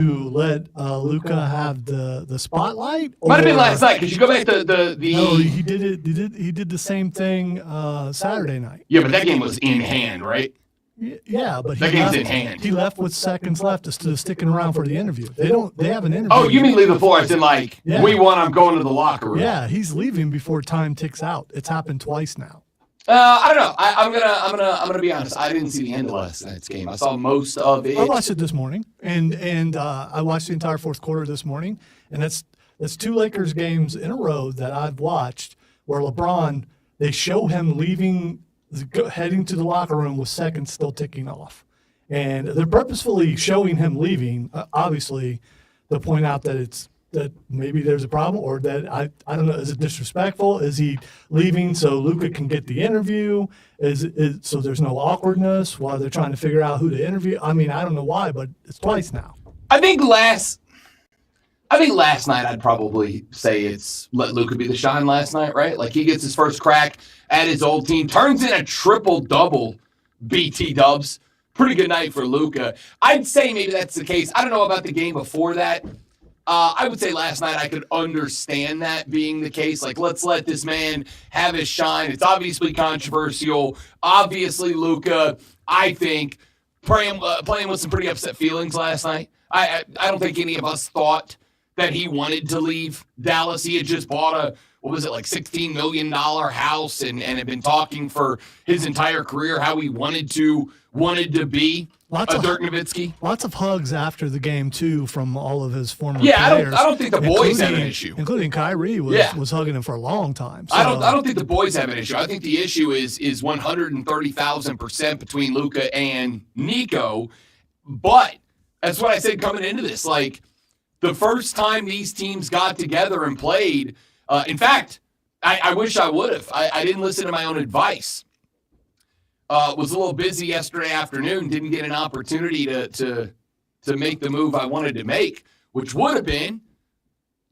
let Luka have the spotlight? Might have been last night because you go back to the. No, he did it. He did the same thing Saturday night. Yeah, but that game was in hand, right? Yeah, but that game's in hand. He left with seconds left instead of sticking around for the interview. They have an interview. Oh, you mean leave the floor? As in, like, we won. I'm going to the locker room. Yeah, he's leaving before time ticks out. It's happened twice now. I don't know. I'm gonna be honest. I didn't see the end of last night's game. I saw most of it. I watched it this morning, and I watched the entire fourth quarter this morning, and that's two Lakers games in a row that I've watched where LeBron, they show him leaving, heading to the locker room with seconds still ticking off, and they're purposefully showing him leaving, obviously, to point out that maybe there's a problem, or that I don't know, is it disrespectful? Is he leaving so Luka can get the interview? Is so there's no awkwardness while they're trying to figure out who to interview? I mean, I don't know why, but it's twice now. I think last night I'd probably say it's let Luka be the shine last night, right? Like, he gets his first crack at his old team, turns in a triple-double, BT Dubs. Pretty good night for Luka. I'd say maybe that's the case. I don't know about the game before that. I would say last night I could understand that being the case. Like, let's let this man have his shine. It's obviously controversial. Obviously, Luka, I think, playing with some pretty upset feelings last night. I don't think any of us thought that he wanted to leave Dallas. He had just bought $16 million house and had been talking for his entire career how he wanted to be Dirk Nowitzki. Lots of hugs after the game, too, from all of his former players. I don't think the boys have an issue. Including Kyrie was hugging him for a long time. So. I don't think the boys have an issue. I think the issue is 130,000% between Luka and Nico. But that's what I said coming into this. Like, the first time these teams got together and played, in fact, I wish I would have. I didn't listen to my own advice. Was a little busy yesterday afternoon, didn't get an opportunity to make the move I wanted to make, which would have been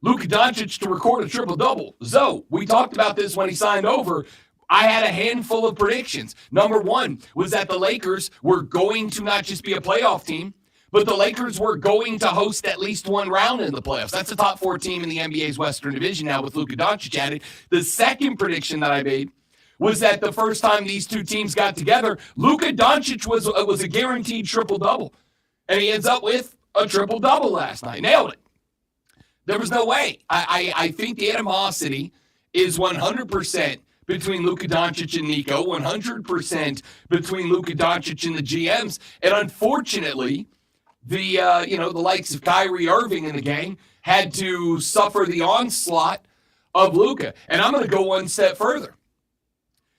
Luka Doncic to record a triple-double. So, we talked about this when he signed over. I had a handful of predictions. Number one was that the Lakers were going to not just be a playoff team, but the Lakers were going to host at least one round in the playoffs. That's the top 4 team in the NBA's Western Division now with Luka Doncic added. The second prediction that I made was that the first time these two teams got together, Luka Doncic was a guaranteed triple-double. And he ends up with a triple-double last night. Nailed it. There was no way. I think the animosity is 100% between Luka Doncic and Nico, 100% between Luka Doncic and the GMs. And unfortunately, the likes of Kyrie Irving in the gang had to suffer the onslaught of Luka. And I'm going to go one step further.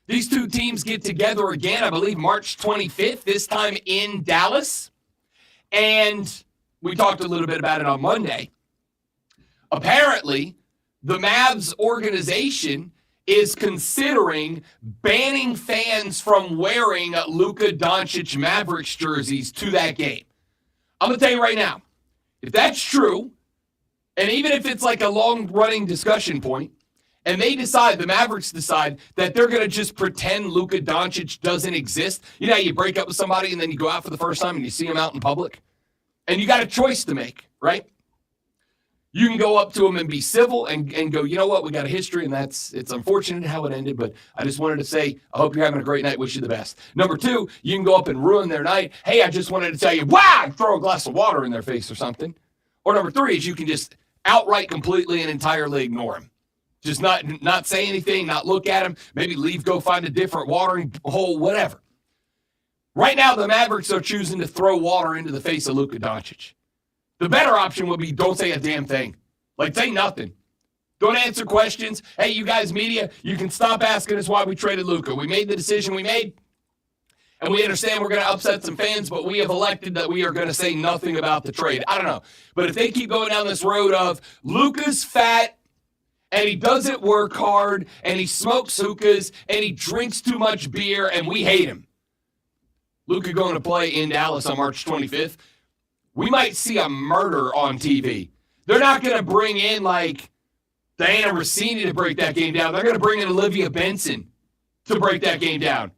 These two teams get together again, I believe, March 25th, this time in Dallas. And we talked a little bit about it on Monday. Apparently, the Mavs organization is considering banning fans from wearing Luka Doncic Mavericks jerseys to that game. I'm going to tell you right now, if that's true, and even if it's like a long-running discussion point, and the Mavericks decide that they're going to just pretend Luka Doncic doesn't exist. You know how you break up with somebody and then you go out for the first time and you see him out in public? And you got a choice to make, right? You can go up to him and be civil and go, you know what, we got a history and it's unfortunate how it ended, but I just wanted to say, I hope you're having a great night, wish you the best. Number two, you can go up and ruin their night. Hey, I just wanted to tell you, wow, throw a glass of water in their face or something. Or number three is you can just outright, completely, and entirely ignore him. Just not say anything, not look at him, maybe leave, go find a different watering hole, whatever. Right now, the Mavericks are choosing to throw water into the face of Luka Doncic. The better option would be don't say a damn thing. Like, say nothing. Don't answer questions. Hey, you guys, media, you can stop asking us why we traded Luka. We made the decision we made, and we understand we're going to upset some fans, but we have elected that we are going to say nothing about the trade. I don't know. But if they keep going down this road of Luka's fat, and he doesn't work hard, and he smokes hookahs, and he drinks too much beer, and we hate him. Luka going to play in Dallas on March 25th. We might see a murder on TV. They're not going to bring in, like, Diana Rossini to break that game down. They're going to bring in Olivia Benson to break that game down.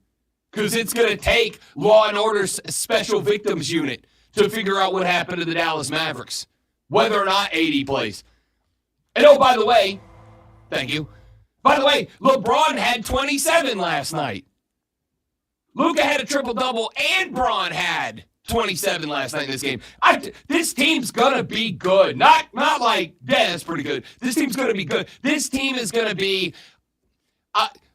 Because it's going to take Law & Order's Special Victims Unit to figure out what happened to the Dallas Mavericks, whether or not AD plays. And oh, by the way, thank you. By the way, LeBron had 27 last night. Luka had a triple-double, and Bron had 27 last night in this game. This team's going to be good. Not like, yeah, that's pretty good. This team's going to be good. This team is going to be...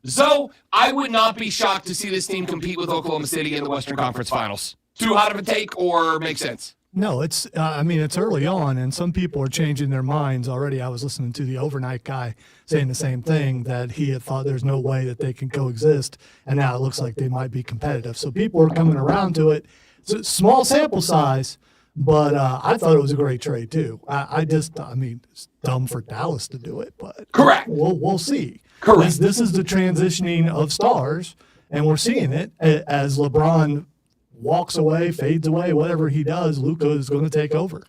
So I would not be shocked to see this team compete with Oklahoma City in the Western Conference Finals. Too hot of a take or make sense? No, it's it's early on, and some people are changing their minds already. I was listening to the overnight guy saying the same thing, that he had thought there's no way that they can coexist, and now it looks like they might be competitive. So people are coming around to it. It's a small sample size, but I thought it was a great trade too. It's dumb for Dallas to do it, but correct. We'll see. Correct. This is the transitioning of stars, and we're seeing it as LeBron walks away, fades away, whatever he does, Luka is going to take over.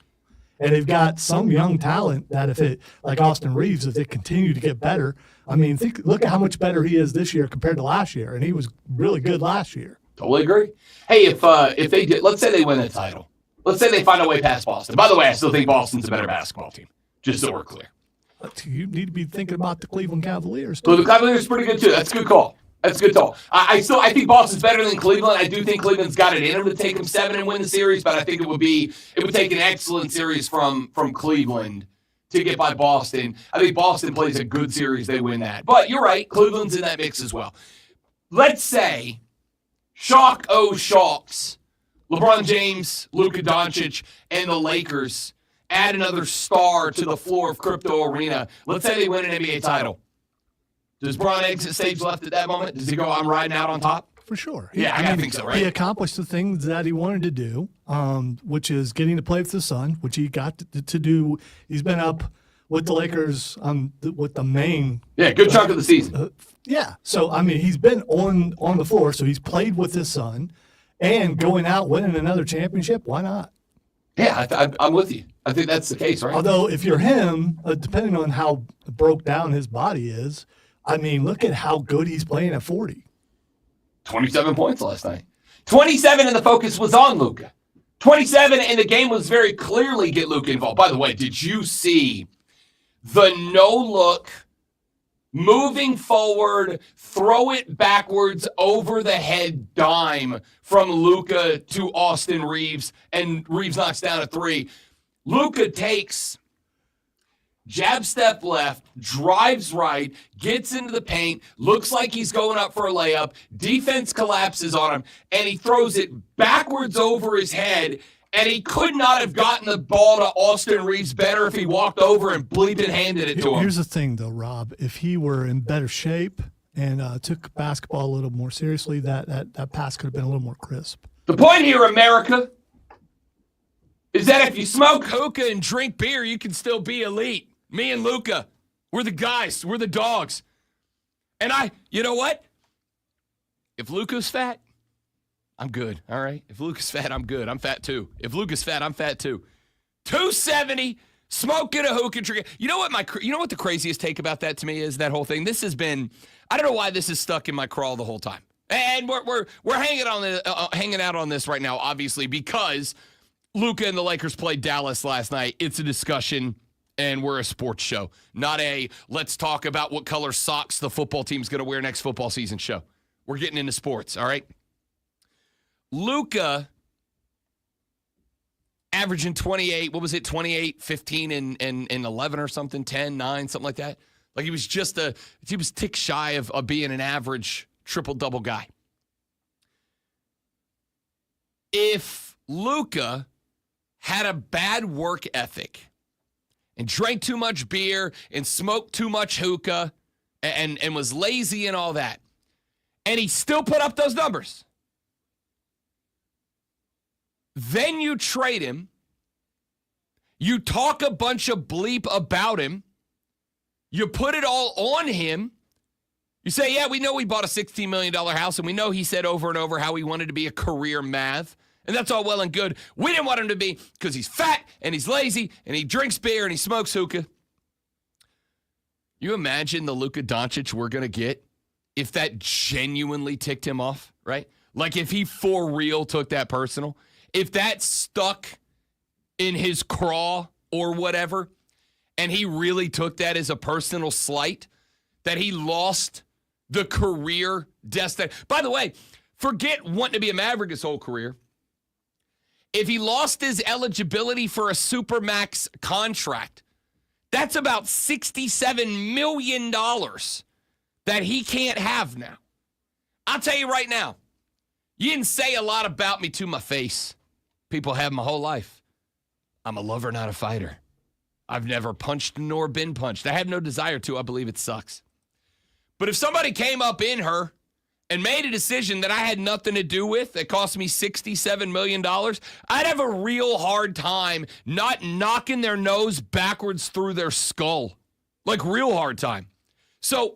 And they've got some young talent that like Austin Reeves, if they continue to get better, look at how much better he is this year compared to last year, and he was really good last year. Totally agree. Hey, if they did, let's say they win the title. Let's say they find a way past Boston. By the way, I still think Boston's a better basketball team, just so we're clear. You need to be thinking about the Cleveland Cavaliers. Well, the Cavaliers are pretty good, too. That's a good call. That's a good call. I think Boston's better than Cleveland. I do think Cleveland's got it in them to take them 7 and win the series, but I think it would take an excellent series from Cleveland to get by Boston. I think Boston plays a good series, they win that. But you're right, Cleveland's in that mix as well. Let's say, shock shocks, LeBron James, Luka Doncic, and the Lakers add another star to the floor of Crypto Arena. Let's say they win an NBA title. Does Bron exit stage left at that moment? Does he go, I'm riding out on top? For sure. I think so, right? He accomplished the things that he wanted to do, which is getting to play with the Sun, which he got to do. He's been up with the Lakers with the main. Yeah, good chunk of the season. So, he's been on the floor, so he's played with his son, and going out winning another championship, why not? Yeah, I'm with you. I think that's the case, right? Although, if you're him, depending on how broke down his body is, look at how good he's playing at 40. 27 points last night. 27 and the focus was on Luka. 27 and the game was very clearly get Luka involved. By the way, did you see the no-look, moving forward, throw it backwards over the head dime from Luka to Austin Reeves, and Reeves knocks down a 3. Luka takes jab step left, drives right, gets into the paint, looks like he's going up for a layup, defense collapses on him, and he throws it backwards over his head, and he could not have gotten the ball to Austin Reeves better if he walked over and bleeping handed it to him. Here's the thing, though, Rob. If he were in better shape and took basketball a little more seriously, that pass could have been a little more crisp. The point here, America, is that if you smoke hookah and drink beer, you can still be elite. Me and Luka, we're the guys. We're the dogs. And you know what? If Luka's fat, I'm good, all right? If Luka's fat, I'm good. I'm fat, too. If Luka's fat, I'm fat, too. 270, smoking a hookah, drinking. You know what the craziest take about that to me is, that whole thing? This has been, I don't know why this is stuck in my crawl the whole time. And we're hanging out on this right now, obviously, because Luka and the Lakers played Dallas last night. It's a discussion. And we're a sports show, not a let's talk about what color socks the football team's going to wear next football season show. We're getting into sports, all right? Luka averaging 28, 15 and 11 or something, 10, 9, something like that. Like he was tick shy of being an average triple-double guy. If Luka had a bad work ethic and drank too much beer and smoked too much hookah and was lazy and all that, and he still put up those numbers, then you trade him, you talk a bunch of bleep about him, you put it all on him, you say, yeah, we know we bought a $16 million house, and we know he said over and over how he wanted to be a career Mav. And that's all well and good. We didn't want him to be because he's fat and he's lazy and he drinks beer and he smokes hookah. You imagine the Luka Doncic we're going to get if that genuinely ticked him off, right? Like if he for real took that personal. if that stuck in his craw or whatever, and he really took that as a personal slight, that he lost the career destiny. By the way, forget wanting to be a Maverick his whole career. If he lost his eligibility for a Supermax contract, that's about $67 million that he can't have now. I'll tell you right now, you didn't say a lot about me to my face. People have my whole life. I'm a lover, not a fighter. I've never punched nor been punched. I have no desire to. I believe it sucks. But if somebody came up in her and made a decision that I had nothing to do with that cost me $67 million, I'd have a real hard time not knocking their nose backwards through their skull. Like, real hard time. So,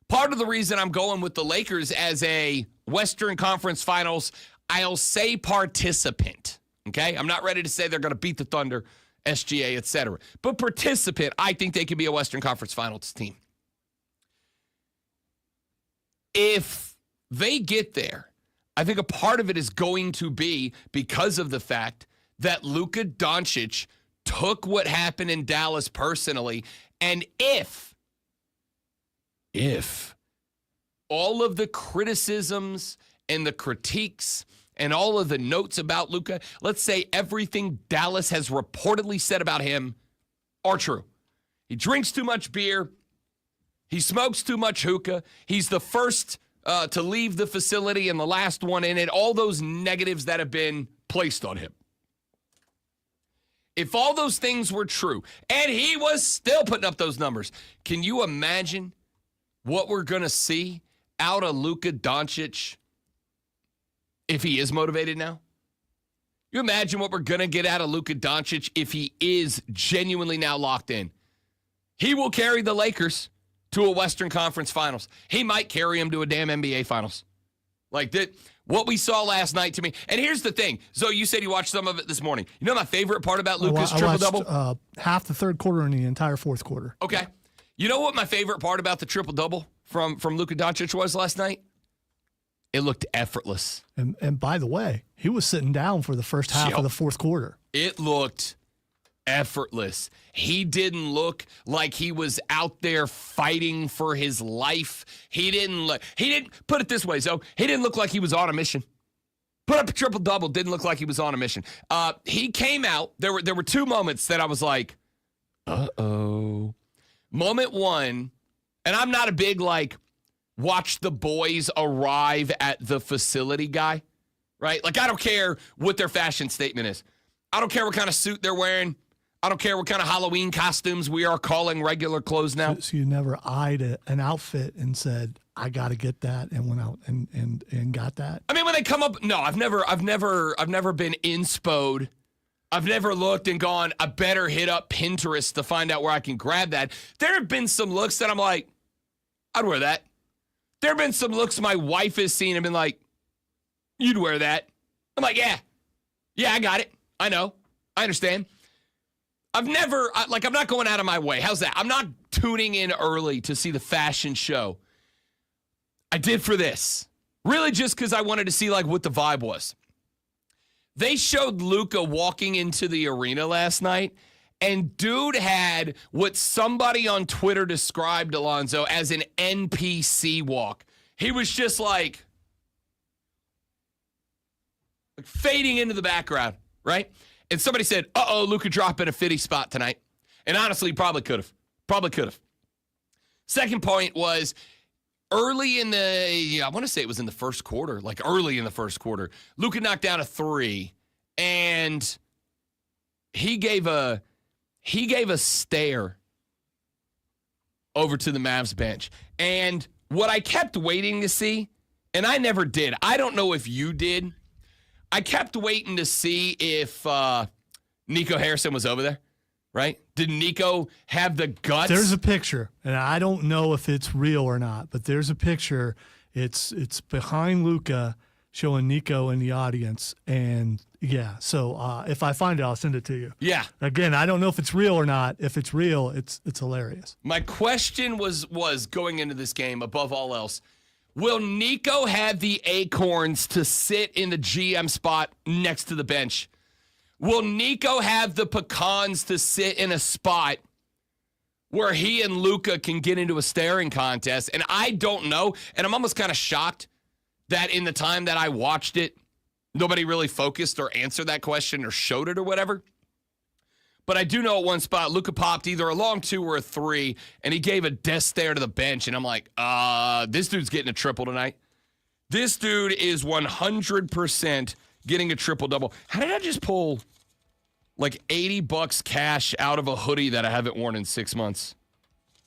part of the reason I'm going with the Lakers as a Western Conference Finals, I'll say participant. Okay? I'm not ready to say they're going to beat the Thunder, SGA, etc. But participant, I think they could be a Western Conference Finals team. If they get there, I think a part of it is going to be because of the fact that Luka Doncic took what happened in Dallas personally, and if all of the criticisms and the critiques and all of the notes about Luka, let's say everything Dallas has reportedly said about him are true. He drinks too much beer. He smokes too much hookah. He's the first to leave the facility and the last one in it. All those negatives that have been placed on him. If all those things were true, and he was still putting up those numbers, can you imagine what we're going to see out of Luka Doncic if he is motivated now? You imagine what we're going to get out of Luka Doncic if he is genuinely now locked in. He will carry the Lakers to a Western Conference Finals. He might carry him to a damn NBA Finals. Like that, what we saw last night to me. And here's the thing. So you said you watched some of it this morning. You know my favorite part about Luka's triple-double? Half the third quarter and the entire fourth quarter. Okay. You know what my favorite part about the triple-double from Luka Doncic was last night? It looked effortless. And by the way, he was sitting down for the first half of the fourth quarter. It looked effortless. He didn't look like he was out there fighting for his life. He didn't put it this way, so he didn't look like he was on a mission. Put up a triple-double, didn't look like he was on a mission. He came out, there were two moments that I was like, uh-oh. Moment one, and I'm not a big, watch the boys arrive at the facility guy, right? Like, I don't care what their fashion statement is. I don't care what kind of suit they're wearing. I don't care what kind of Halloween costumes we are calling regular clothes now. So you never eyed an outfit and said, I got to get that, and went out and got that? I mean, when they come up, no, I've never been inspod. I've never looked and gone, I better hit up Pinterest to find out where I can grab that. There have been some looks that I'm like, I'd wear that. There have been some looks my wife has seen and been like, you'd wear that. I'm like, yeah, I got it. I know. I understand. I'm not going out of my way. How's that? I'm not tuning in early to see the fashion show. I did for this. Really just because I wanted to see what the vibe was. They showed Luka walking into the arena last night, and dude had what somebody on Twitter described, Alonzo, as an NPC walk. He was just like fading into the background, right? And somebody said, Luka dropping a 50 spot tonight. And honestly, probably could have. Second point was early in I want to say it was in the first quarter, early in the first quarter, Luka knocked down a three, and he gave a stare over to the Mavs bench. And what I kept waiting to see, and I never did, I don't know if you did, I kept waiting to see if Nico Harrison was over there, right? Did Nico have the guts? There's a picture, and I don't know if it's real or not, but there's a picture. It's behind Luka showing Nico in the audience, and yeah. So if I find it, I'll send it to you. Yeah. Again, I don't know if it's real or not. If it's real, it's hilarious. My question was going into this game, above all else, Will Nico have the acorns to sit in the GM spot next to the bench? Will Nico have the pecans to sit in a spot where he and Luka can get into a staring contest? And I don't know. And I'm almost kind of shocked that in the time that I watched it, nobody really focused or answered that question or showed it or whatever. But I do know at one spot, Luka popped either a long 2 or a 3, and he gave a death stare to the bench. And I'm like, this dude's getting a triple tonight. This dude is 100% getting a triple-double. How did I just pull like $80 cash out of a hoodie that I haven't worn in 6 months?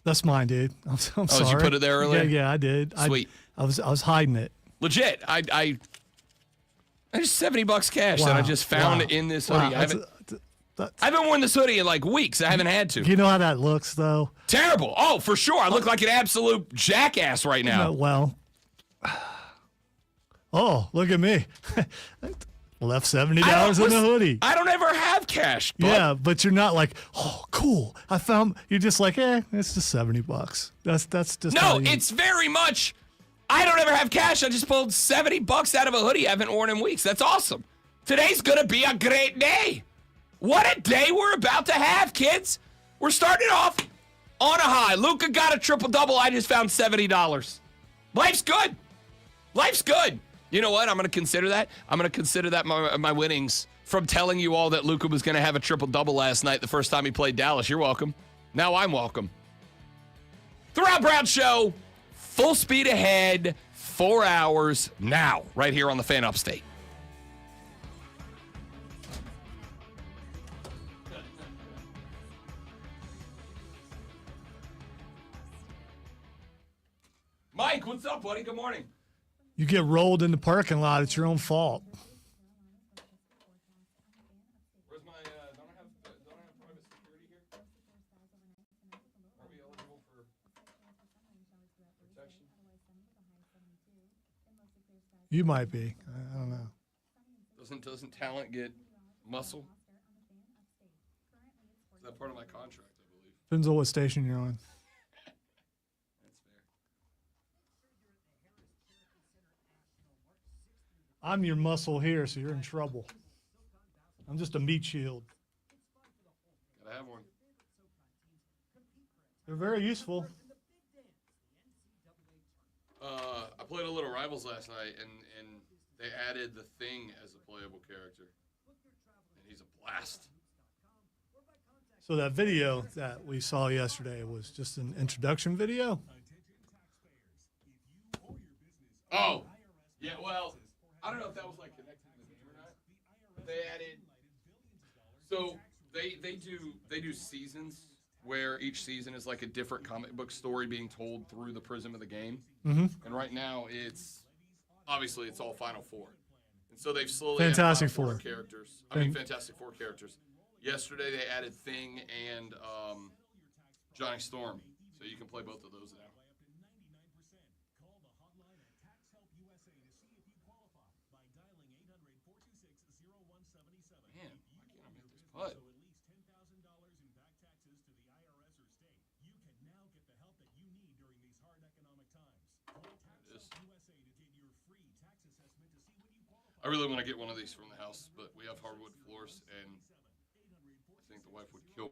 That's mine, dude. I'm sorry. Did you put it there earlier? Yeah, I did. Sweet. I was hiding it. Legit. I just $70 cash that I just found in this hoodie. I haven't worn this hoodie in like weeks. I haven't had to. You know how that looks, though? Terrible. Oh, for sure. I look like an absolute jackass right now. Well, oh, look at me. Left $70 in the hoodie. I don't ever have cash. Bud. Yeah, but you're not like, oh, cool. I found. You're just like, it's just $70. That's just. No, it's very much. I don't ever have cash. I just pulled $70 out of a hoodie I haven't worn in weeks. That's awesome. Today's gonna be a great day. What a day we're about to have, kids. We're starting off on a high. Luka got a triple-double. I just found $70. Life's good. Life's good. You know what? I'm going to consider that. I'm going to consider that my winnings from telling you all that Luka was going to have a triple-double last night the first time he played Dallas. You're welcome. Now I'm welcome. The Rob Brown Show, full speed ahead, 4 hours now, right here on the Fan Upstate. Mike, what's up, buddy? Good morning. You get rolled in the parking lot. It's your own fault. Where's my, don't I have private security here? Are we eligible for protection? You might be. I don't know. Doesn't talent get muscle? Is that part of my contract, I believe? Depends on what station you're on. I'm your muscle here, so you're in trouble. I'm just a meat shield. Gotta have one. They're very useful. I played a little Rivals last night, and they added the Thing as a playable character. And he's a blast. So that video that we saw yesterday was just an introduction video? Oh, yeah, well, I don't know if that was like connected to the game or not. But they added, so they do seasons where each season is like a different comic book story being told through the prism of the game. Mm-hmm. And right now it's all Final Four, and so they've slowly Fantastic added Final Four characters. Fantastic Four characters. Yesterday they added Thing and Johnny Storm, so you can play both of those now. Man, why can't I make this putt? I really want to get one of these from the house, but we have hardwood floors, and I think the wife would kill me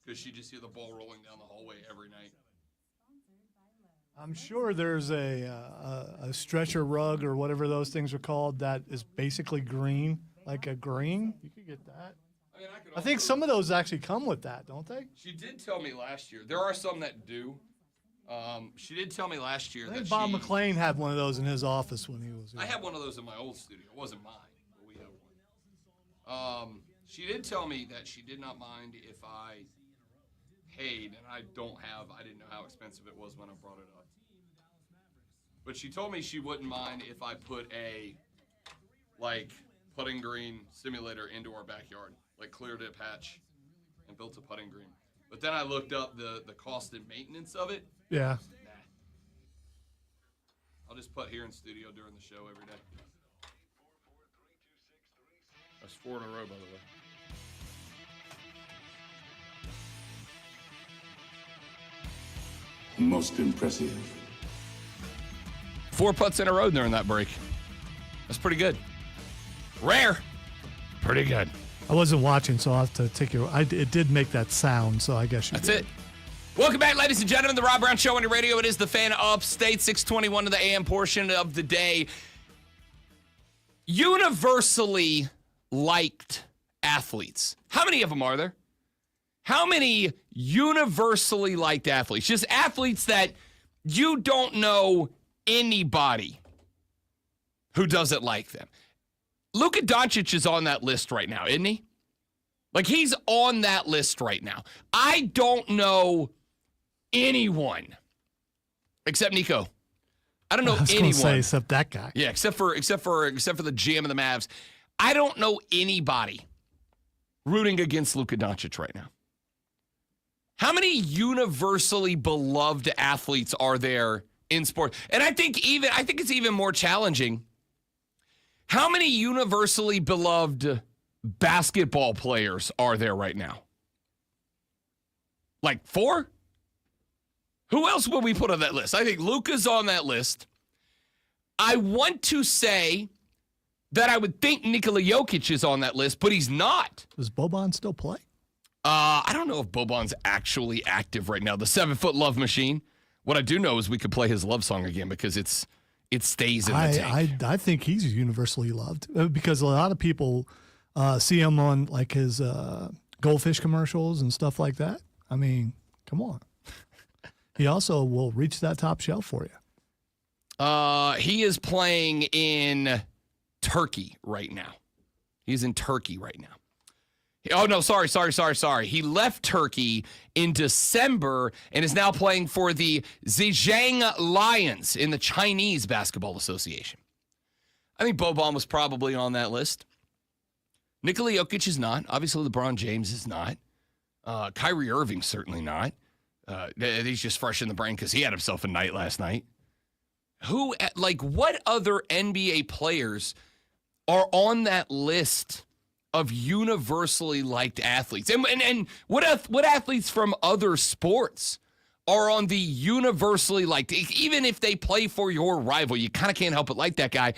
because she just hear the ball rolling down the hallway every night. I'm sure there's a stretcher rug or whatever those things are called that is basically green, like a green. You could get that. I think some of those actually come with that, don't they? She did tell me last year. There are some that do. She did tell me last year I think that Bob McClain had one of those in his office when he was here. I had one of those in my old studio. It wasn't mine, but we have one. She did tell me that she did not mind if I paid, and I didn't know how expensive it was when I brought it up. But she told me she wouldn't mind if I put a, like, putting green simulator into our backyard, like cleared a patch and built a putting green. But then I looked up the cost and maintenance of it. Yeah. Nah. I'll just putt here in studio during the show every day. That's 4 in a row, by the way. Most impressive. 4 putts in a row during that break. That's pretty good. Rare. Pretty good. I wasn't watching, so I'll have to take your. It did make that sound, so I guess you That's did. it. Welcome back, ladies and gentlemen. The Rob Brown Show on your radio. It is the Fan Upstate, 621 to the AM portion of the day. Universally liked athletes. How many of them are there? How many universally liked athletes? Just athletes that you don't know anybody who doesn't like them. Luka Doncic is on that list right now, isn't he? Like, he's on that list right now. I don't know anyone except Nico. I don't know I was anyone. gonna say except that guy. Yeah, except for the GM of the Mavs. I don't know anybody rooting against Luka Doncic right now. How many universally beloved athletes are there in sport? And I think it's even more challenging. How many universally beloved basketball players are there right now? Like 4? Who else would we put on that list? I think Luka's on that list. I want to say that I would think Nikola Jokic is on that list, but he's not. Does Boban still play? I don't know if Boban's actually active right now. The 7-foot love machine. What I do know is we could play his love song again because it stays in the tank. I think he's universally loved because a lot of people see him on like his goldfish commercials and stuff like that. I mean, come on. He also will reach that top shelf for you. He is playing in Turkey right now. He's in Turkey right now. Oh, no, sorry. He left Turkey in December and is now playing for the Zhejiang Lions in the Chinese Basketball Association. I think Boban was probably on that list. Nikola Jokic is not. Obviously, LeBron James is not. Kyrie Irving certainly not. He's just fresh in the brain because he had himself a night last night. What other NBA players are on that list of universally liked athletes? And what athletes from other sports are on the universally liked? Even if they play for your rival, you kind of can't help but like that guy.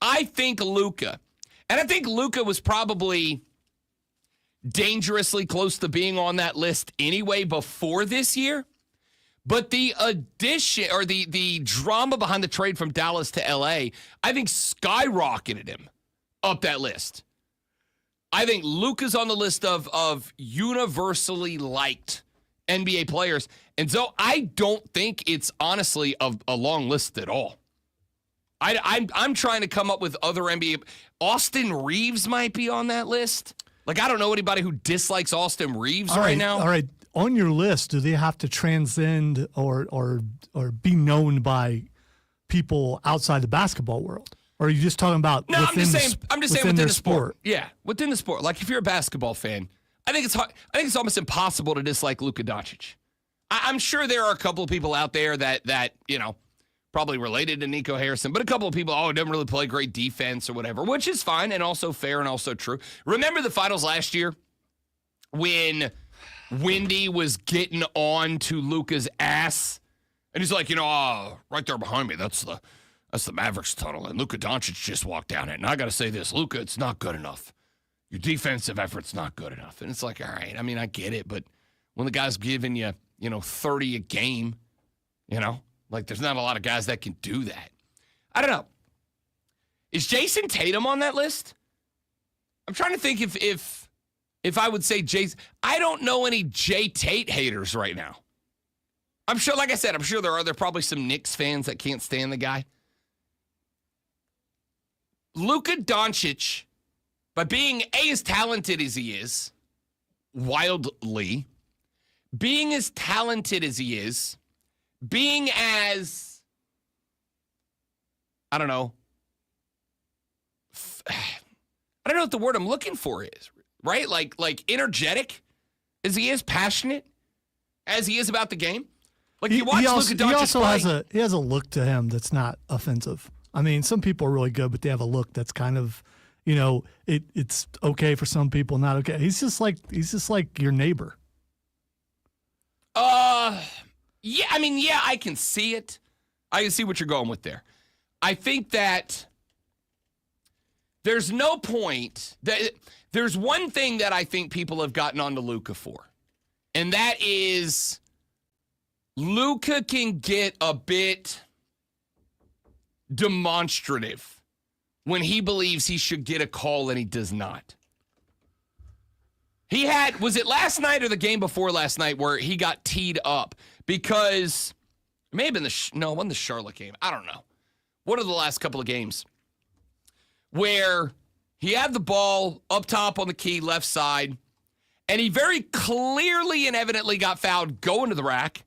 I think Luka. And I think Luka was probably dangerously close to being on that list anyway before this year. But the addition or the drama behind the trade from Dallas to LA, I think skyrocketed him up that list. I think Luka's on the list of universally liked NBA players. And so I don't think it's honestly a long list at all. I'm trying to come up with other NBA. Austin Reeves might be on that list. Like, I don't know anybody who dislikes Austin Reeves right now. All right. On your list, do they have to transcend or be known by people outside the basketball world? Or are you just talking about I'm just saying within the sport. Yeah, within the sport. Like, if you're a basketball fan, I think it's almost impossible to dislike Luka Doncic. I'm sure there are a couple of people out there that probably related to Nico Harrison, but a couple of people, doesn't really play great defense or whatever, which is fine and also fair and also true. Remember the finals last year when Wendy was getting on to Luka's ass? And he's like, right there behind me, that's the Mavericks tunnel, and Luka Doncic just walked down it. And I got to say this, Luka, it's not good enough. Your defensive effort's not good enough. And it's like, all right, I mean, I get it, but when the guy's giving you, 30 a game, there's not a lot of guys that can do that. I don't know. Is Jason Tatum on that list? I'm trying to think if I would say Jason. I don't know any Jay Tate haters right now. I'm sure, like I said, there are probably some Knicks fans that can't stand the guy. Luka Doncic, by being as talented as he is, wildly, being as talented as he is, being as, I don't know what the word I'm looking for is, right? Like energetic as he is, passionate as he is about the game. Like, you watch Luka Doncic he also play. has a look to him that's not offensive. I mean, some people are really good, but they have a look that's kind of, it's okay for some people, not okay. He's just like your neighbor. Yeah, I can see it. I can see what you're going with there. I think that there's no point that there's one thing that I think people have gotten onto Luka for, and that is Luka can get a bit demonstrative when he believes he should get a call and he does not. He had, was it last night or the game before last night where he got teed up? Because it may have been it wasn't the Charlotte game. I don't know. What are the last couple of games? Where he had the ball up top on the key, left side, and he very clearly and evidently got fouled going to the rack.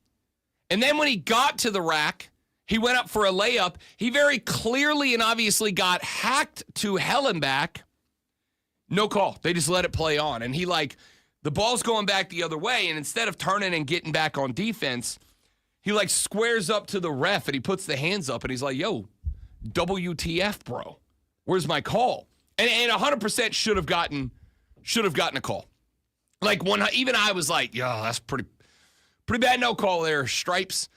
And then when he got to the rack, he went up for a layup. He very clearly and obviously got hacked to hell and back. No call. They just let it play on. And the ball's going back the other way, and instead of turning and getting back on defense, he squares up to the ref and he puts the hands up and he's like, yo, WTF, bro. Where's my call? And 100% should have gotten a call. Even I was like, yo, that's pretty bad no call there, Stripes.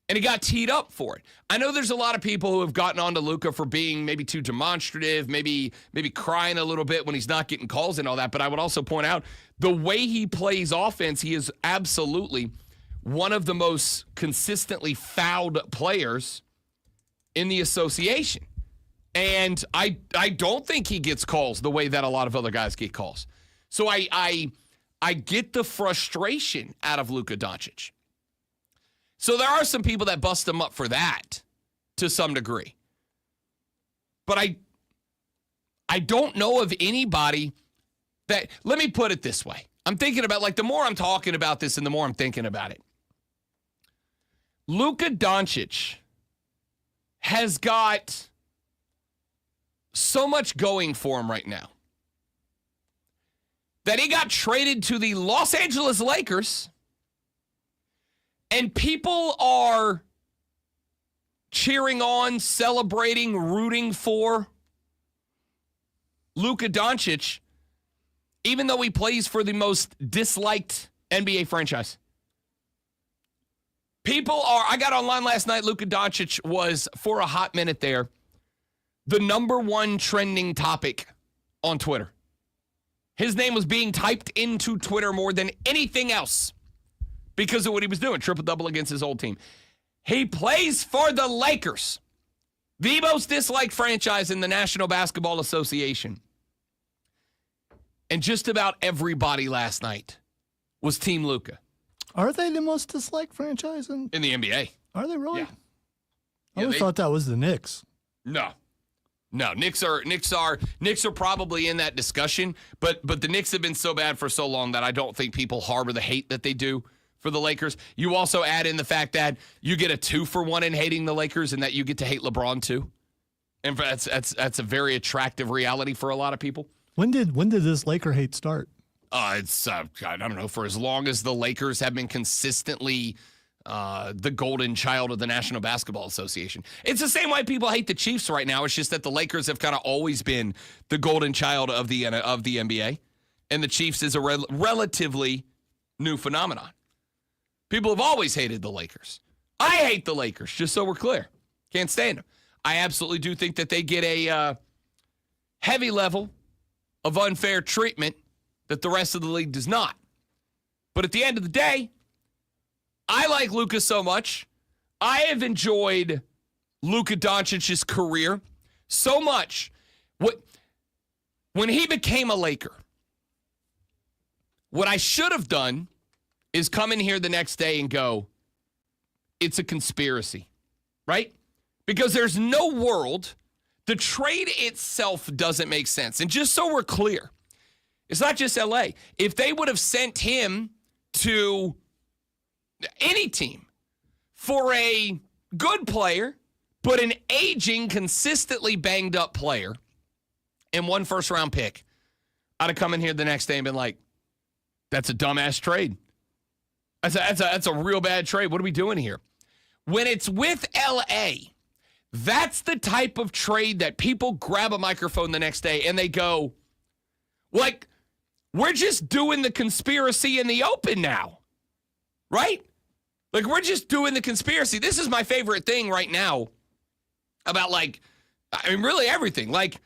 And he got teed up for it. I know there's a lot of people who have gotten onto Luka for being maybe too demonstrative, maybe crying a little bit when he's not getting calls and all that. But I would also point out the way he plays offense, he is absolutely one of the most consistently fouled players in the association. And I don't think he gets calls the way that a lot of other guys get calls. So I get the frustration out of Luka Doncic. So there are some people that bust him up for that to some degree. But I don't know of anybody that, let me put it this way. I'm thinking about, the more I'm talking about this and the more I'm thinking about it. Luka Doncic has got so much going for him right now that he got traded to the Los Angeles Lakers. And people are cheering on, celebrating, rooting for Luka Doncic, even though he plays for the most disliked NBA franchise. I got online last night, Luka Doncic was, for a hot minute there, the number one trending topic on Twitter. His name was being typed into Twitter more than anything else. Because of what he was doing, triple-double against his old team. He plays for the Lakers, the most disliked franchise in the National Basketball Association. And just about everybody last night was Team Luka. Are they the most disliked franchise in the NBA? Are they really? Yeah. I always thought that was the Knicks. No, Knicks are probably in that discussion, but the Knicks have been so bad for so long that I don't think people harbor the hate that they do for the Lakers. You also add in the fact that you get a 2-for-1 in hating the Lakers and that you get to hate LeBron too. And that's a very attractive reality for a lot of people. When did this Laker hate start? It's I don't know, for as long as the Lakers have been consistently the golden child of the National Basketball Association. It's the same way people hate the Chiefs right now. It's just that the Lakers have kind of always been the golden child of the NBA, and the Chiefs is a relatively new phenomenon. People have always hated the Lakers. I hate the Lakers, just so we're clear. Can't stand them. I absolutely do think that they get a heavy level of unfair treatment that the rest of the league does not. But at the end of the day, I like Luka so much. I have enjoyed Luka Doncic's career so much. When he became a Laker, what I should have done is come in here the next day and go, it's a conspiracy, right? Because there's no world, the trade itself doesn't make sense. And just so we're clear, it's not just LA. If they would have sent him to any team for a good player, but an aging, consistently banged up player and one first-round pick, I'd have come in here the next day and been like, that's a dumbass trade. That's a real bad trade. What are we doing here? When it's with LA, that's the type of trade that people grab a microphone the next day and they go, we're just doing the conspiracy in the open now, right? We're just doing the conspiracy. This is my favorite thing right now about really everything. Like,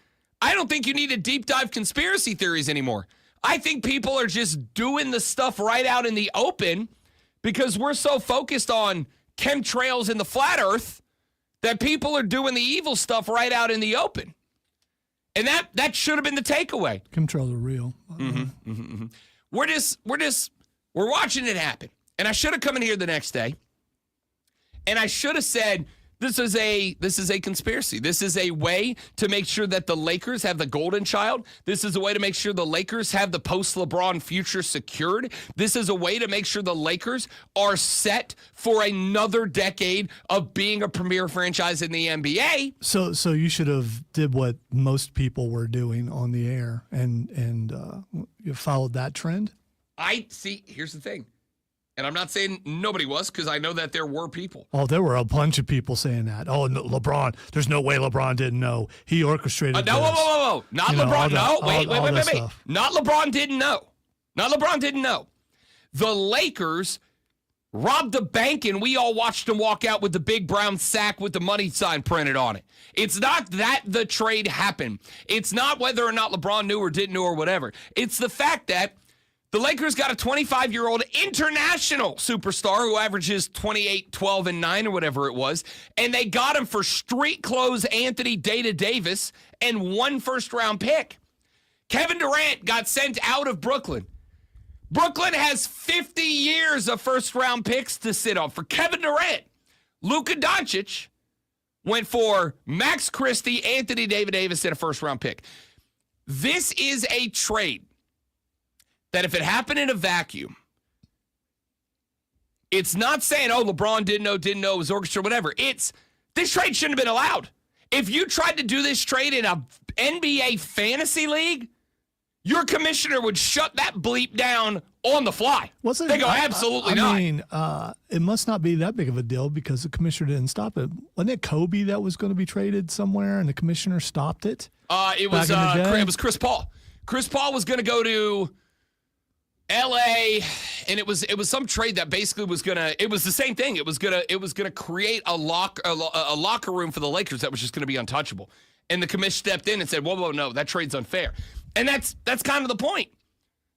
I don't think you need to deep dive conspiracy theories anymore. I think people are just doing the stuff right out in the open because we're so focused on chemtrails and the flat earth that people are doing the evil stuff right out in the open. And that should have been the takeaway. Chemtrails are real. We're watching it happen. And I should have come in here the next day and I should have said, this is a conspiracy. This is a way to make sure that the Lakers have the golden child. This is a way to make sure the Lakers have the post-LeBron future secured. This is a way to make sure the Lakers are set for another decade of being a premier franchise in the NBA. So you should have did what most people were doing on the air and you followed that trend? Here's the thing. And I'm not saying nobody was, because I know that there were people. Oh, there were a bunch of people saying that. Oh, no, LeBron, there's no way LeBron didn't know. He orchestrated this. Whoa. Not LeBron. Wait. Stuff. Not LeBron didn't know. Not LeBron didn't know. The Lakers robbed the bank, and we all watched him walk out with the big brown sack with the money sign printed on it. It's not that the trade happened. It's not whether or not LeBron knew or didn't know or whatever. It's the fact that the Lakers got a 25-year-old international superstar who averages 28, 12, and 9 or whatever it was, and they got him for street clothes Anthony Davis and 1 first-round pick. Kevin Durant got sent out of Brooklyn. Brooklyn has 50 years of first-round picks to sit on. For Kevin Durant, Luka Doncic went for Max Christie, Anthony Davis, and a first-round pick. This is a trade that if it happened in a vacuum, it's not saying, oh, LeBron didn't know, it was orchestrated, whatever. It's, this trade shouldn't have been allowed. If you tried to do this trade in a NBA fantasy league, your commissioner would shut that bleep down on the fly. They go, absolutely not. I mean, it must not be that big of a deal because the commissioner didn't stop it. Wasn't it Kobe that was going to be traded somewhere and the commissioner stopped it? It was Chris Paul. Chris Paul was going to go to LA, and it was some trade that basically was it was the same thing. It was gonna create a locker room for the Lakers that was just gonna be untouchable. And the commissioner stepped in and said, whoa, no, that trade's unfair. And that's kind of the point.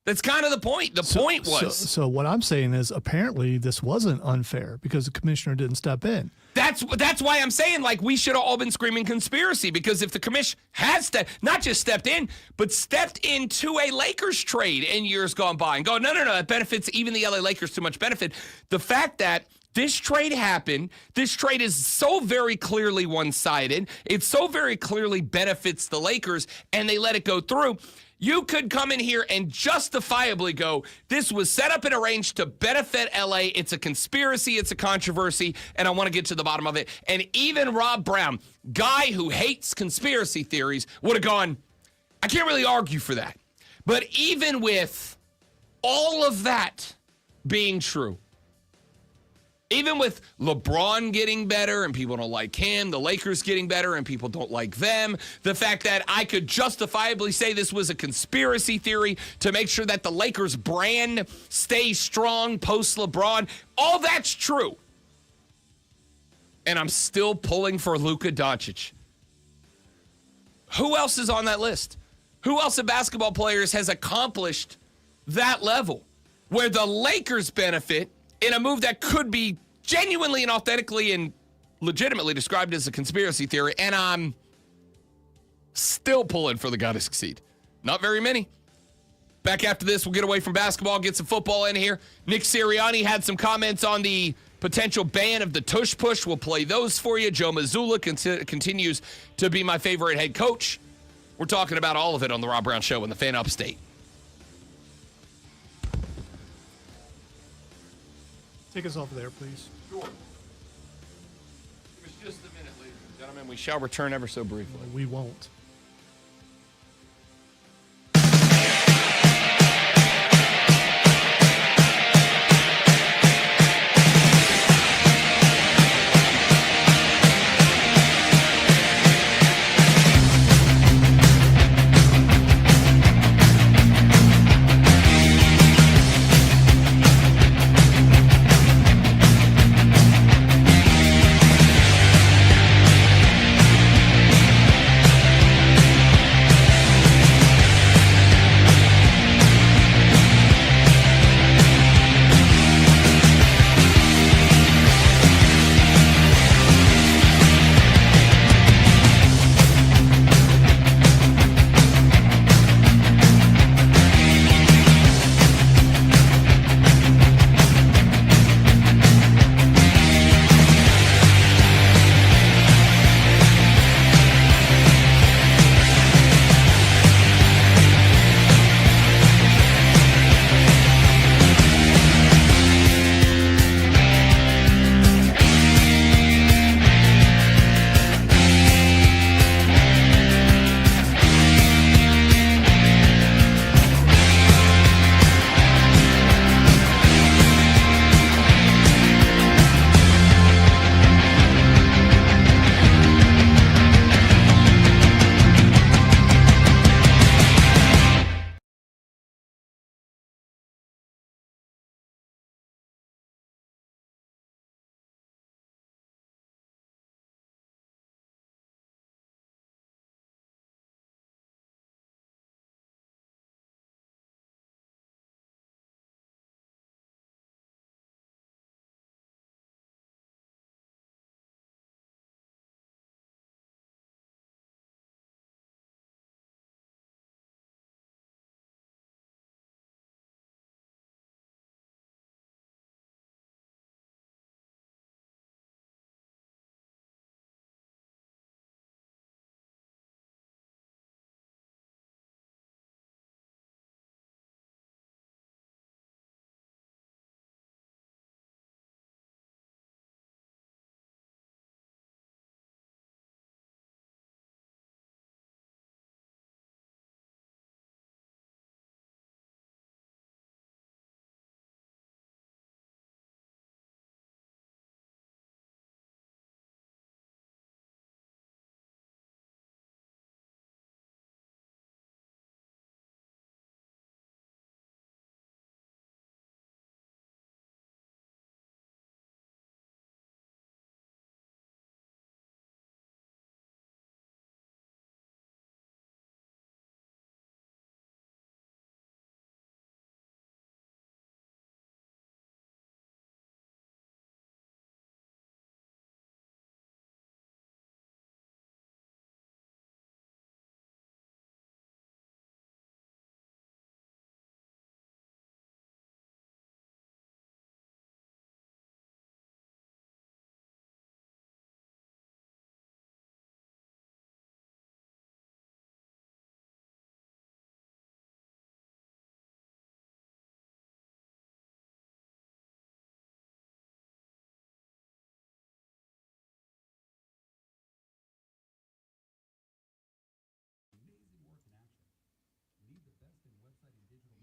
That's kind of the point. The point was. So what I'm saying is apparently this wasn't unfair because the commissioner didn't step in. That's why I'm saying, we should have all been screaming conspiracy, because if the commission has not just stepped in, but stepped into a Lakers trade in years gone by and go, no, that benefits even the LA Lakers too much benefit. The fact that this trade happened, this trade is so very clearly one-sided, it so very clearly benefits the Lakers, and they let it go through. You could come in here and justifiably go, this was set up and arranged to benefit LA. It's a conspiracy. It's a controversy. And I want to get to the bottom of it. And even Rob Brown, guy who hates conspiracy theories, would have gone, I can't really argue for that. But even with all of that being true, even with LeBron getting better and people don't like him, the Lakers getting better and people don't like them, the fact that I could justifiably say this was a conspiracy theory to make sure that the Lakers brand stays strong post-LeBron, all that's true. And I'm still pulling for Luka Doncic. Who else is on that list? Who else of basketball players has accomplished that level where the Lakers benefit in a move that could be genuinely and authentically and legitimately described as a conspiracy theory, and I'm still pulling for the guy to succeed? Not very many. Back after this, we'll get away from basketball, get some football in here. Nick Sirianni had some comments on the potential ban of the tush push. We'll play those for you. Joe Mazzulla continues to be my favorite head coach. We're talking about all of it on the Rob Brown Show in the Fan Upstate. Take us off of there, please. Sure. Give us just a minute, ladies and gentlemen. We shall return ever so briefly. We won't.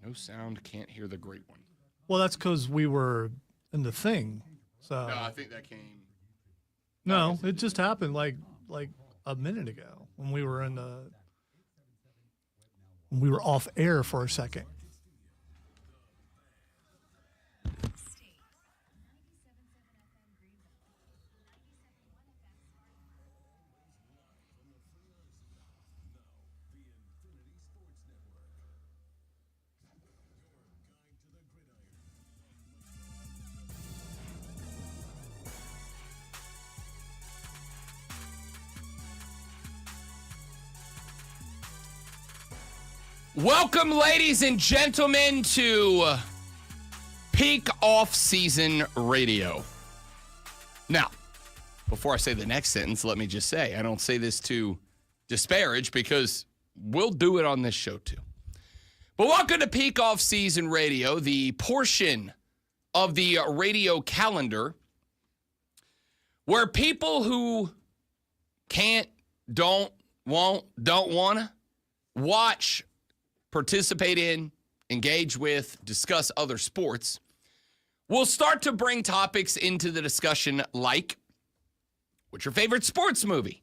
No sound, can't hear the great one. Well, that's because we were in the thing. So No, I think that came. no, it just happened like a minute ago when we were off air for a second. Welcome, ladies and gentlemen, to Peak Off-Season Radio. Now, before I say the next sentence, let me just say, I don't say this to disparage because we'll do it on this show too. But welcome to Peak Off-Season Radio, the portion of the radio calendar where people who can't, don't, won't, don't want to watch, participate in, engage with, discuss other sports, we'll start to bring topics into the discussion like, what's your favorite sports movie?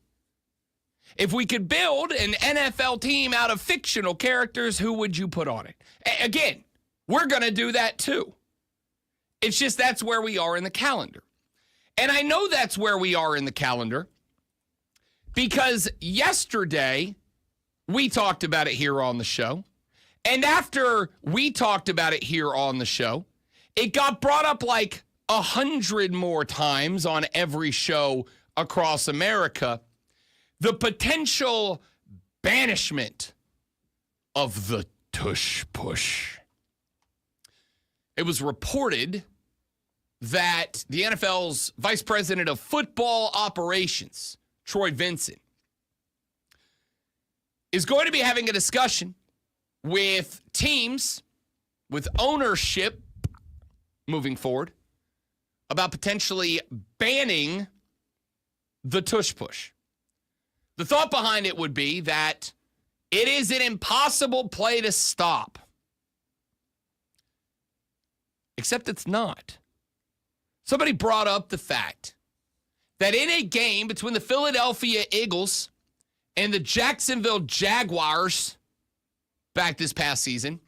If we could build an NFL team out of fictional characters, who would you put on it? Again, we're going to do that too. It's just that's where we are in the calendar. And I know that's where we are in the calendar because yesterday we talked about it here on the show. And after we talked about it here on the show, it got brought up like 100 more times on every show across America. The potential banishment of the tush push. It was reported that the NFL's Vice President of Football Operations, Troy Vincent, is going to be having a discussion with teams, with ownership moving forward, about potentially banning the tush push. The thought behind it would be that it is an impossible play to stop. Except it's not. Somebody brought up the fact that in a game between the Philadelphia Eagles and the Jacksonville Jaguars back this past season,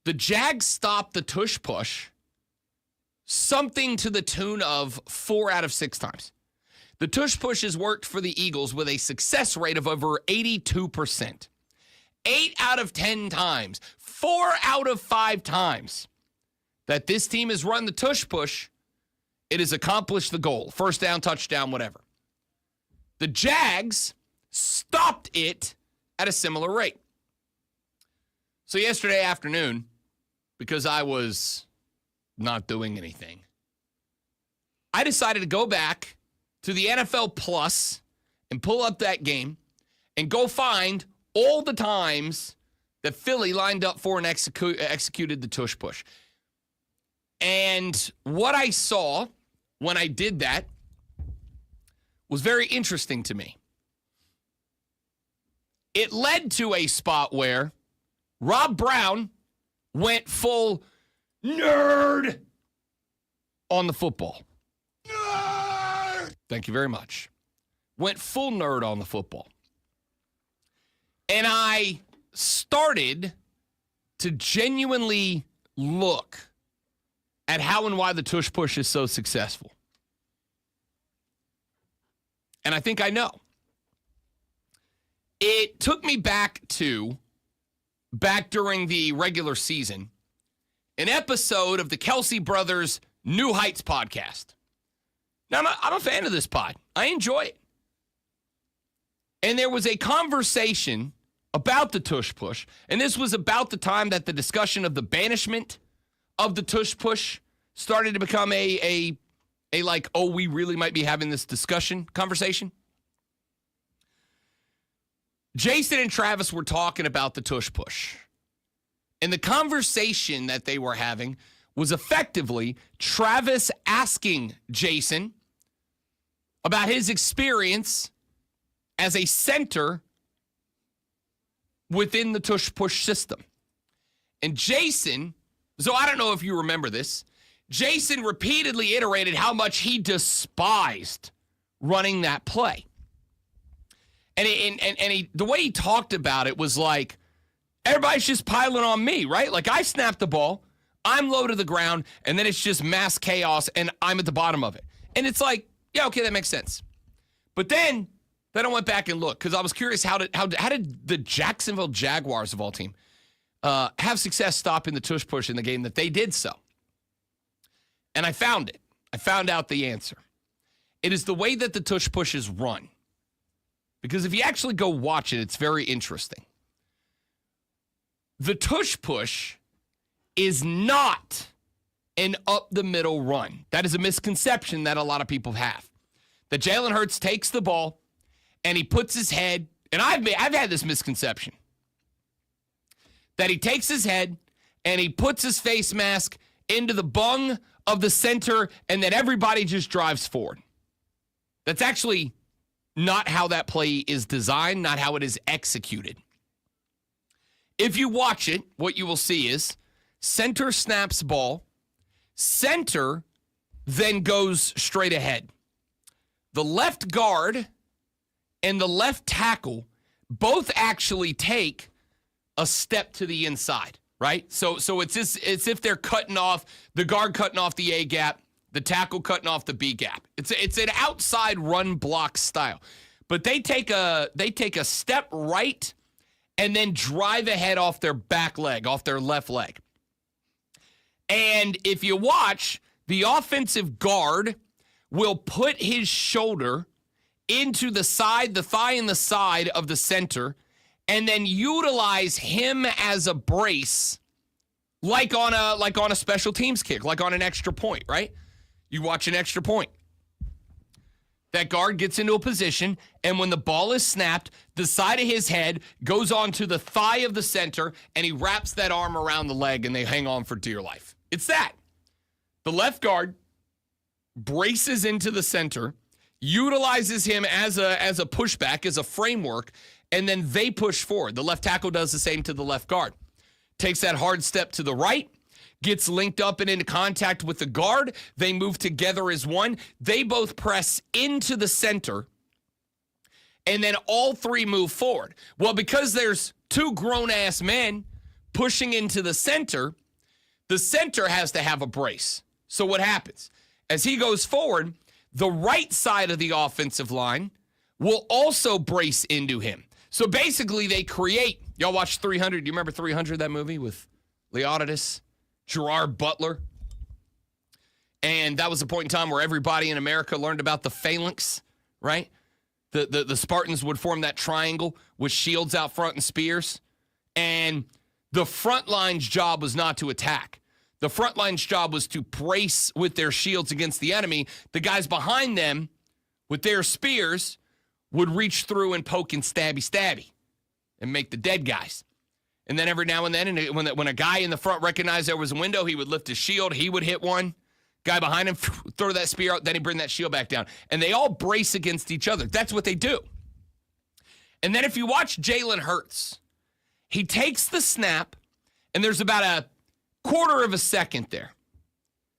the Jags stopped the tush push something to the tune of 4 out of 6 times. The tush push has worked for the Eagles with a success rate of over 82%. 8 out of 10 times, 4 out of 5 times that this team has run the tush push, it has accomplished the goal. First down, touchdown, whatever. The Jags stopped it at a similar rate. So yesterday afternoon, because I was not doing anything, I decided to go back to the NFL Plus and pull up that game and go find all the times that Philly lined up for and executed the tush push. And what I saw when I did that was very interesting to me. It led to a spot where Rob Brown went full nerd on the football. Nerd! Thank you very much. Went full nerd on the football. And I started to genuinely look at how and why the tush push is so successful. And I think I know. It took me back during the regular season, an episode of the Kelsey Brothers New Heights podcast. Now, I'm a fan of this pod. I enjoy it. And there was a conversation about the tush push, and this was about the time that the discussion of the banishment of the tush push started to become a like, oh, we really might be having this conversation. Jason and Travis were talking about the tush push. And the conversation that they were having was effectively Travis asking Jason about his experience as a center within the tush push system. And Jason, so I don't know if you remember this, Jason repeatedly iterated how much he despised running that play. And the way he talked about it was like, everybody's just piling on me, right? Like, I snapped the ball, I'm low to the ground, and then it's just mass chaos, and I'm at the bottom of it. And it's like, yeah, okay, that makes sense. But then I went back and looked, because I was curious, how did the Jacksonville Jaguars, of all team, have success stopping the tush push in the game that they did so? And I found it. I found out the answer. It is the way that the tush push is run. Because if you actually go watch it, it's very interesting. The tush push is not an up-the-middle run. That is a misconception that a lot of people have. That Jalen Hurts takes the ball, and he puts his head, and I've had this misconception, that he takes his head, and he puts his face mask into the bung of the center, and then everybody just drives forward. That's actually not how that play is designed, not how it is executed. If you watch it, what you will see is center snaps ball, center then goes straight ahead. The left guard and the left tackle both actually take a step to the inside, right? So it's if they're cutting off, the guard cutting off the A gap, the tackle cutting off the B gap. It's an outside run block style. But they take a step right and then drive ahead off their back leg, off their left leg. And if you watch, the offensive guard will put his shoulder into the thigh in the side of the center, and then utilize him as a brace, like on a special teams kick, like on an extra point, right? You watch an extra point. That guard gets into a position, and when the ball is snapped, the side of his head goes onto the thigh of the center, and he wraps that arm around the leg, and they hang on for dear life. It's that. The left guard braces into the center, utilizes him as a pushback, as a framework, and then they push forward. The left tackle does the same to the left guard. Takes that hard step to the right, gets linked up and into contact with the guard. They move together as one. They both press into the center, and then all three move forward. Well, because there's two grown-ass men pushing into the center has to have a brace. So what happens? As he goes forward, the right side of the offensive line will also brace into him. So basically they create, y'all watch 300, do you remember 300, that movie with Leonidas, Gerard Butler? And that was a point in time where everybody in America learned about the phalanx, right? The Spartans would form that triangle with shields out front and spears. And the front line's job was not to attack. The front line's job was to brace with their shields against the enemy. The guys behind them with their spears would reach through and poke and stabby and make the dead guys. And then every now and then, when a guy in the front recognized there was a window, he would lift his shield. He would hit one. Guy behind him, throw that spear out, then he'd bring that shield back down. And they all brace against each other. That's what they do. And then if you watch Jalen Hurts, he takes the snap, and there's about a quarter of a second there.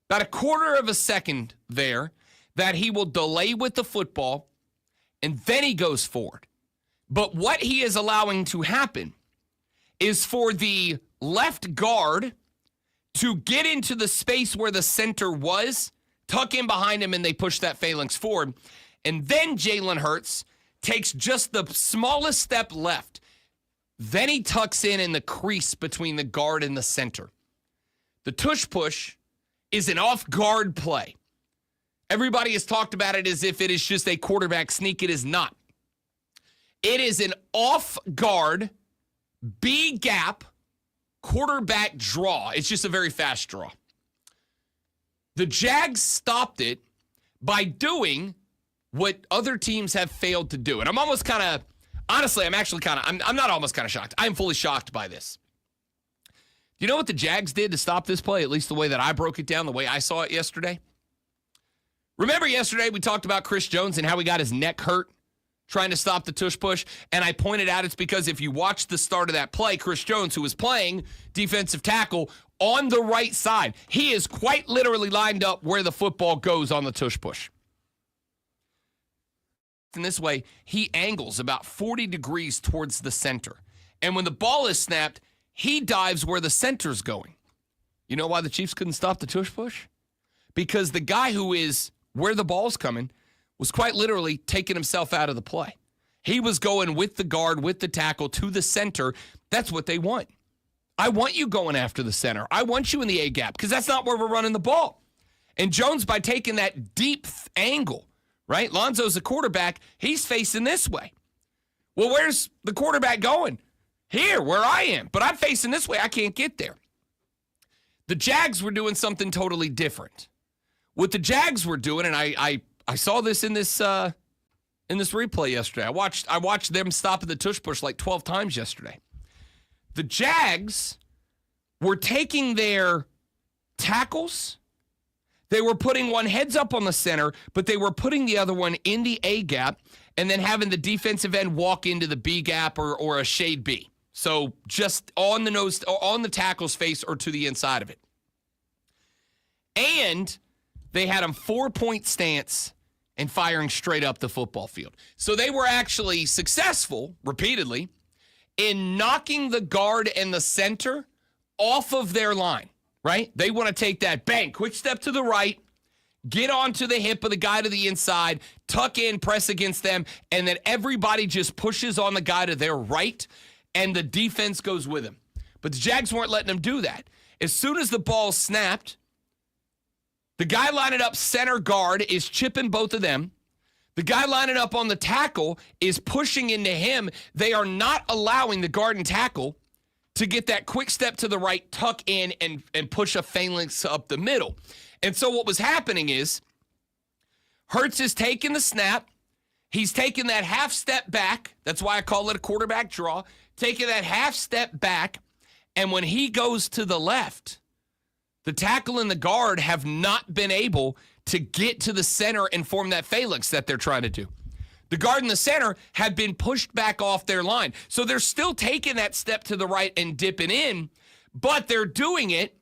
About a quarter of a second there that he will delay with the football, and then he goes forward. But what he is allowing to happen is for the left guard to get into the space where the center was, tuck in behind him, and they push that phalanx forward. And then Jalen Hurts takes just the smallest step left. Then he tucks in the crease between the guard and the center. The tush push is an off-guard play. Everybody has talked about it as if it is just a quarterback sneak. It is not. It is an off-guard, B-gap, quarterback draw. It's just a very fast draw. The Jags stopped it by doing what other teams have failed to do. And I'm almost kind of, honestly, I'm not almost kind of shocked. I'm fully shocked by this. You know what the Jags did to stop this play, at least the way that I broke it down, the way I saw it yesterday? Remember yesterday we talked about Chris Jones and how he got his neck hurt trying to stop the tush push. And I pointed out it's because if you watch the start of that play, Chris Jones, who was playing defensive tackle on the right side, he is quite literally lined up where the football goes on the tush push. In this way, he angles about 40 degrees towards the center. And when the ball is snapped, he dives where the center's going. You know why the Chiefs couldn't stop the tush push? Because the guy who is where the ball's coming was quite literally taking himself out of the play. He was going with the guard, with the tackle, to the center. That's what they want. I want you going after the center. I want you in the A-gap because that's not where we're running the ball. And Jones, by taking that deep angle, right? Lonzo's the quarterback. He's facing this way. Well, where's the quarterback going? Here, where I am. But I'm facing this way. I can't get there. The Jags were doing something totally different. What the Jags were doing, and I saw this in this replay yesterday. I watched them stop at the tush push like 12 times yesterday. The Jags were taking their tackles. They were putting one heads up on the center, but they were putting the other one in the A gap and then having the defensive end walk into the B gap or a shade B. So just on the nose, or on the tackle's face or to the inside of it. And they had them 4-point stance and firing straight up the football field. So they were actually successful, repeatedly, in knocking the guard and the center off of their line, right? They want to take that, bang, quick step to the right, get onto the hip of the guy to the inside, tuck in, press against them, and then everybody just pushes on the guy to their right, and the defense goes with him. But the Jags weren't letting them do that. As soon as the ball snapped, the guy lining up center guard is chipping both of them. The guy lining up on the tackle is pushing into him. They are not allowing the guard and tackle to get that quick step to the right, tuck in, and push a phalanx up the middle. And so what was happening is Hurts is taking the snap. He's taking that half step back. That's why I call it a quarterback draw. Taking that half step back. And when he goes to the left, the tackle and the guard have not been able to get to the center and form that phalanx that they're trying to do. The guard and the center have been pushed back off their line. So they're still taking that step to the right and dipping in, but they're doing it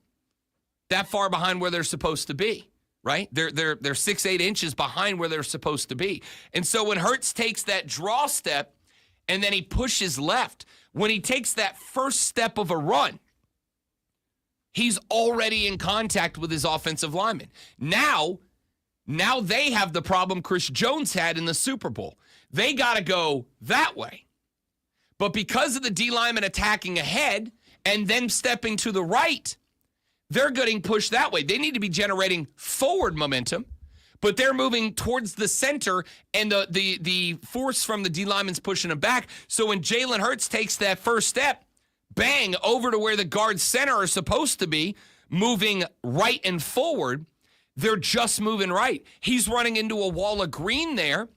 that far behind where they're supposed to be, right? They're 6-8 inches behind where they're supposed to be. And so when Hurts takes that draw step and then he pushes left, when he takes that first step of a run, he's already in contact with his offensive lineman. Now they have the problem Chris Jones had in the Super Bowl. They got to go that way. But because of the D lineman attacking ahead and then stepping to the right, they're getting pushed that way. They need to be generating forward momentum, but they're moving towards the center, and the force from the D lineman's pushing them back. So when Jalen Hurts takes that first step, bang, over to where the guard center are supposed to be, moving right and forward, they're just moving right. He's running into a wall of green there,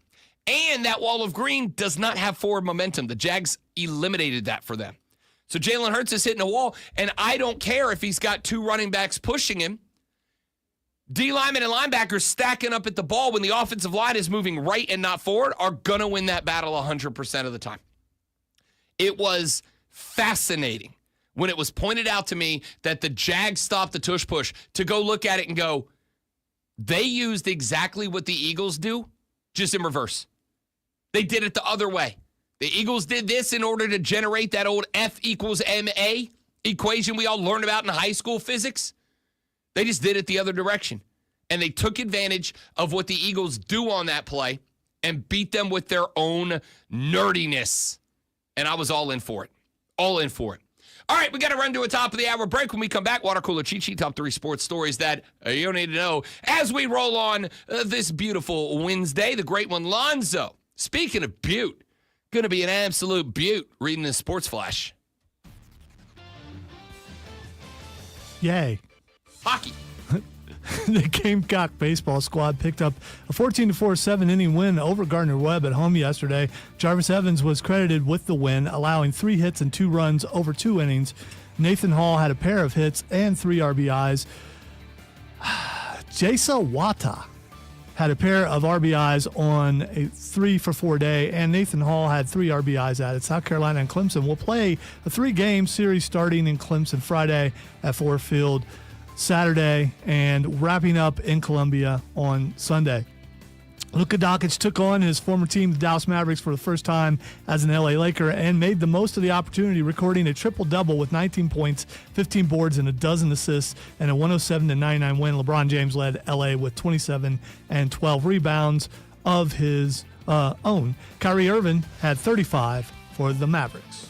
and that wall of green does not have forward momentum. The Jags eliminated that for them. So Jalen Hurts is hitting a wall, and I don't care if he's got two running backs pushing him. D linemen and linebackers stacking up at the ball when the offensive line is moving right and not forward are going to win that battle 100% of the time. It was fascinating when it was pointed out to me that the Jags stopped the tush push to go look at it and go, they used exactly what the Eagles do, just in reverse. They did it the other way. The Eagles did this in order to generate that old F equals MA equation we all learned about in high school physics. They just did it the other direction. And they took advantage of what the Eagles do on that play and beat them with their own nerdiness. And I was all in for it. All in for it. All right, we got to run to a top of the hour break. When we come back, water cooler cheat sheet, top 3 sports stories that you need to know as we roll on this beautiful Wednesday. The great one, Lonzo. Speaking of beaut, going to be an absolute beaut reading this sports flash. Yay. Hockey. The Gamecock baseball squad picked up a 14-4 7-inning win over Gardner-Webb at home yesterday. Jarvis Evans was credited with the win, allowing 3 hits and 2 runs over 2 innings. Nathan Hall had a pair of hits and 3 RBIs. Jasa Wata had a pair of RBIs on a 3-for-4 day, and Nathan Hall had 3 RBIs at it. South Carolina and Clemson will play a 3-game series starting in Clemson Friday at Ford Field Saturday and wrapping up in Columbia on Sunday. Luka Doncic took on his former team, the Dallas Mavericks, for the first time as an LA Laker and made the most of the opportunity, recording a triple-double with 19 points, 15 boards, and a dozen assists, and a 107-99 win. LeBron James led LA with 27 and 12 rebounds of his own. Kyrie Irving had 35 for the Mavericks.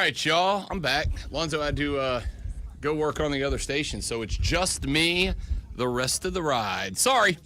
right, y'all. I'm back. Lonzo had to go work on the other station, so it's just me the rest of the ride. Sorry.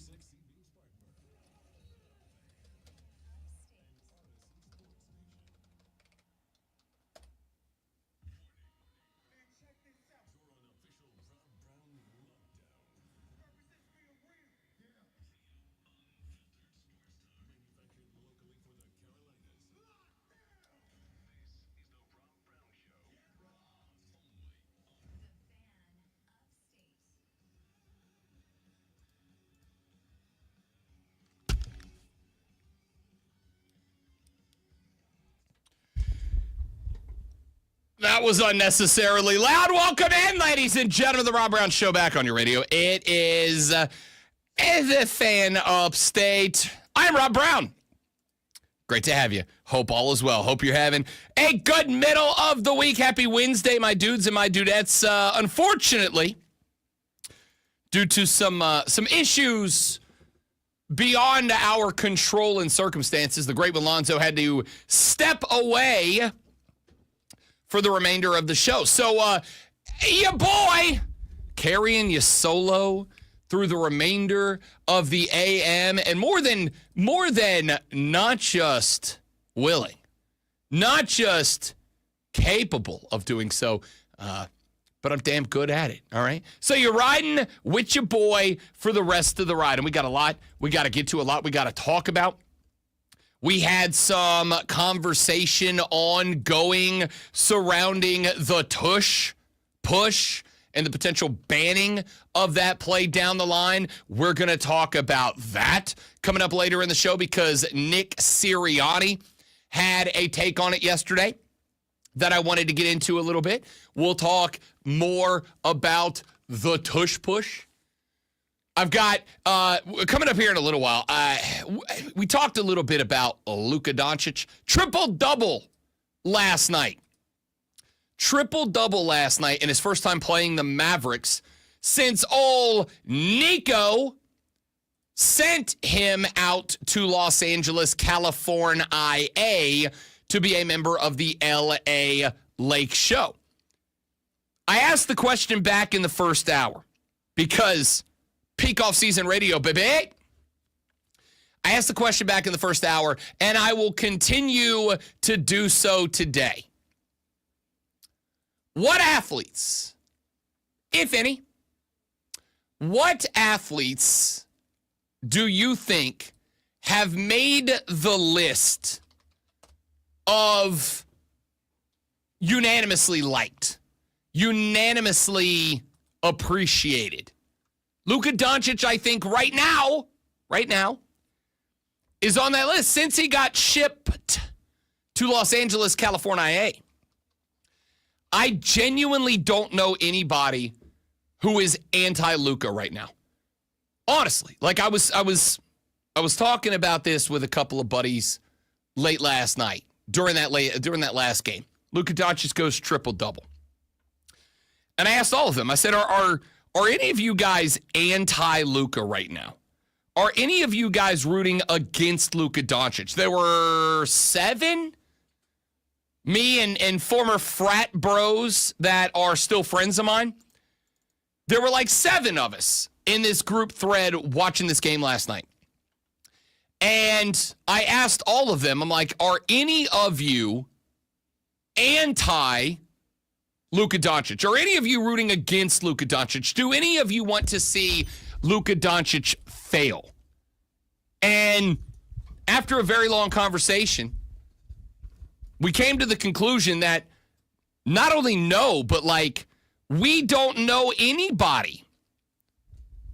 That was unnecessarily loud. Welcome in, ladies and gentlemen, the Rob Brown Show back on your radio. It is the fan upstate. I'm Rob Brown. Great to have you. Hope all is well. Hope you're having a good middle of the week. Happy Wednesday, my dudes and my dudettes. Unfortunately, due to some issues beyond our control and circumstances, the great Alonzo had to step away for the remainder of the show. So, your boy, carrying you solo through the remainder of the AM, and more than not just willing, not just capable of doing so, but I'm damn good at it, all right? So you're riding with your boy for the rest of the ride, and we got a lot we got to get to, a lot we got to talk about. We had some conversation ongoing surrounding the tush push and the potential banning of that play down the line. We're going to talk about that coming up later in the show because Nick Sirianni had a take on it yesterday that I wanted to get into a little bit. We'll talk more about the tush push. I've got, coming up here in a little while, we talked a little bit about Luka Doncic. Triple-double last night. Triple-double last night in his first time playing the Mavericks since old Nico sent him out to Los Angeles, California, to be a member of the LA Lake Show. I asked the question back in the first hour because peak off-season radio, baby. I asked the question back in the first hour, and I will continue to do so today. What athletes, if any, what athletes do you think have made the list of unanimously liked, unanimously appreciated? Luka Doncic, I think right now, is on that list since he got shipped to Los Angeles, California. I genuinely don't know anybody who is anti-Luka right now. Honestly, like I was talking about this with a couple of buddies late last night during that last game. Luka Doncic goes triple-double. And I asked all of them, I said, are any of you guys anti-Luka right now? Are any of you guys rooting against Luka Doncic? There were 7, me and former frat bros that are still friends of mine. There were like 7 of us in this group thread watching this game last night. And I asked all of them, I'm like, are any of you anti Luka Doncic? Are any of you rooting against Luka Doncic? Do any of you want to see Luka Doncic fail? And after a very long conversation, we came to the conclusion that not only no, but like we don't know anybody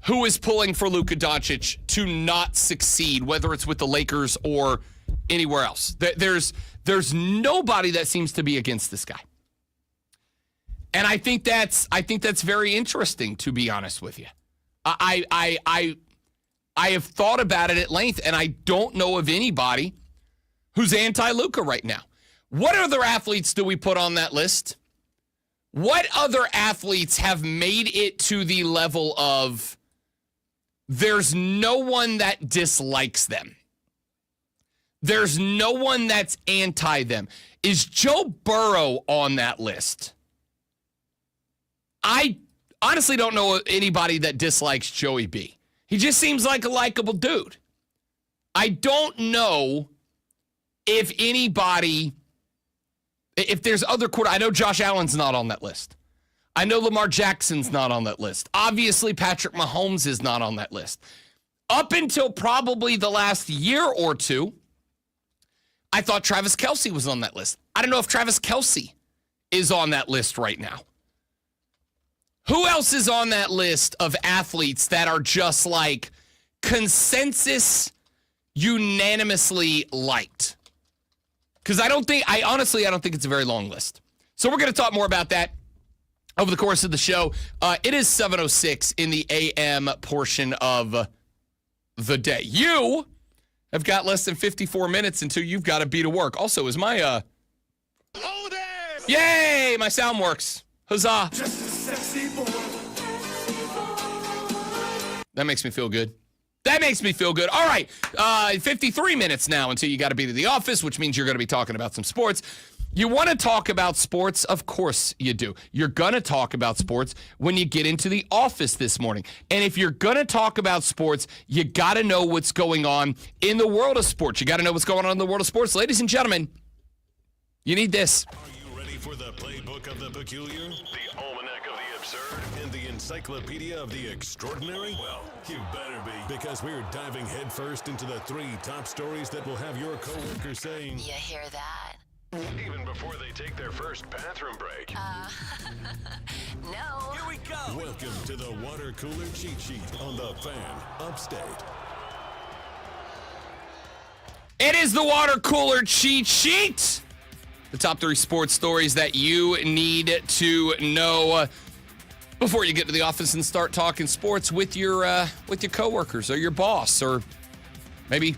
who is pulling for Luka Doncic to not succeed, whether it's with the Lakers or anywhere else. There's nobody that seems to be against this guy. And I think that's very interesting, to be honest with you. I have thought about it at length, and I don't know of anybody who's anti-Luka right now. What other athletes do we put on that list? What other athletes have made it to the level of there's no one that dislikes them? There's no one that's anti them. Is Joe Burrow on that list? I honestly don't know anybody that dislikes Joey B. He just seems like a likable dude. I don't know if there's other I know Josh Allen's not on that list. I know Lamar Jackson's not on that list. Obviously, Patrick Mahomes is not on that list. Up until probably the last year or two, I thought Travis Kelce was on that list. I don't know if Travis Kelce is on that list right now. Who else is on that list of athletes that are just like consensus unanimously liked? Because I don't think it's a very long list. So we're going to talk more about that over the course of the show. It is 7:06 in the AM portion of the day. You have got less than 54 minutes until you've got to be to work. Also, is my oh there! Yay! My sound works. Huzzah! Just a sexy boy. That makes me feel good. That makes me feel good. All right, 53 minutes now until you got to be to the office, which means you're going to be talking about some sports. You want to talk about sports? Of course you do. You're going to talk about sports when you get into the office this morning. And if you're going to talk about sports, you got to know what's going on in the world of sports. You got to know what's going on in the world of sports. Ladies and gentlemen, you need this. Are you ready for the playbook of the peculiar, the almanac of the absurd, and the encyclopedia of the extraordinary? Well, you better be, because we're diving headfirst into the 3 top stories that will have your coworkers saying, "You hear that?" even before they take their first bathroom break. No. Here we go. Welcome to the water cooler cheat sheet on the Fan Upstate. It is the water cooler cheat sheet. The top 3 sports stories that you need to know before you get to the office and start talking sports with your coworkers or your boss, or maybe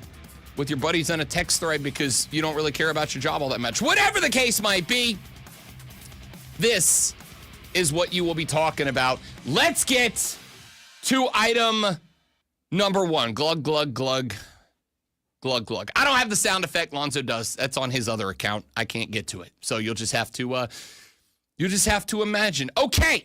with your buddies on a text thread because you don't really care about your job all that much. Whatever the case might be, this is what you will be talking about. Let's get to item number 1. Glug, glug, glug. Glug, glug. I don't have the sound effect. Lonzo does. That's on his other account. I can't get to it. So you'll just have to imagine. Okay.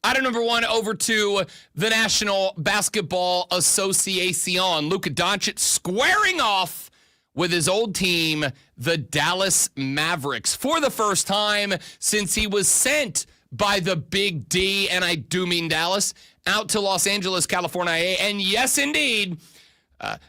Item number 1, over to the National Basketball Association. Luka Doncic squaring off with his old team, the Dallas Mavericks, for the first time since he was sent by the Big D, and I do mean Dallas, out to Los Angeles, California. And yes, indeed,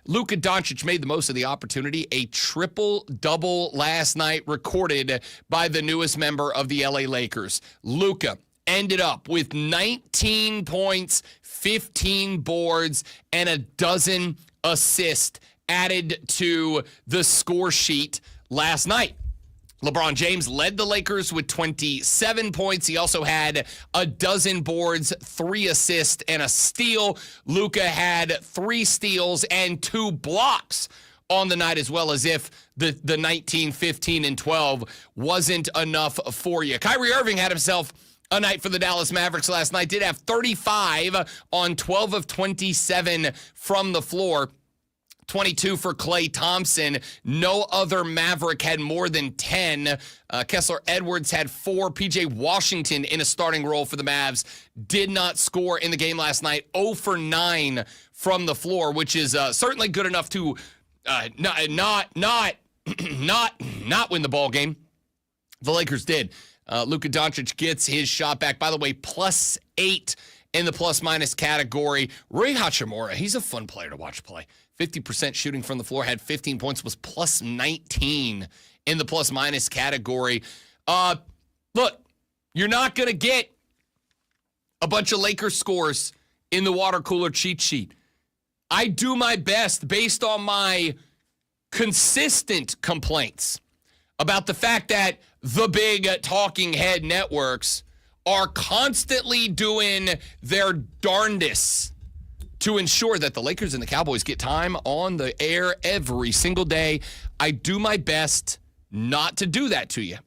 Luka Doncic made the most of the opportunity. A triple-double last night recorded by the newest member of the LA Lakers. Luka ended up with 19 points, 15 boards, and a dozen assists added to the score sheet last night. LeBron James led the Lakers with 27 points. He also had a dozen boards, 3 assists, and a steal. Luka had 3 steals and 2 blocks on the night, as well, as if the 19, 15, and 12 wasn't enough for you. Kyrie Irving had himself a night for the Dallas Mavericks last night. Did have 35 on 12 of 27 from the floor. 22 for Klay Thompson. No other Maverick had more than 10. Kessler Edwards had 4. PJ Washington in a starting role for the Mavs did not score in the game last night. 0 for 9 from the floor, which is certainly good enough to not win the ball game. The Lakers did. Luka Doncic gets his shot back. By the way, +8 in the plus-minus category. Rui Hachimura, he's a fun player to watch play. 50% shooting from the floor, had 15 points, was +19 in the plus-minus category. Look, you're not going to get a bunch of Lakers scores in the water cooler cheat sheet. I do my best based on my consistent complaints about the fact that the big talking head networks are constantly doing their darndest to ensure that the Lakers and the Cowboys get time on the air every single day. I do my best not to do that to you.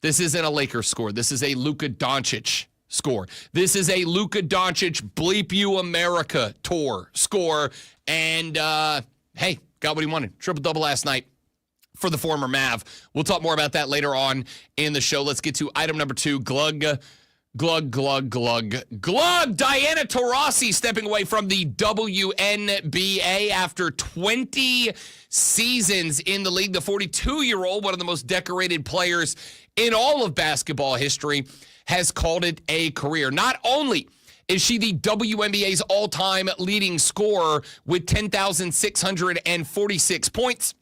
This isn't a Lakers score. This is a Luka Doncic score. This is a Luka Doncic Bleep You America tour score. And, hey, got what he wanted. Triple-double last night for the former Mav. We'll talk more about that later on in the show. Let's get to item number 2, glug. Diana Taurasi stepping away from the WNBA after 20 seasons in the league. The 42-year-old, one of the most decorated players in all of basketball history, has called it a career. Not only is she the WNBA's all-time leading scorer with 10,646 points,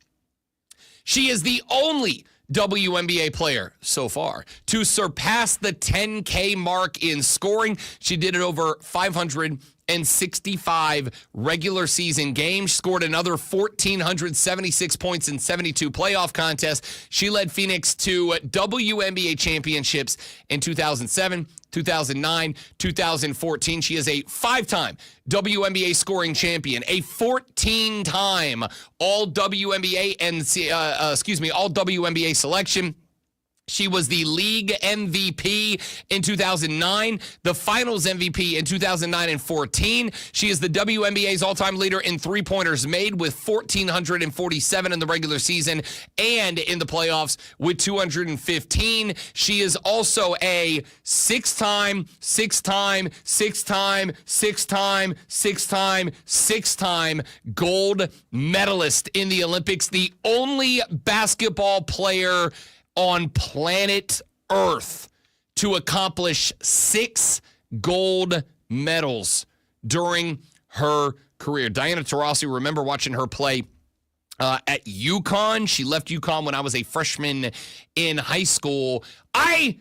she is the only WNBA player so far to surpass the 10K mark in scoring. She did it over 565 regular season games, scored another 1,476 points in 72 playoff contests. She led Phoenix to WNBA championships in 2007, 2009, 2014. She is a 5-time WNBA scoring champion, a 14-time All WNBA All WNBA selection. She was the league MVP in 2009, the finals MVP in 2009 and 14. She is the WNBA's all-time leader in three-pointers made with 1,447 in the regular season and in the playoffs with 215. She is also a six-time gold medalist in the Olympics, the only basketball player on planet Earth to accomplish 6 gold medals during her career. Diana Taurasi, remember watching her play at UConn. She left UConn when I was a freshman in high school. I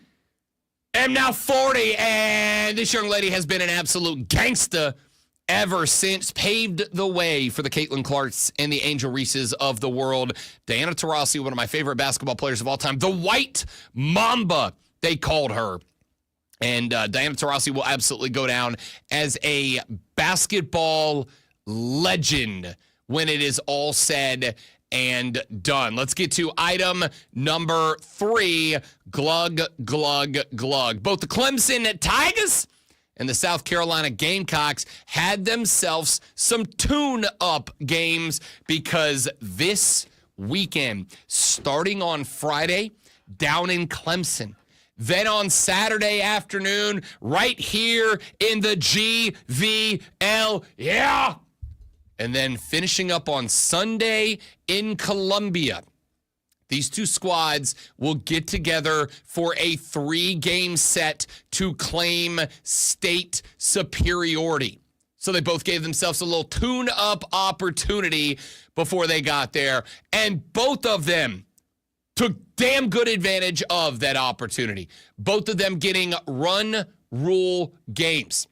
am now 40, and this young lady has been an absolute gangsta ever since, paved the way for the Caitlin Clarks and the Angel Reeses of the world. Diana Taurasi, one of my favorite basketball players of all time. The White Mamba, they called her. And Diana Taurasi will absolutely go down as a basketball legend when it is all said and done. Let's get to item number 3, glug. Both the Clemson Tigers and the South Carolina Gamecocks had themselves some tune-up games because this weekend, starting on Friday, down in Clemson, then on Saturday afternoon, right here in the GVL, yeah! And then finishing up on Sunday in Columbia. These two squads will get together for a 3-game set to claim state superiority. So they both gave themselves a little tune-up opportunity before they got there. And both of them took damn good advantage of that opportunity. Both of them getting run rule games.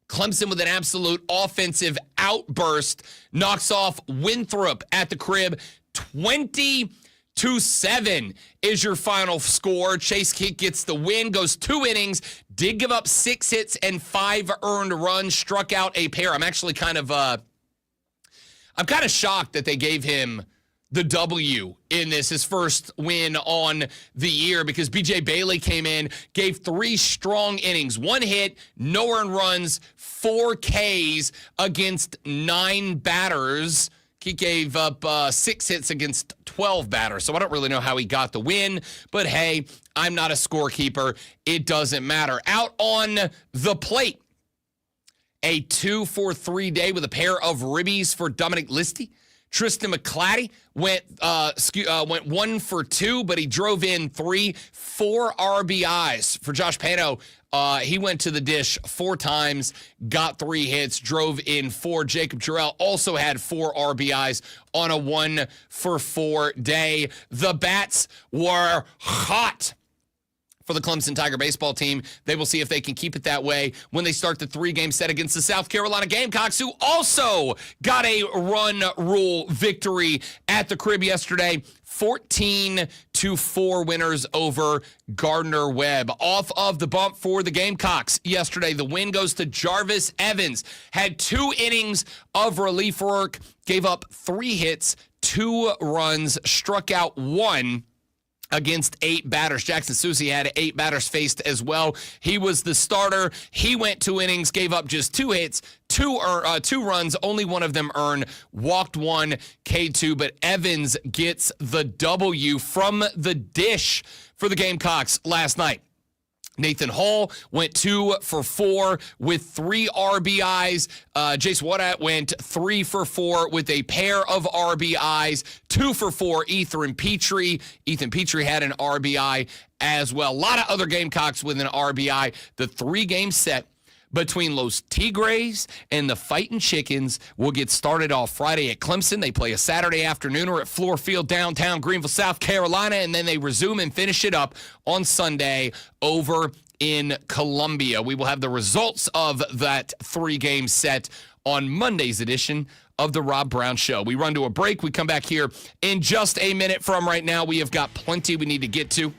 Clemson with an absolute offensive outburst knocks off Winthrop at the crib. 20-7 is your final score. Chase Kick gets the win, goes 2 innings, did give up 6 hits and 5 earned runs, struck out a pair. I'm actually kind of shocked that they gave him the W in this, his first win on the year, because BJ Bailey came in, gave 3 strong innings, 1 hit, no earned runs, 4 Ks against 9 batters. He gave up 6 hits against 12 batters, so I don't really know how he got the win, but hey, I'm not a scorekeeper. It doesn't matter. Out on the plate, a 2-for-3 day with a pair of ribbies for Dominic Listy. Tristan McClatty went 1 for 2, but he drove in 4 RBIs. For Josh Pano, he went to the dish 4 times, got 3 hits, drove in 4. Jacob Jarrell also had 4 RBIs on a 1-for-4 day. The bats were hot for the Clemson Tiger baseball team. They will see if they can keep it that way when they start the 3-game set against the South Carolina Gamecocks, who also got a run rule victory at the crib yesterday. 14-4 winners over Gardner-Webb. Off of the bump for the Gamecocks yesterday, the win goes to Jarvis Evans. Had 2 innings of relief work, gave up 3 hits, 2 runs, struck out 1. against 8 batters. Jackson Susie had 8 batters faced as well. He was the starter. He went 2 innings, gave up just 2 hits, 2 runs, only one of them earned, walked 1, K2, but Evans gets the W from the dish for the Gamecocks last night. Nathan Hall went 2 for 4 with 3 RBIs. Jace Wadat went 3 for 4 with a pair of RBIs. 2 for 4, Ethan Petrie. Ethan Petrie had an RBI as well. A lot of other Gamecocks with an RBI. The 3-game set between Los Tigres and the Fightin' Chickens will get started off Friday at Clemson. They play a Saturday afternoon at Fluor Field downtown Greenville, South Carolina, and then they resume and finish it up on Sunday over in Columbia. We will have the results of that 3-game set on Monday's edition of the Rob Brown Show. We run to a break. We come back here in just a minute from right now. We have got plenty we need to get to.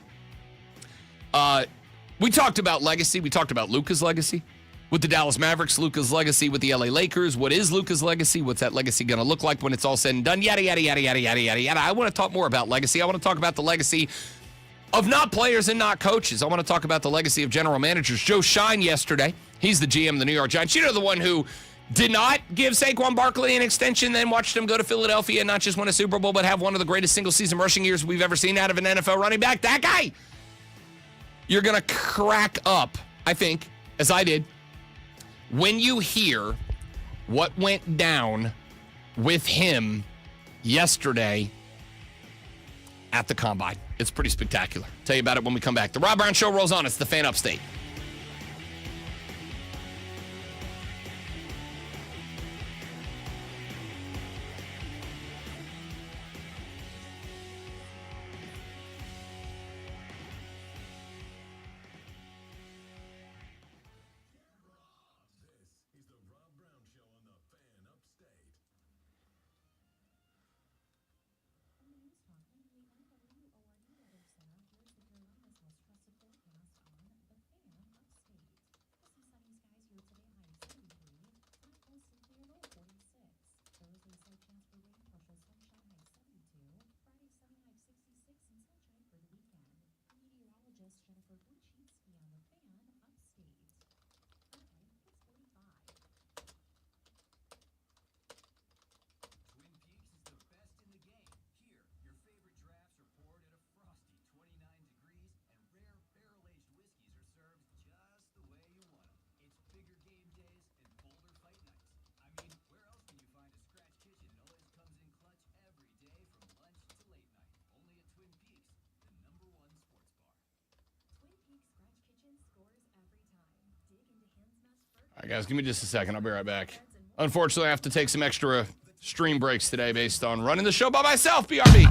We talked about legacy. We talked about Luka's legacy with the Dallas Mavericks, Luka's legacy with the LA Lakers. What is Luka's legacy? What's that legacy going to look like when it's all said and done? Yada, yada, yada, yada, yada, yada, yada. I want to talk more about legacy. I want to talk about the legacy of not players and not coaches. I want to talk about the legacy of general managers. Joe Shine yesterday, he's the GM of the New York Giants. You know, the one who did not give Saquon Barkley an extension, then watched him go to Philadelphia and not just win a Super Bowl, but have one of the greatest single-season rushing years we've ever seen out of an NFL running back. That guy, you're going to crack up, I think, as I did, when you hear what went down with him yesterday at the Combine. It's pretty spectacular. Tell you about it when we come back. The Rob Brown Show rolls on. It's the Fan Upstate. All right, guys, give me just a second. I'll be right back. Unfortunately, I have to take some extra stream breaks today based on running the show by myself, BRB.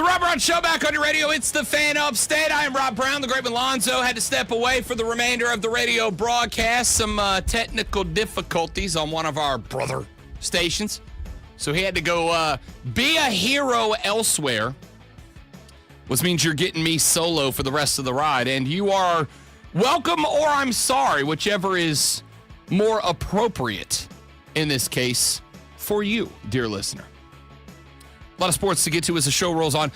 The Rob Brown Show back on your radio. It's the Fan Upstate. I am Rob Brown. The great Alonzo had to step away for the remainder of the radio broadcast. Some technical difficulties on one of our brother stations. So he had to go be a hero elsewhere, which means you're getting me solo for the rest of the ride. And you are welcome or I'm sorry, whichever is more appropriate in this case for you, dear listener. A lot of sports to get to as the show rolls on.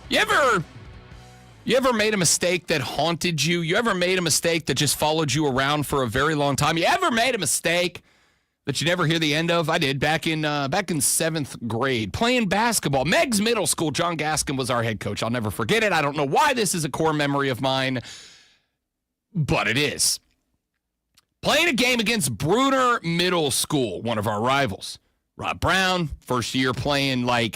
You ever made a mistake that haunted you? You ever made a mistake that just followed you around for a very long time? You ever made a mistake that you never hear the end of? I did back in 7th grade playing basketball. Meg's Middle School. John Gaskin was our head coach. I'll never forget it. I don't know why this is a core memory of mine, but it is. Playing a game against Bruner Middle School, one of our rivals. Rob Brown, first year playing, I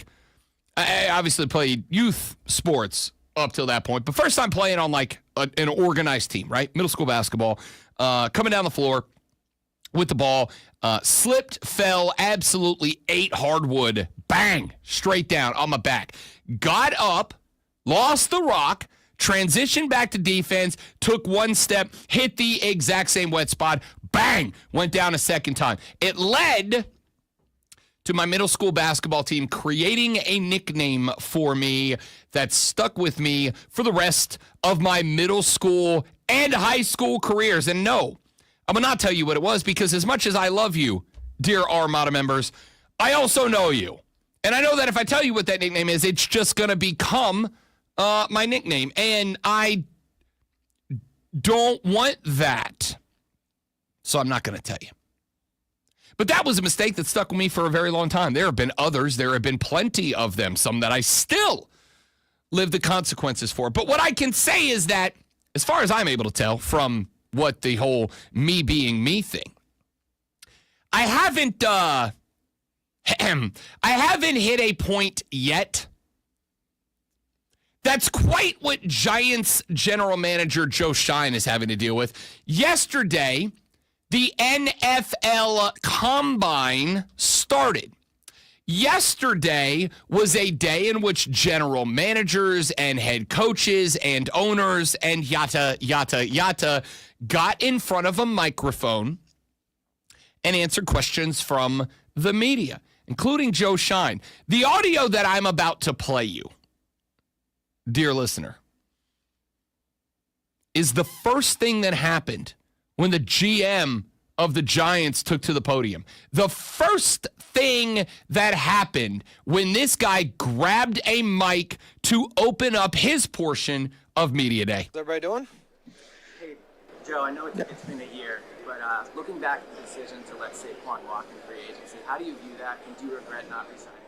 obviously played youth sports up till that point, but first time playing on an organized team, right? Middle school basketball, coming down the floor with the ball, slipped, fell, absolutely ate hardwood, bang, straight down on my back. Got up, lost the rock, transitioned back to defense, took one step, hit the exact same wet spot, bang, went down a second time. It led to my middle school basketball team creating a nickname for me that stuck with me for the rest of my middle school and high school careers. And no, I'm going to not tell you what it was, because as much as I love you, dear Armada members, I also know you. And I know that if I tell you what that nickname is, it's just going to become my nickname. And I don't want that. So I'm not going to tell you. But that was a mistake that stuck with me for a very long time. There have been others. There have been plenty of them, some that I still live the consequences for. But what I can say is that, as far as I'm able to tell from what the whole me being me thing, I haven't hit a point yet that's quite what Giants general manager Joe Shine is having to deal with. Yesterday, the NFL Combine started. Yesterday was a day in which general managers and head coaches and owners and yada, yada, yada got in front of a microphone and answered questions from the media, including Joe Shine. The audio that I'm about to play you, dear listener, is the first thing that happened when the GM of the Giants took to the podium. The first thing that happened when this guy grabbed a mic to open up his portion of Media Day. How's everybody doing? Hey, Joe, I know it's been a year, but looking back at the decision to let Saquon walk in free agency, how do you view that, and do you regret not resigning him?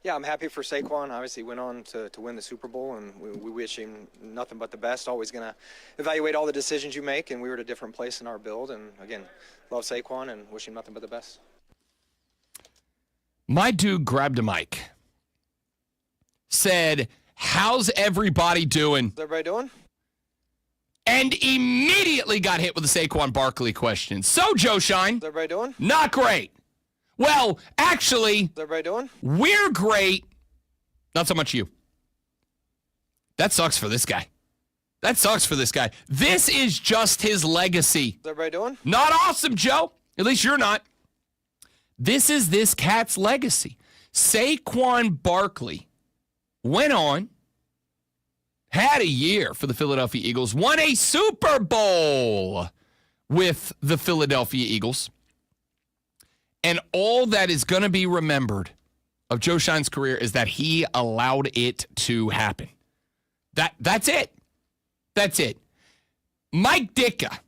Yeah, I'm happy for Saquon. Obviously, went on to win the Super Bowl, and we wish him nothing but the best. Always going to evaluate all the decisions you make, and we were at a different place in our build. And, again, love Saquon and wish him nothing but the best. My dude grabbed a mic, said, "How's everybody doing?" How's everybody doing? And immediately got hit with a Saquon Barkley question. So, Joe Shine, How's everybody doing? not great. Well, actually, How's everybody doing? we're great. Not so much you. That sucks for this guy. That sucks for this guy. This is just his legacy. How's everybody doing? Not awesome, Joe. At least you're not. This is this cat's legacy. Saquon Barkley went on, had a year for the Philadelphia Eagles, won a Super Bowl with the Philadelphia Eagles. And all that is going to be remembered of Joe Shine's career is that he allowed it to happen. That's it. That's it. Mike Ditka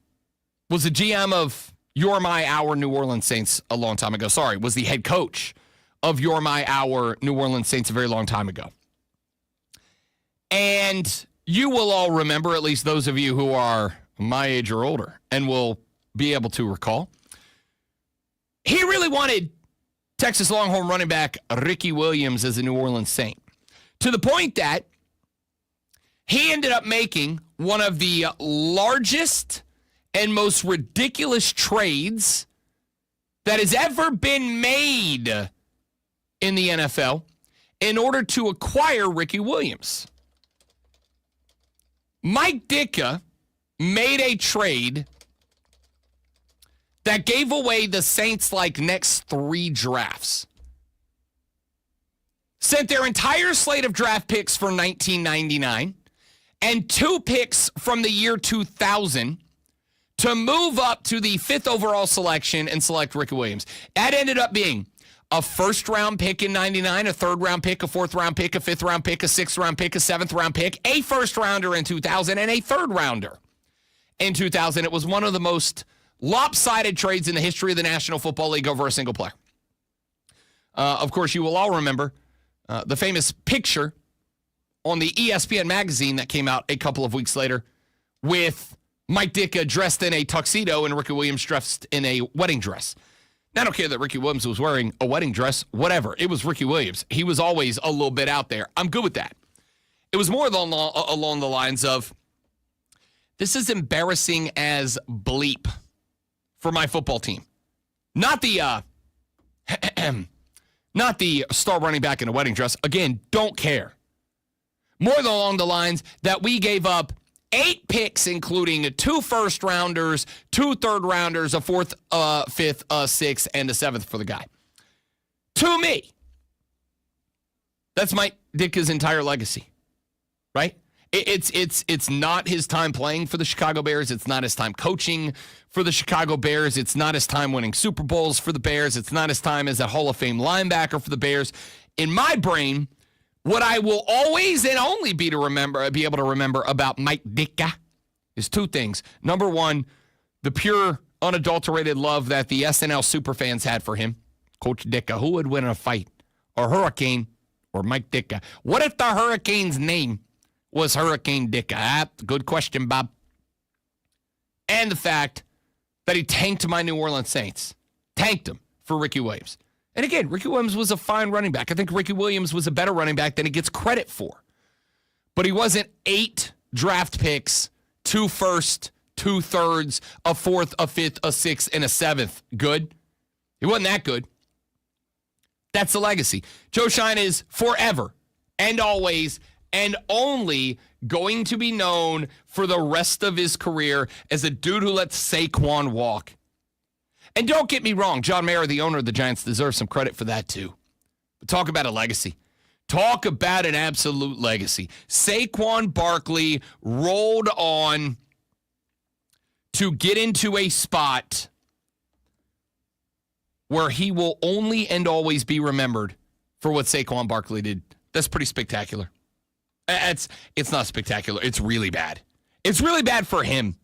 was the GM of Your My Our New Orleans Saints a long time ago. Sorry, was the head coach of Your My Our New Orleans Saints a very long time ago. And you will all remember, at least those of you who are my age or older, and will be able to recall, he really wanted Texas Longhorn running back Ricky Williams as a New Orleans Saint, to the point that he ended up making one of the largest and most ridiculous trades that has ever been made in the NFL. in order to acquire Ricky Williams. Mike Ditka made a trade that gave away the Saints' next 3 drafts. Sent their entire slate of draft picks for 1999 and 2 picks from the year 2000 to move up to the 5th overall selection and select Ricky Williams. That ended up being a first-round pick in 99, a third-round pick, a fourth-round pick, a fifth-round pick, a sixth-round pick, a seventh-round pick, a first-rounder in 2000, and a third-rounder in 2000. It was one of the most lopsided trades in the history of the National Football League over a single player. Of course, you will all remember the famous picture on the ESPN magazine that came out a couple of weeks later with Mike Ditka dressed in a tuxedo and Ricky Williams dressed in a wedding dress. Now, I don't care that Ricky Williams was wearing a wedding dress, whatever. It was Ricky Williams. He was always a little bit out there. I'm good with that. It was more along the lines of, this is embarrassing as bleep for my football team. Not the not the star running back in a wedding dress. Again, don't care. More along the lines that we gave up 8 picks, including 2 first-rounders, 2 third-rounders, a 4th, 5th, 6th, and a 7th for the guy. To me, that's Mike Ditka's entire legacy, right? It's not his time playing for the Chicago Bears. It's not his time coaching for the Chicago Bears. It's not his time winning Super Bowls for the Bears. It's not his time as a Hall of Fame linebacker for the Bears. In my brain, what I will always and only be able to remember about Mike Ditka is 2 things. Number 1, the pure, unadulterated love that the SNL superfans had for him. Coach Ditka, who would win in a fight? A Hurricane or Mike Ditka? What if the Hurricane's name was Hurricane Ditka? Good question, Bob. And the fact that he tanked my New Orleans Saints. Tanked him for Ricky Williams. And again, Ricky Williams was a fine running back. I think Ricky Williams was a better running back than he gets credit for. But he wasn't 8 draft picks, 2 first, 2 thirds, a 4th, a 5th, a 6th, and a 7th. Good? He wasn't that good. That's the legacy. Joe Shine is forever and always and only going to be known for the rest of his career as a dude who lets Saquon walk. And don't get me wrong, John Mara, the owner of the Giants, deserves some credit for that too. But talk about a legacy. Talk about an absolute legacy. Saquon Barkley rolled on to get into a spot where he will only and always be remembered for what Saquon Barkley did. That's pretty spectacular. It's not spectacular. It's really bad. It's really bad for him.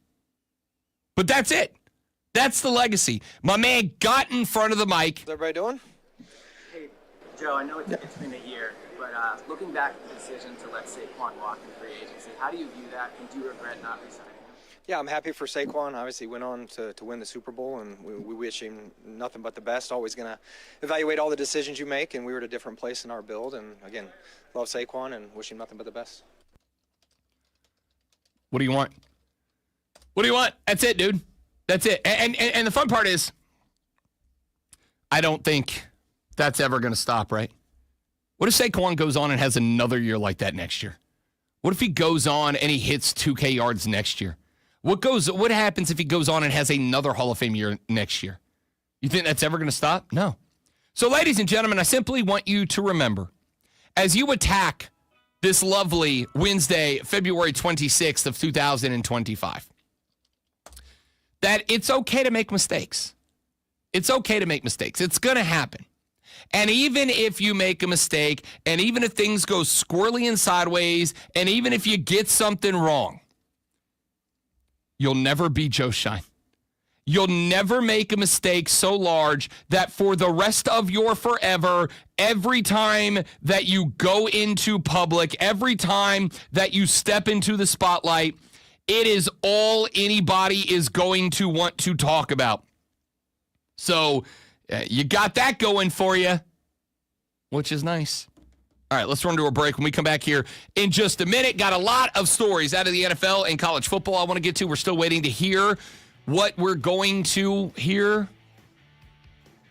But that's it. That's the legacy. My man got in front of the mic. How's everybody doing? Hey, Joe, I know it's been a year, but looking back at the decision to let Saquon walk in free agency, how do you view that, and do you regret not resigning him? Yeah, I'm happy for Saquon. Obviously, went on to win the Super Bowl, and we wish him nothing but the best. Always going to evaluate all the decisions you make, and we were at a different place in our build. And again, love Saquon and wish him nothing but the best. What do you want? What do you want? That's it, dude. That's it. And the fun part is, I don't think that's ever going to stop, right? What if Saquon goes on and has another year like that next year? What if he goes on and he hits 2K yards next year? What happens if he goes on and has another Hall of Fame year next year? You think that's ever going to stop? No. So, ladies and gentlemen, I simply want you to remember, as you attack this lovely Wednesday, February 26th of 2025, that it's okay to make mistakes. It's okay to make mistakes. It's going to happen. And even if you make a mistake, and even if things go squirrely and sideways, and even if you get something wrong, you'll never be Joe Shine. You'll never make a mistake so large that for the rest of your forever, every time that you go into public, every time that you step into the spotlight, it is all anybody is going to want to talk about. So you got that going for you, which is nice. All right, let's run to a break. When we come back here in just a minute, got a lot of stories out of the NFL and college football I want to get to. We're still waiting to hear what we're going to hear.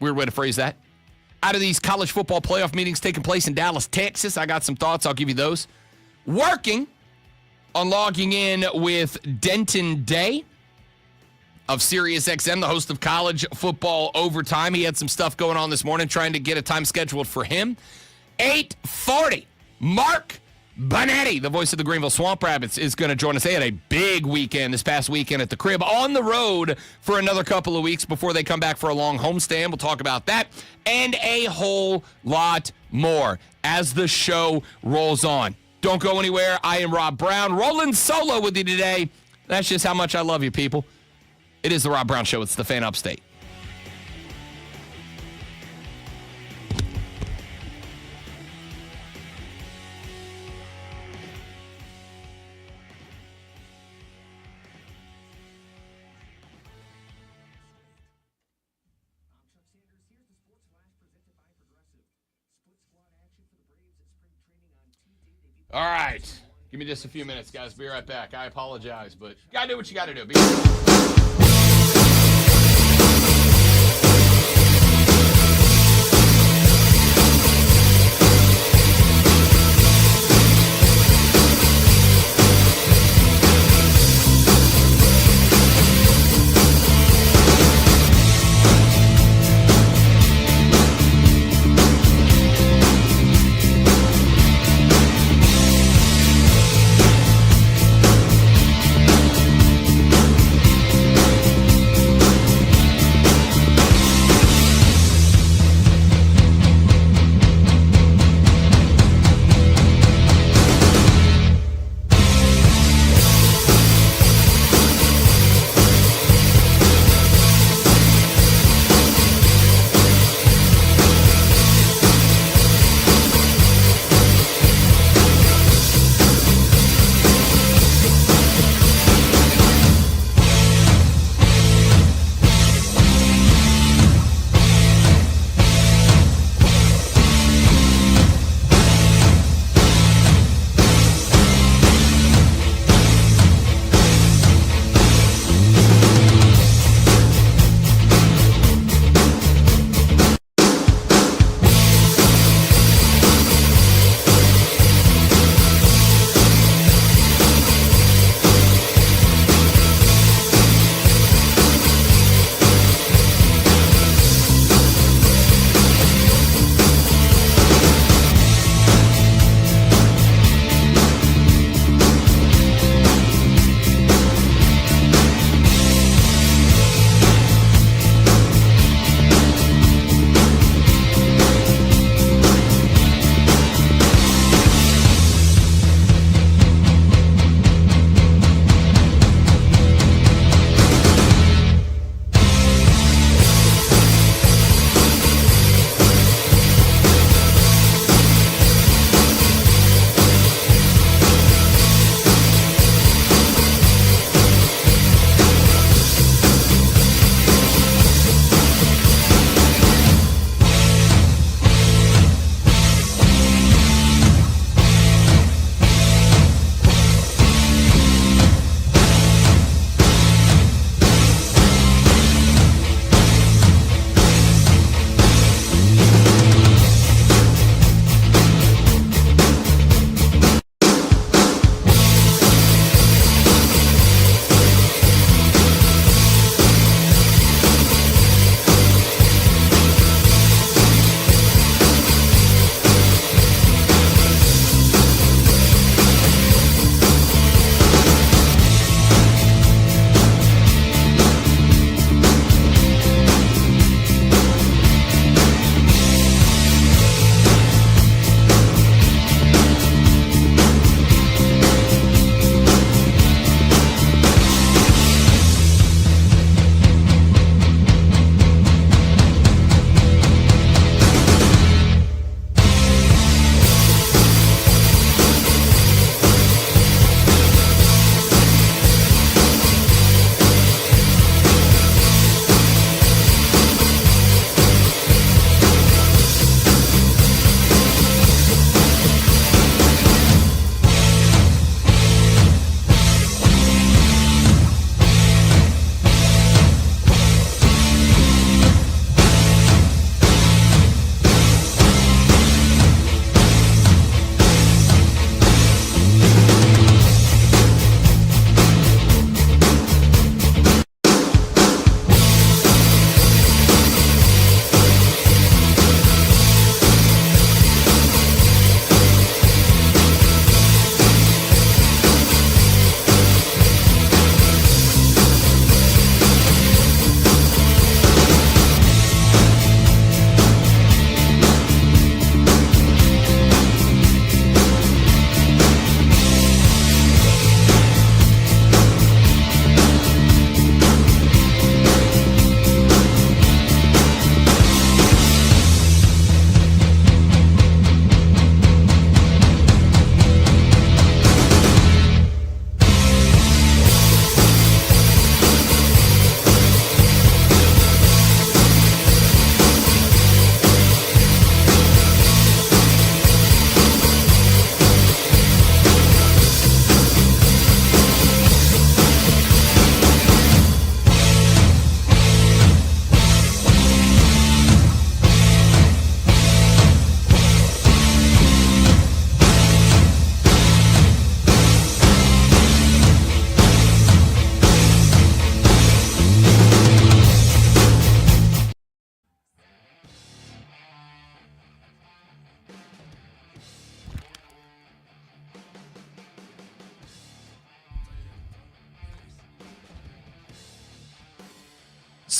Weird way to phrase that. out of these college football playoff meetings taking place in Dallas, Texas. I got some thoughts. I'll give you those. Working on logging in with Denton Day of SiriusXM, the host of College Football Overtime. He had some stuff going on this morning, trying to get a time scheduled for him. 8:40, Mark Bonetti, the voice of the Greenville Swamp Rabbits, is going to join us. They had a big weekend this past weekend at the crib, on the road for another couple of weeks before they come back for a long homestand. We'll talk about that and a whole lot more as the show rolls on. Don't go anywhere. I am Rob Brown, rolling solo with you today. That's just how much I love you, people. It is the Rob Brown Show. It's the Fan Upstate. All right. Give me just a few minutes, guys. Be right back. I apologize, but you got to do what you got to do. Be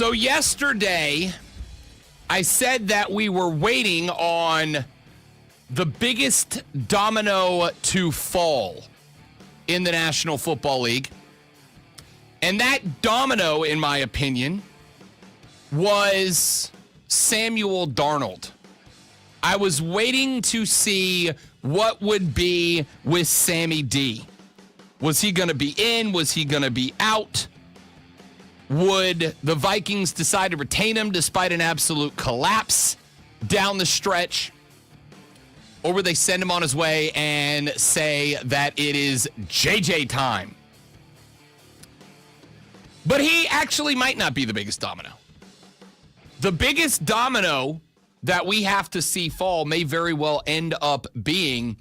So yesterday, I said that we were waiting on the biggest domino to fall in the National Football League. And that domino, in my opinion, was Samuel Darnold. I was waiting to see what would be with Sammy D. Was he going to be in? Was he going to be out? Would the Vikings decide to retain him despite an absolute collapse down the stretch? Or would they send him on his way and say that it is JJ time? But he actually might not be the biggest domino. The biggest domino that we have to see fall may very well end up being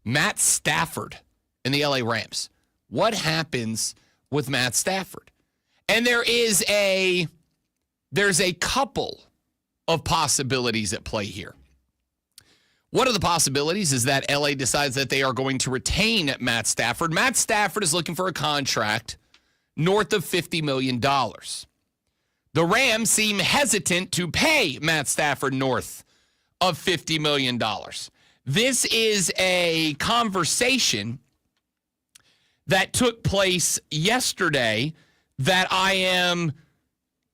Matt Stafford in the LA Rams. What happens with Matt Stafford? And there's a couple of possibilities at play here. One of the possibilities is that LA decides that they are going to retain Matt Stafford. Matt Stafford is looking for a contract north of $50 million. The Rams seem hesitant to pay Matt Stafford north of $50 million. This is a conversation that took place yesterday that I am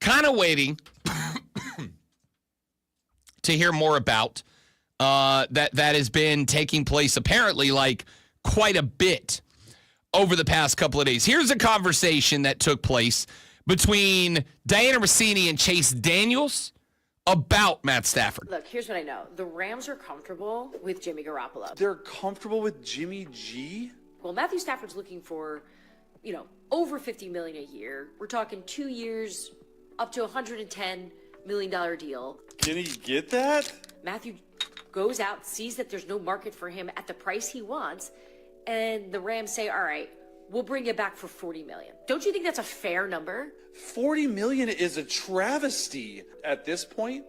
kind of waiting to hear more about. That has been taking place apparently like quite a bit over the past couple of days. Here's a conversation that took place between Diana Rossini and Chase Daniels about Matt Stafford. Look, here's what I know. The Rams are comfortable with Jimmy Garoppolo. They're comfortable with Jimmy G? Well, Matthew Stafford's looking for, over $50 million a year. We're talking 2 years, up to $110 million deal. Can he get that? Matthew goes out, sees that there's no market for him at the price he wants, and the Rams say, all right, we'll bring you back for $40 million. Don't you think that's a fair number? $40 million is a travesty. At this point,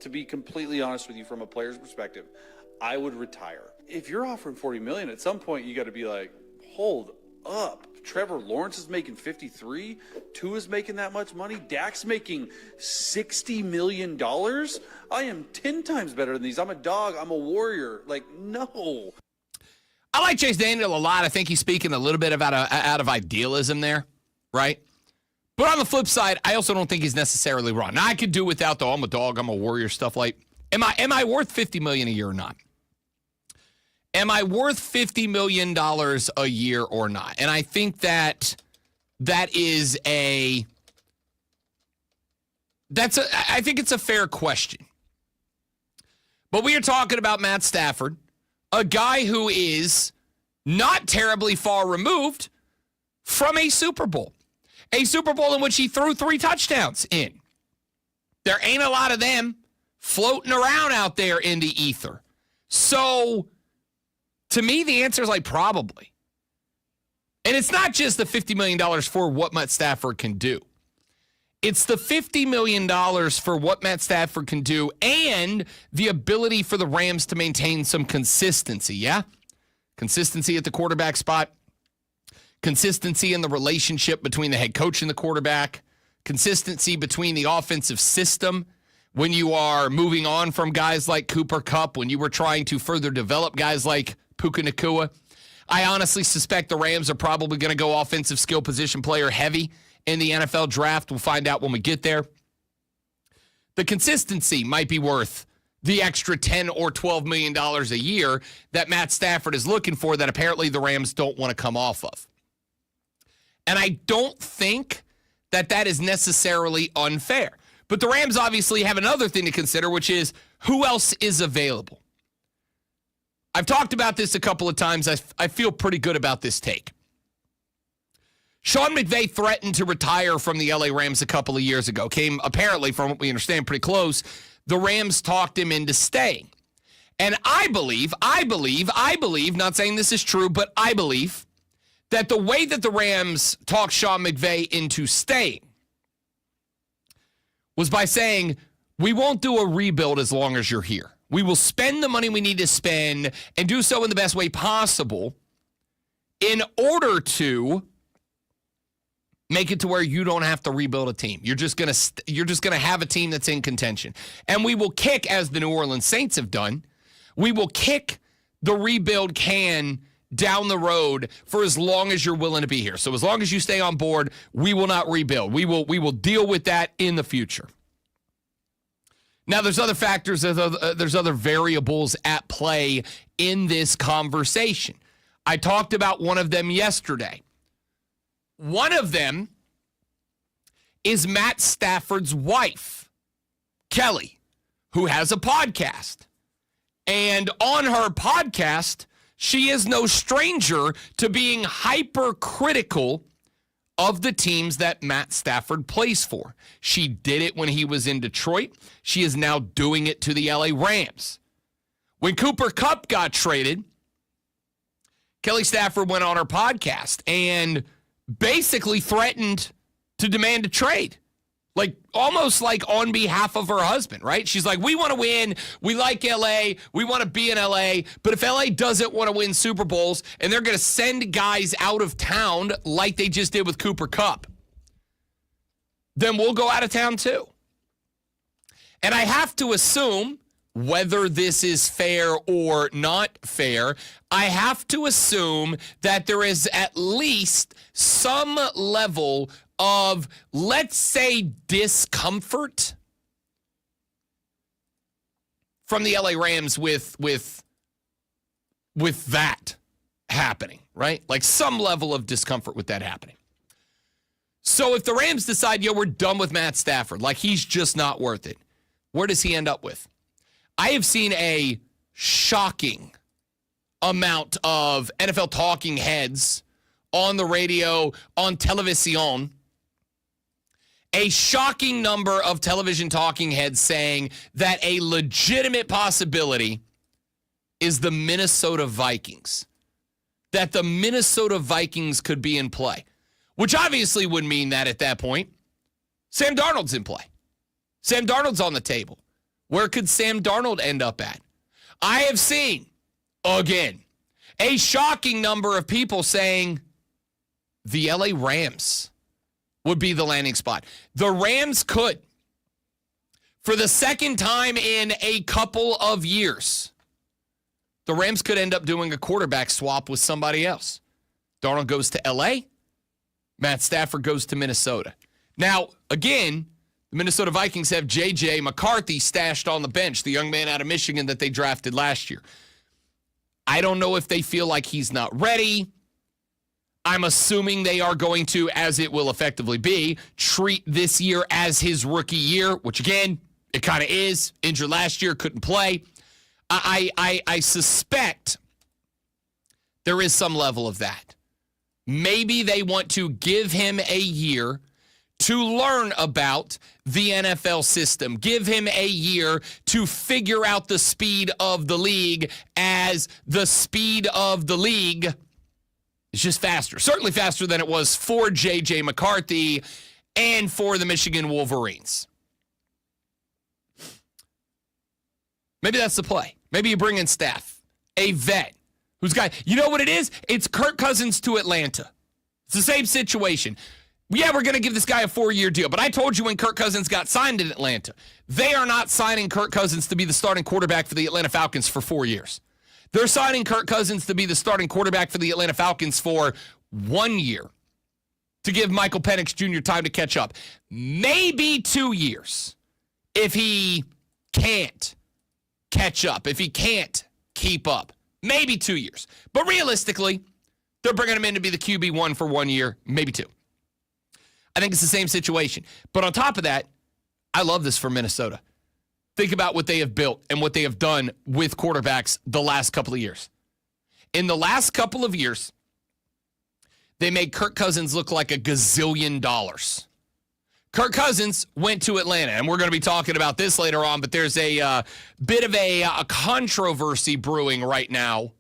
to be completely honest with you from a player's perspective, I would retire. If you're offering $40 million, at some point you got to be like, hold up. Trevor Lawrence is making 53. Tua's making that much money. Dak's making $60 million. I am 10 times better than these. I'm a dog. I'm a warrior. Like, no. I like Chase Daniel a lot. I think he's speaking a little bit about out of idealism there, right? But on the flip side, I also don't think he's necessarily wrong. Now, I could do without the I'm a dog, I'm a warrior stuff. Like, am I worth $50 million a year or not? Am I worth $50 million a year or not? And I think that is I think it's a fair question. But we are talking about Matt Stafford, a guy who is not terribly far removed from a Super Bowl in which he threw 3 touchdowns in. There ain't a lot of them floating around out there in the ether. So, to me, the answer is like probably. And it's not just the $50 million for what Matt Stafford can do. It's the $50 million for what Matt Stafford can do and the ability for the Rams to maintain some consistency, yeah? Consistency at the quarterback spot, consistency in the relationship between the head coach and the quarterback, consistency between the offensive system when you are moving on from guys like Cooper Kupp, when you were trying to further develop guys like Puka Nacua. I honestly suspect the Rams are probably going to go offensive skill position player heavy in the NFL draft. We'll find out when we get there. The consistency might be worth the extra $10 or $12 million a year that Matt Stafford is looking for that apparently the Rams don't want to come off of. And I don't think that is necessarily unfair. But the Rams obviously have another thing to consider, which is who else is available. I've talked about this a couple of times. I feel pretty good about this take. Sean McVay threatened to retire from the LA Rams a couple of years ago. Came, apparently, from what we understand, pretty close. The Rams talked him into staying. And I believe, not saying this is true, but I believe that the way that the Rams talked Sean McVay into staying was by saying, we won't do a rebuild as long as you're here. We will spend the money we need to spend and do so in the best way possible in order to Make it to where you don't have to rebuild a team. You're just gonna have a team that's in contention. And we will kick, as the New Orleans Saints have done, we will kick the rebuild can down the road for as long as you're willing to be here. So as long as you stay on board, we will not rebuild. We will deal with that in the future. Now, there's other factors, there's other variables at play in this conversation. I talked about one of them yesterday. One of them is Matt Stafford's wife, Kelly, who has a podcast. And on her podcast, she is no stranger to being hypercritical of the teams that Matt Stafford plays for. She did it when he was in Detroit. She is now doing it to the LA Rams. When Cooper Kupp got traded, Kelly Stafford went on her podcast and basically threatened to demand a trade. Like, almost like on behalf of her husband, right? She's like, we want to win. We like LA. We want to be in LA. But if LA doesn't want to win Super Bowls and they're going to send guys out of town like they just did with Cooper Kupp, then we'll go out of town too. And I have to assume, whether this is fair or not fair, I have to assume that there is at least some level of, let's say, discomfort from the LA Rams with that happening, right? Like some level of discomfort with that happening. So if the Rams decide, we're done with Matt Stafford, like he's just not worth it, where does he end up with? I have seen a shocking amount of NFL talking heads on the radio, on television, a shocking number of television talking heads saying that a legitimate possibility is the Minnesota Vikings. That the Minnesota Vikings could be in play, which obviously would mean that at that point, Sam Darnold's in play. Sam Darnold's on the table. Where could Sam Darnold end up at? I have seen, again, a shocking number of people saying the LA Rams would be the landing spot. The Rams could, for the second time in a couple of years, the Rams could end up doing a quarterback swap with somebody else. Darnold goes to LA. Matt Stafford goes to Minnesota. Now, again, the Minnesota Vikings have J.J. McCarthy stashed on the bench, the young man out of Michigan that they drafted last year. I don't know if they feel like he's not ready. I'm assuming they are going to, as it will effectively be, treat this year as his rookie year, which, again, it kind of is. Injured last year, couldn't play. I suspect there is some level of that. Maybe they want to give him a year to learn about the NFL system. Give him a year to figure out the speed of the league, as the speed of the league is just faster. Certainly faster than it was for J.J. McCarthy and for the Michigan Wolverines. Maybe that's the play. Maybe you bring in Staff, a vet, who's got, you know what it is? It's Kirk Cousins to Atlanta. It's the same situation. Yeah, we're going to give this guy a 4-year deal. But I told you when Kirk Cousins got signed in Atlanta, they are not signing Kirk Cousins to be the starting quarterback for the Atlanta Falcons for 4 years. They're signing Kirk Cousins to be the starting quarterback for the Atlanta Falcons for 1 year, to give Michael Penix Jr. time to catch up. Maybe 2 years if he can't catch up, if he can't keep up. Maybe 2 years. But realistically, they're bringing him in to be the QB1 for 1 year, maybe 2. I think it's the same situation. But on top of that, I love this for Minnesota. Think about what they have built and what they have done with quarterbacks the last couple of years. In the last couple of years, they made Kirk Cousins look like a gazillion dollars. Kirk Cousins went to Atlanta, and we're going to be talking about this later on, but there's a bit of a controversy brewing right now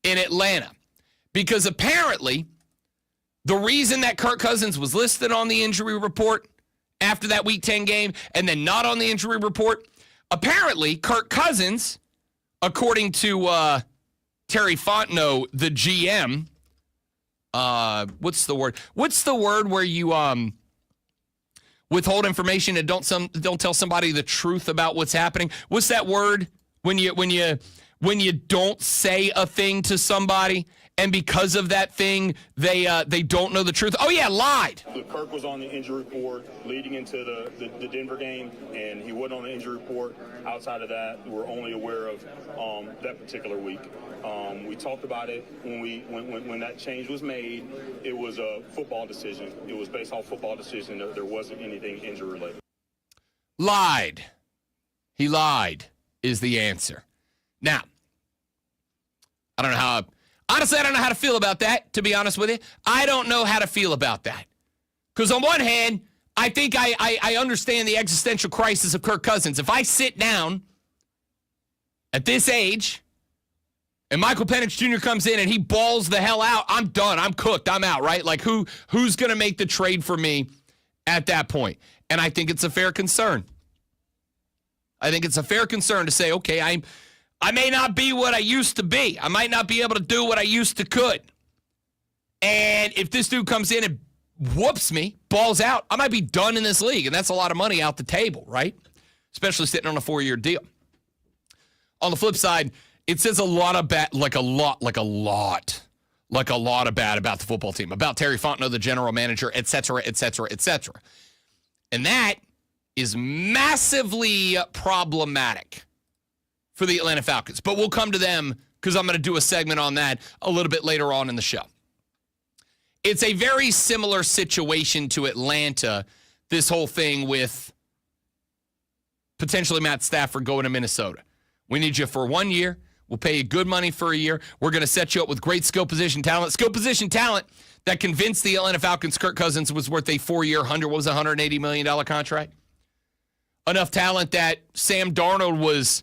in Atlanta, because apparently the reason that Kirk Cousins was listed on the injury report after that Week 10 game and then not on the injury report, apparently Kirk Cousins, according to Terry Fontenot, the GM, what's the word? What's the word where you withhold information and don't tell somebody the truth about what's happening? What's that word when you don't say a thing to somebody and because of that thing they don't know the truth? Oh yeah, lied. Kirk was on the injury report leading into the Denver game, and he wasn't on the injury report. Outside of that, we're only aware of that particular week. We talked about it when that change was made. It was a football decision. It was based off football decision. There wasn't anything injury related. Lied. He lied is the answer. Now, I don't know how to feel about that, to be honest with you. I don't know how to feel about that. Because on one hand, I think I understand the existential crisis of Kirk Cousins. If I sit down at this age and Michael Penix Jr. comes in and he balls the hell out, I'm done. I'm cooked. I'm out, right? Like, who's going to make the trade for me at that point? And I think it's a fair concern. I think it's a fair concern to say, okay, I may not be what I used to be. I might not be able to do what I used to could. And if this dude comes in and whoops me, balls out, I might be done in this league. And that's a lot of money out the table, right? Especially sitting on a 4-year deal. On the flip side, it says a lot of bad, like a lot of bad about the football team, about Terry Fontenot, the general manager, et cetera, et cetera, et cetera. And that is massively problematic for the Atlanta Falcons. But we'll come to them because I'm going to do a segment on that a little bit later on in the show. It's a very similar situation to Atlanta, this whole thing with potentially Matt Stafford going to Minnesota. We need you for 1 year. We'll pay you good money for a year. We're going to set you up with great skill position talent. Skill position talent that convinced the Atlanta Falcons Kirk Cousins was worth a 4-year, $180 million contract. Enough talent that Sam Darnold was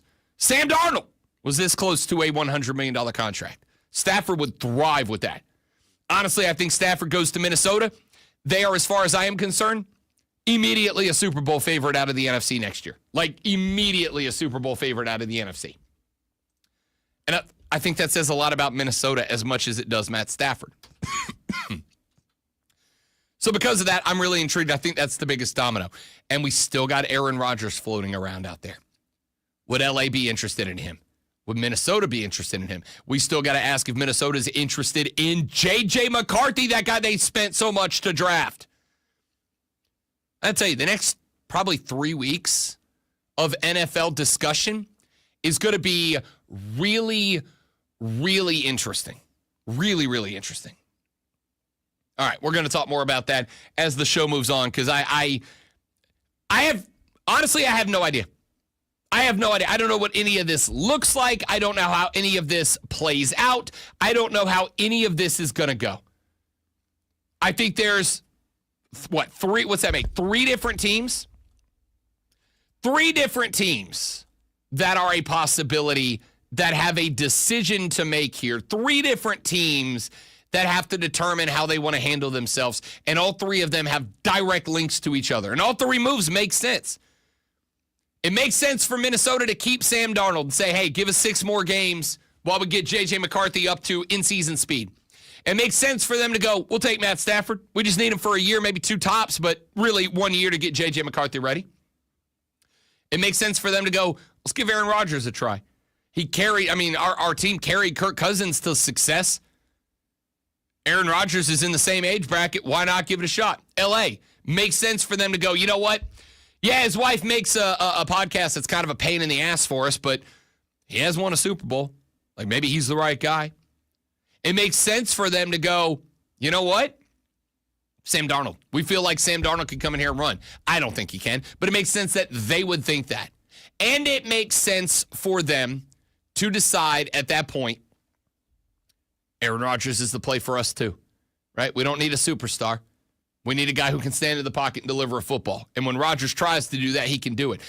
this close to a $100 million contract. Stafford would thrive with that. Honestly, I think Stafford goes to Minnesota. They are, as far as I am concerned, immediately a Super Bowl favorite out of the NFC next year. Like, immediately a Super Bowl favorite out of the NFC. And I think that says a lot about Minnesota as much as it does Matt Stafford. So because of that, I'm really intrigued. I think that's the biggest domino. And we still got Aaron Rodgers floating around out there. Would LA be interested in him? Would Minnesota be interested in him? We still got to ask if Minnesota's interested in J.J. McCarthy, that guy they spent so much to draft. I'd tell you, the next probably 3 weeks of NFL discussion is going to be really, really interesting. Really, really interesting. All right, we're going to talk more about that as the show moves on because I have no idea. I have no idea. I don't know what any of this looks like. I don't know how any of this plays out. I don't know how any of this is going to go. I think there's, what's that make? 3 different teams? 3 different teams that are a possibility that have a decision to make here. 3 different teams that have to determine how they want to handle themselves. And all 3 of them have direct links to each other. And all 3 moves make sense. It makes sense for Minnesota to keep Sam Darnold and say, hey, give us 6 more games while we get J.J. McCarthy up to in-season speed. It makes sense for them to go, we'll take Matt Stafford. We just need him for a year, maybe 2 tops, but really 1 year to get J.J. McCarthy ready. It makes sense for them to go, let's give Aaron Rodgers a try. Our team carried Kirk Cousins to success. Aaron Rodgers is in the same age bracket. Why not give it a shot? L.A. makes sense for them to go, you know what? Yeah, his wife makes a podcast that's kind of a pain in the ass for us, but he has won a Super Bowl. Like, maybe he's the right guy. It makes sense for them to go, you know what? Sam Darnold. We feel like Sam Darnold could come in here and run. I don't think he can, but it makes sense that they would think that. And it makes sense for them to decide at that point, Aaron Rodgers is the play for us too, right? We don't need a superstar. We need a guy who can stand in the pocket and deliver a football. And when Rodgers tries to do that, he can do it.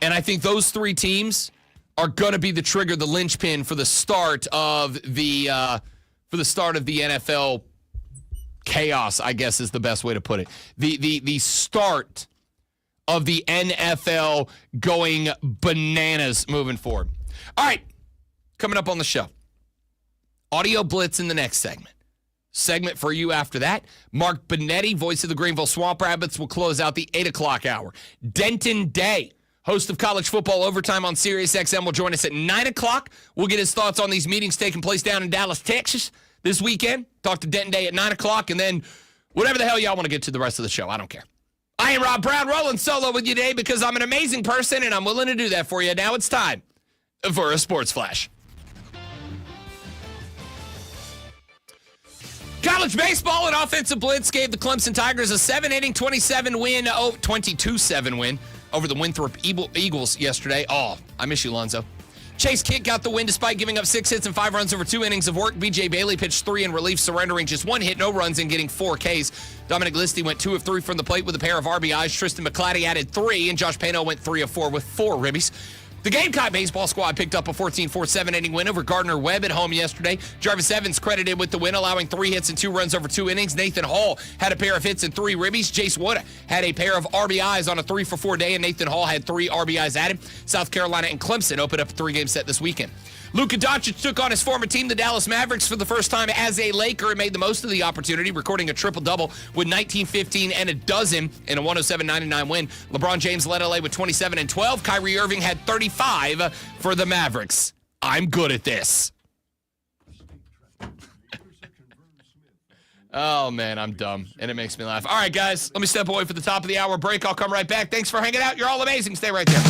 And I think those 3 teams are going to be the trigger, the linchpin for the start of the NFL chaos, I guess is the best way to put it. The start of the NFL going bananas moving forward. All right, coming up on the show. Audio Blitz in the next segment. segment for you after that. Mark Benetti, voice of the Greenville Swamp Rabbits, will close out the 8 o'clock hour. Denton Day, host of College Football Overtime on SiriusXM, will join us at 9 o'clock. We'll get his thoughts on these meetings taking place down in Dallas, Texas this weekend. Talk to Denton Day at 9 o'clock, and then whatever the hell y'all want to get to the rest of the show. I don't care. I am Rob Brown, rolling solo with you today because I'm an amazing person, and I'm willing to do that for you. Now it's time for a Sports Flash. College baseball, an offensive blitz gave the Clemson Tigers a 7-inning, 22-7 win over the Winthrop Eagles yesterday. Oh, I miss you, Lonzo. Chase Kitt got the win despite giving up 6 hits and 5 runs over 2 innings of work. B.J. Bailey pitched 3 in relief, surrendering just 1 hit, no runs, and getting 4 Ks. Dominic Listy went 2 of 3 from the plate with a pair of RBIs. Tristan McClatty added 3, and Josh Pano went 3 of 4 with 4 ribbies. The Gamecock baseball squad picked up a 14-4 7-inning win over Gardner Webb at home yesterday. Jarvis Evans credited with the win, allowing 3 hits and 2 runs over 2 innings. Nathan Hall had a pair of hits and 3 ribbies. Jace Wood had a pair of RBIs on a 3-for-4 day, and Nathan Hall had 3 RBIs added. South Carolina and Clemson opened up a 3-game set this weekend. Luka Doncic took on his former team, the Dallas Mavericks, for the first time as a Laker and made the most of the opportunity, recording a triple-double with 19, 15, and a dozen in a 107-99 win. LeBron James led LA with 27 and 12. Kyrie Irving had 35 for the Mavericks. I'm good at this. Oh, man, I'm dumb, and it makes me laugh. All right, guys, let me step away for the top of the hour break. I'll come right back. Thanks for hanging out. You're all amazing. Stay right there.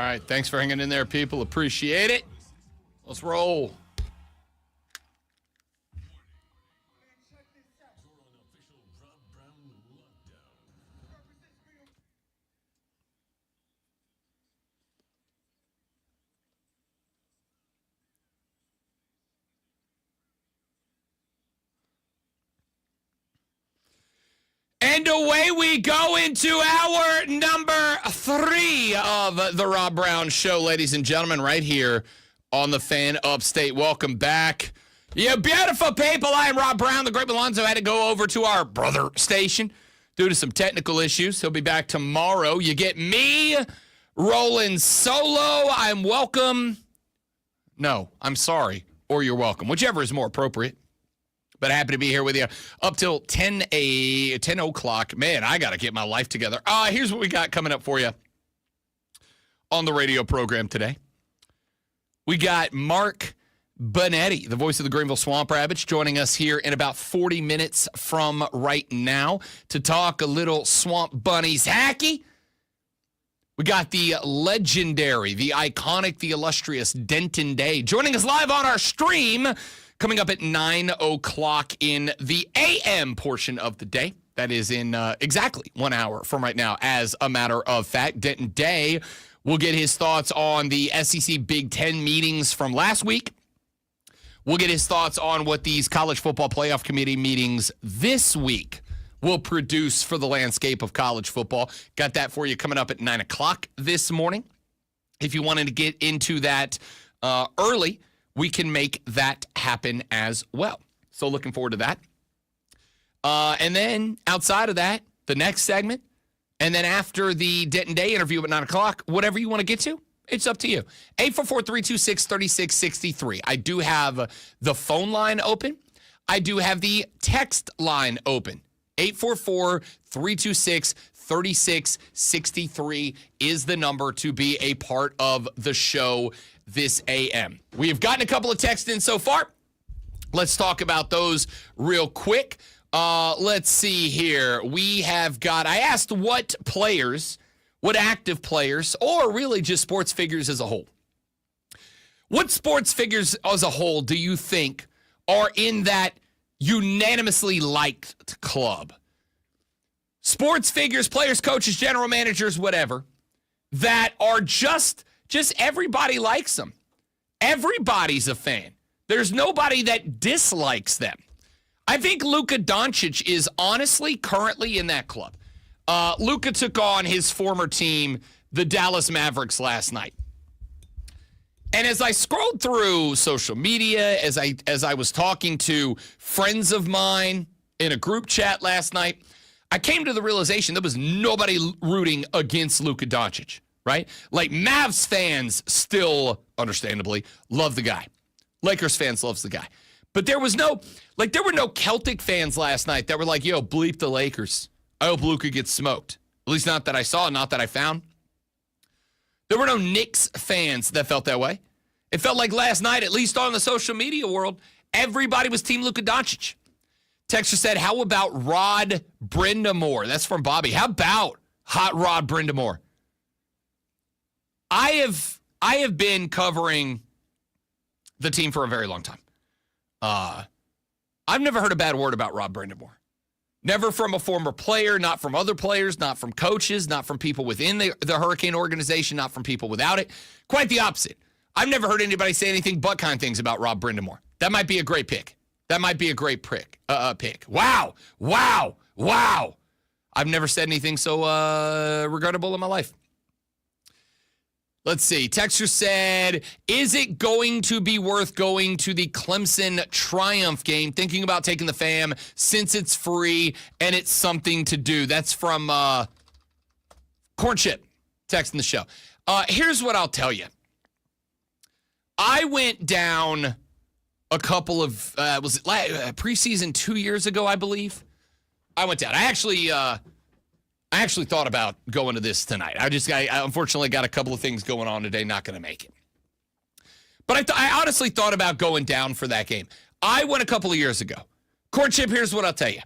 right. Thanks for hanging in there, people. Appreciate it. Let's roll. And away we go into hour number 3 of the Rob Brown Show, ladies and gentlemen, right here on the Fan Upstate. Welcome back. You beautiful people. I am Rob Brown. The great Malonzo had to go over to our brother station due to some technical issues. He'll be back tomorrow. You get me rolling solo. I'm welcome. No, I'm sorry. Or you're welcome. Whichever is more appropriate. But happy to be here with you up till 10 o'clock. Man, I got to get my life together. Here's what we got coming up for you on the radio program today. We got Mark Bonetti, the voice of the Greenville Swamp Rabbits, joining us here in about 40 minutes from right now to talk a little Swamp Bunnies hacky. We got the legendary, the iconic, the illustrious Denton Day joining us live on our stream coming up at 9 o'clock in the AM portion of the day. That is in exactly 1 hour from right now, as a matter of fact. Denton Day will get his thoughts on the SEC Big Ten meetings from last week. We'll get his thoughts on what these College Football Playoff Committee meetings this week will produce for the landscape of college football. Got that for you coming up at 9 o'clock this morning. If you wanted to get into that early, we can make that happen as well. So looking forward to that. And then outside of that, the next segment, and then after the Denton Day interview at 9 o'clock, whatever you want to get to, it's up to you. 844-326-3663. I do have the phone line open. I do have the text line open. 844-326-3663 is the number to be a part of the show this AM. We have gotten a couple of texts in so far. Let's talk about those real quick. Let's see here. We have got, I asked what players, what active players, or really just sports figures as a whole. What sports figures as a whole do you think are in that unanimously liked club? Sports figures, players, coaches, general managers, whatever, that are just everybody likes them. Everybody's a fan. There's nobody that dislikes them. I think Luka Doncic is honestly currently in that club. Luka took on his former team, the Dallas Mavericks, last night. And as I scrolled through social media, as I was talking to friends of mine in a group chat last night, I came to the realization there was nobody rooting against Luka Doncic. Right? Like, Mavs fans still, understandably, love the guy. Lakers fans loves the guy. But there were no Celtic fans last night that were like, yo, bleep the Lakers. I hope Luka gets smoked. At least not that I saw, not that I found. There were no Knicks fans that felt that way. It felt like last night, at least on the social media world, everybody was Team Luka Doncic. Texter said, how about Rod Brindamore? That's from Bobby. How about Hot Rod Brindamore? I have been covering the team for a very long time. I've never heard a bad word about Rod Brindamore. Never from a former player, not from other players, not from coaches, not from people within the Hurricane organization, not from people without it. Quite the opposite. I've never heard anybody say anything but kind things about Rod Brindamore. That might be a great pick. That might be a great pick. Wow. I've never said anything so regrettable in my life. Let's see. Texter said, is it going to be worth going to the Clemson Triumph game? Thinking about taking the fam since it's free and it's something to do. That's from Corn Chip, texting the show. Here's what I'll tell you. I went down a couple of, was it preseason 2 years ago, I believe? I went down. I actually thought about going to this tonight. I unfortunately got a couple of things going on today, not going to make it. But I honestly thought about going down for that game. I went a couple of years ago. Corn Chip, here's what I'll tell you.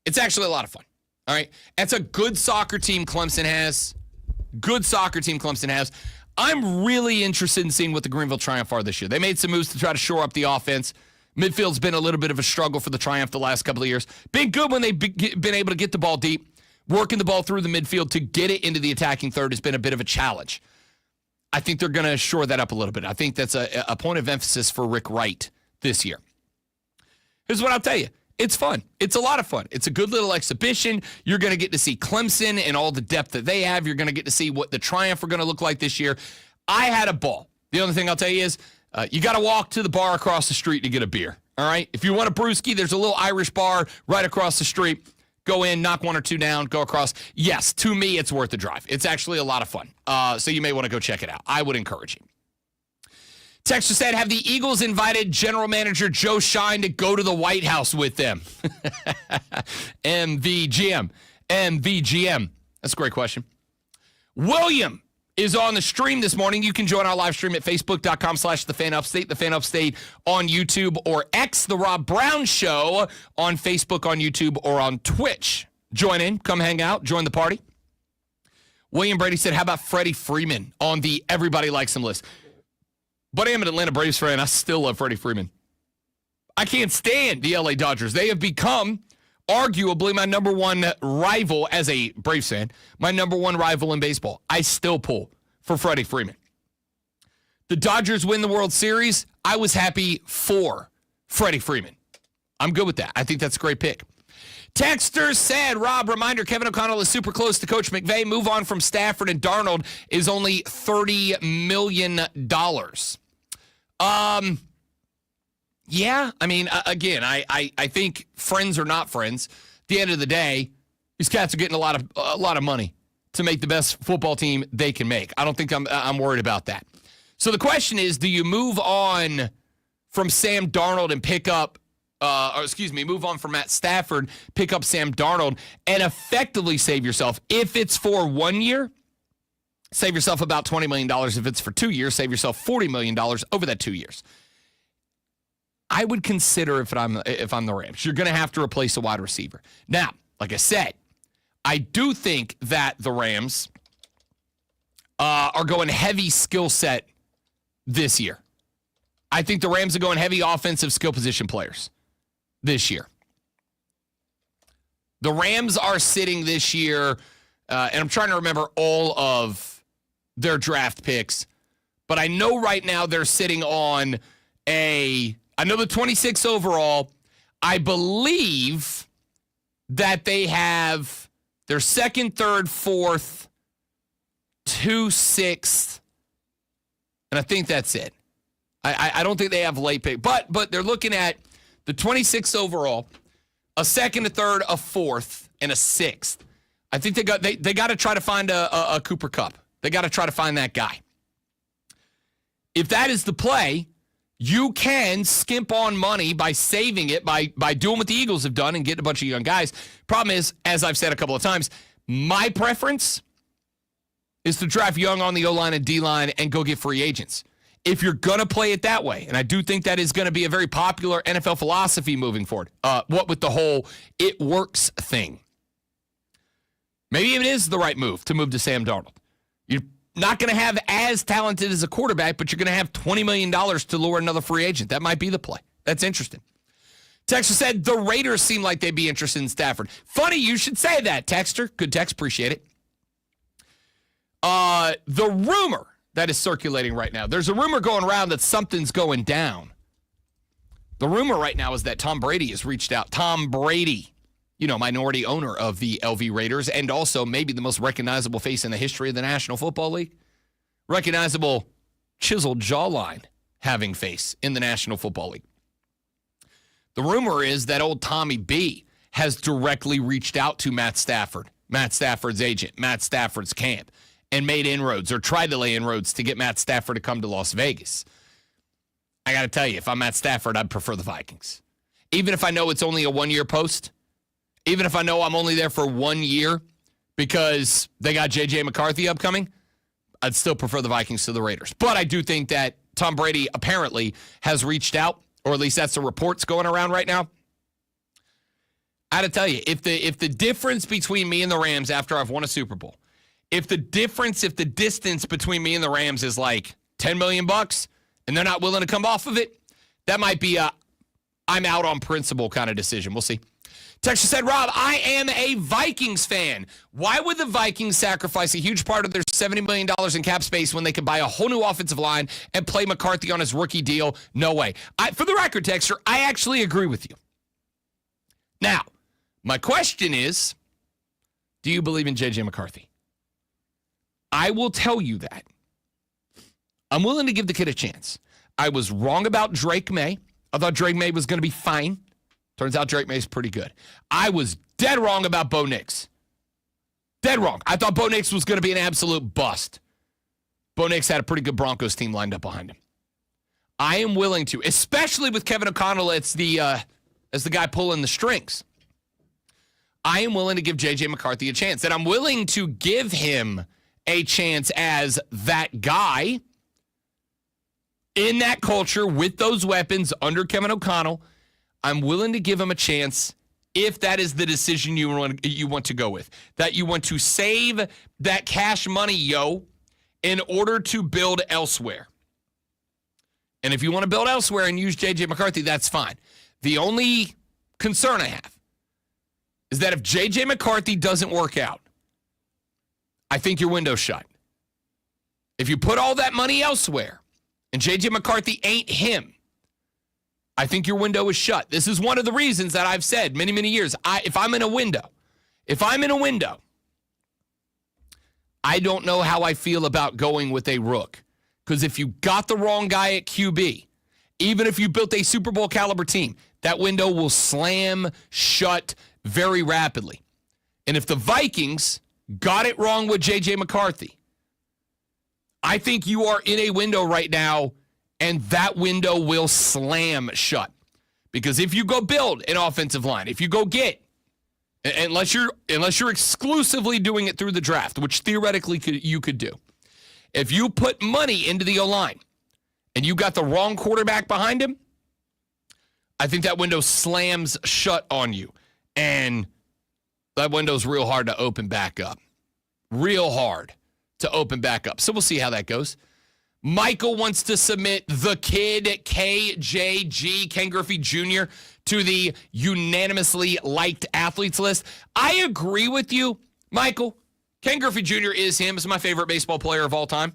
It's actually a lot of fun. All right? It's a good soccer team Clemson has. Good soccer team Clemson has. I'm really interested in seeing what the Greenville Triumph are this year. They made some moves to try to shore up the offense. Midfield's been a little bit of a struggle for the Triumph the last couple of years. Been good when they've been able to get the ball deep. Working the ball through the midfield to get it into the attacking third has been a bit of a challenge. I think they're going to shore that up a little bit. I think that's a point of emphasis for Rick Wright this year. Here's what I'll tell you. It's fun. It's a lot of fun. It's a good little exhibition. You're going to get to see Clemson and all the depth that they have. You're going to get to see what the Triumph are going to look like this year. I had a ball. The only thing I'll tell you is you got to walk to the bar across the street to get a beer. All right? If you want a brewski, there's a little Irish bar right across the street. Go in, knock one or two down, go across. Yes, to me, it's worth the drive. It's actually a lot of fun. So you may want to go check it out. I would encourage you. Texter said, have the Eagles invited General Manager Joe Shine to go to the White House with them? MVGM. That's a great question. William is on the stream this morning. You can join our live stream at facebook.com/thefanupstate, the Fan Upstate on YouTube or X, The Rob Brown Show on Facebook, on YouTube, or on Twitch. Join in, come hang out, join the party. William Brady said, how about Freddie Freeman on the Everybody Likes Him list? But I am an Atlanta Braves fan. I still love Freddie Freeman. I can't stand the LA Dodgers. They have become arguably my number one rival as a Braves fan, my number one rival in baseball. I still pull for Freddie Freeman. The Dodgers win the World Series. I was happy for Freddie Freeman. I'm good with that. I think that's a great pick. Texter said, Rob, reminder, Kevin O'Connell is super close to Coach McVay. Move on from Stafford and Darnold is only $30 million. Yeah, I mean, again, I think friends are not friends. At the end of the day, these cats are getting a lot of money to make the best football team they can make. I don't think I'm worried about that. So the question is, do you move on from Sam Darnold and pick up, move on from Matt Stafford, pick up Sam Darnold, and effectively save yourself? If it's for 1 year, save yourself about $20 million. If it's for 2 years, save yourself $40 million over that 2 years. I would consider if I'm the Rams. You're going to have to replace a wide receiver. Now, like I said, I do think that the Rams are going heavy skill set this year. I think the Rams are going heavy offensive skill position players this year. The Rams are sitting this year, and I'm trying to remember all of their draft picks, but I know right now they're sitting on I know the 26th overall. I believe that they have their second, third, fourth, 2 6th, and I think that's it. I don't think they have late pick, but they're looking at the 26th overall, a second, a third, a fourth, and a 6th. I think they got to try to find a Cooper Kupp. They got to try to find that guy. If that is the play, you can skimp on money by saving it, by doing what the Eagles have done and getting a bunch of young guys. Problem is, as I've said a couple of times, my preference is to draft young on the O-line and D-line and go get free agents. If you're going to play it that way, and I do think that is going to be a very popular NFL philosophy moving forward, what with the whole it works thing. Maybe it is the right move to Sam Darnold. You're not going to have as talented as a quarterback, but you're going to have $20 million to lure another free agent. That might be the play. That's interesting. Texter said the Raiders seem like they'd be interested in Stafford. Funny you should say that, Texter. Good text. Appreciate it. The rumor that is circulating right now, there's a rumor going around that something's going down. The rumor right now is that Tom Brady has reached out. Tom Brady, minority owner of the LV Raiders, and also maybe the most recognizable face in the history of the National Football League. Recognizable chiseled jawline having face in the National Football League. The rumor is that old Tommy B has directly reached out to Matt Stafford, Matt Stafford's agent, Matt Stafford's camp, and made inroads or tried to lay inroads to get Matt Stafford to come to Las Vegas. I got to tell you, if I'm Matt Stafford, I'd prefer the Vikings. Even if I know it's only a 1-year post, even if I know I'm only there for 1 year because they got J.J. McCarthy upcoming, I'd still prefer the Vikings to the Raiders. But I do think that Tom Brady apparently has reached out, or at least that's the reports going around right now. I got to tell you, if the difference between me and the Rams after I've won a Super Bowl If the distance between me and the Rams is like $10 million and they're not willing to come off of it, that might be a I'm out on principle kind of decision. We'll see. Texas said, Rob, I am a Vikings fan. Why would the Vikings sacrifice a huge part of their $70 million in cap space when they could buy a whole new offensive line and play McCarthy on his rookie deal? No way. For the record, Texter, I actually agree with you. Now, my question is, do you believe in J.J. McCarthy? I will tell you that. I'm willing to give the kid a chance. I was wrong about Drake May. I thought Drake May was going to be fine. Turns out Drake May's pretty good. I was dead wrong about Bo Nix. Dead wrong. I thought Bo Nix was going to be an absolute bust. Bo Nix had a pretty good Broncos team lined up behind him. I am willing to, especially with Kevin O'Connell as the guy pulling the strings. I am willing to give J.J. McCarthy a chance. And I'm willing to give him a chance as that guy in that culture with those weapons under Kevin O'Connell. I'm willing to give him a chance if that is the decision you want to go with. That you want to save that cash money, in order to build elsewhere. And if you want to build elsewhere and use J.J. McCarthy, that's fine. The only concern I have is that if J.J. McCarthy doesn't work out, I think your window's shut. If you put all that money elsewhere and J.J. McCarthy ain't him, I think your window is shut. This is one of the reasons that I've said many, many years, if I'm in a window, I don't know how I feel about going with a rook. Because if you got the wrong guy at QB, even if you built a Super Bowl caliber team, that window will slam shut very rapidly. And if the Vikings got it wrong with J.J. McCarthy, I think you are in a window right now, and that window will slam shut. Because if you go build an offensive line, if you go get, unless you're exclusively doing it through the draft, which theoretically you could do, if you put money into the O-line and you got the wrong quarterback behind him, I think that window slams shut on you. And that window's real hard to open back up. Real hard to open back up. So we'll see how that goes. Michael wants to submit the kid KJG, Ken Griffey Jr., to the unanimously liked athletes list. I agree with you, Michael. Ken Griffey Jr. is him. He's my favorite baseball player of all time.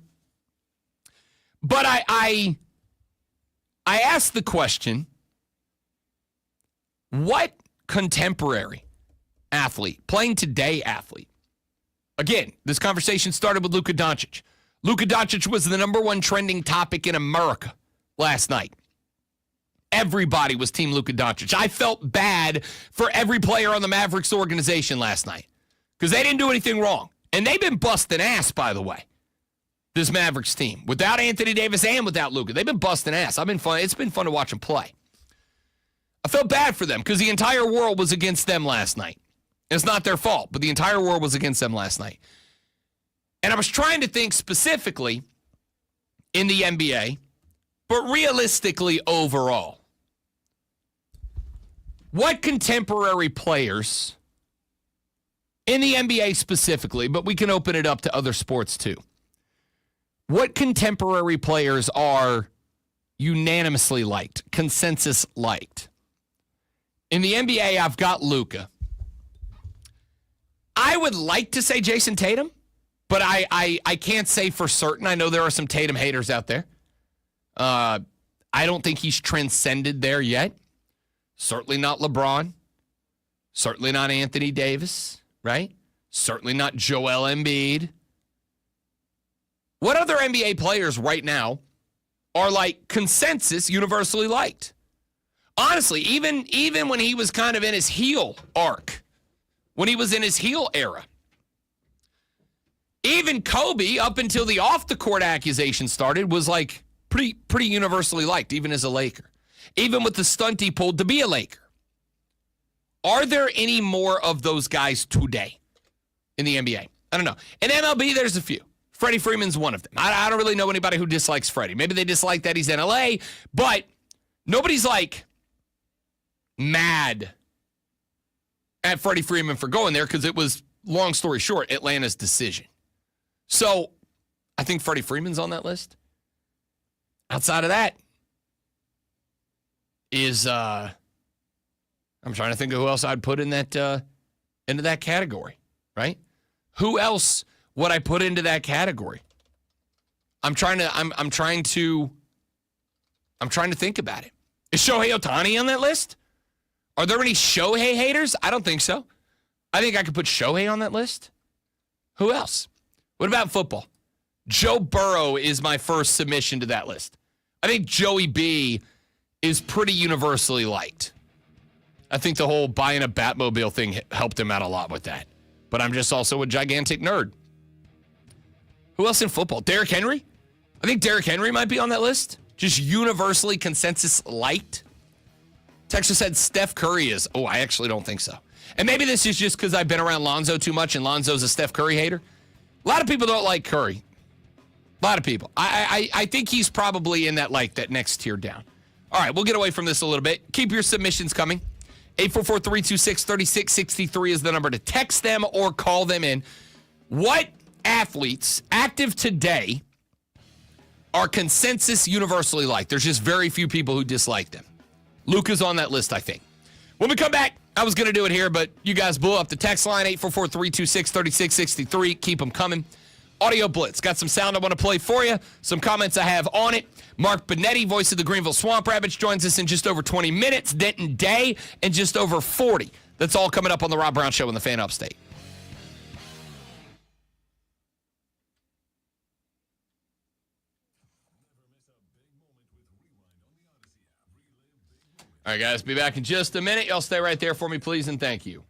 But I asked the question, what contemporary athlete, playing today athlete? Again, this conversation started with Luka Doncic. Luka Doncic was the number one trending topic in America last night. Everybody was Team Luka Doncic. I felt bad for every player on the Mavericks organization last night because they didn't do anything wrong. And they've been busting ass, by the way, this Mavericks team. Without Anthony Davis and without Luka, they've been busting ass. It's been fun to watch them play. I felt bad for them because the entire world was against them last night. It's not their fault, but the entire world was against them last night. And I was trying to think specifically in the NBA, but realistically overall. What contemporary players in the NBA specifically, but we can open it up to other sports too. What contemporary players are unanimously liked, consensus liked? In the NBA, I've got Luka. I would like to say Jason Tatum, but I can't say for certain. I know there are some Tatum haters out there. I don't think he's transcended there yet. Certainly not LeBron. Certainly not Anthony Davis, right? Certainly not Joel Embiid. What other NBA players right now are like consensus universally liked? Honestly, even when he was kind of in his heel arc, when he was in his heel era, even Kobe, up until the off-the-court accusation started, was like pretty universally liked, even as a Laker. Even with the stunt he pulled to be a Laker. Are there any more of those guys today in the NBA? I don't know. In MLB, there's a few. Freddie Freeman's one of them. I don't really know anybody who dislikes Freddie. Maybe they dislike that he's in LA, but nobody's like mad at Freddie Freeman for going there because it was, long story short, Atlanta's decision. So I think Freddie Freeman's on that list. Outside of that is I'm trying to think of who else I'd put in that into that category, right? Who else would I put into that category? I'm trying to think about it. Is Shohei Ohtani on that list? Are there any Shohei haters? I don't think so. I think I could put Shohei on that list. Who else? What about football? Joe Burrow is my first submission to that list. I think Joey B is pretty universally liked. I think the whole buying a Batmobile thing helped him out a lot with that. But I'm just also a gigantic nerd. Who else in football? Derrick Henry? I think Derrick Henry might be on that list. Just universally consensus liked. Texas said Steph Curry is. Oh, I actually don't think so. And maybe this is just because I've been around Lonzo too much and Lonzo's a Steph Curry hater. A lot of people don't like Curry. A lot of people. I think he's probably in that next tier down. All right, we'll get away from this a little bit. Keep your submissions coming. 844-326-3663 is the number to text them or call them in. What athletes active today are consensus universally liked? There's just very few people who dislike them. Luka's on that list, I think. When we come back, I was going to do it here, but you guys blew up the text line, 844-326-3663. Keep them coming. Audio Blitz. Got some sound I want to play for you. Some comments I have on it. Mark Benetti, voice of the Greenville Swamp Rabbits, joins us in just over 20 minutes. Denton Day in just over 40. That's all coming up on the Rob Brown Show in the Fan Upstate. All right, guys, be back in just a minute. Y'all stay right there for me, please, and thank you.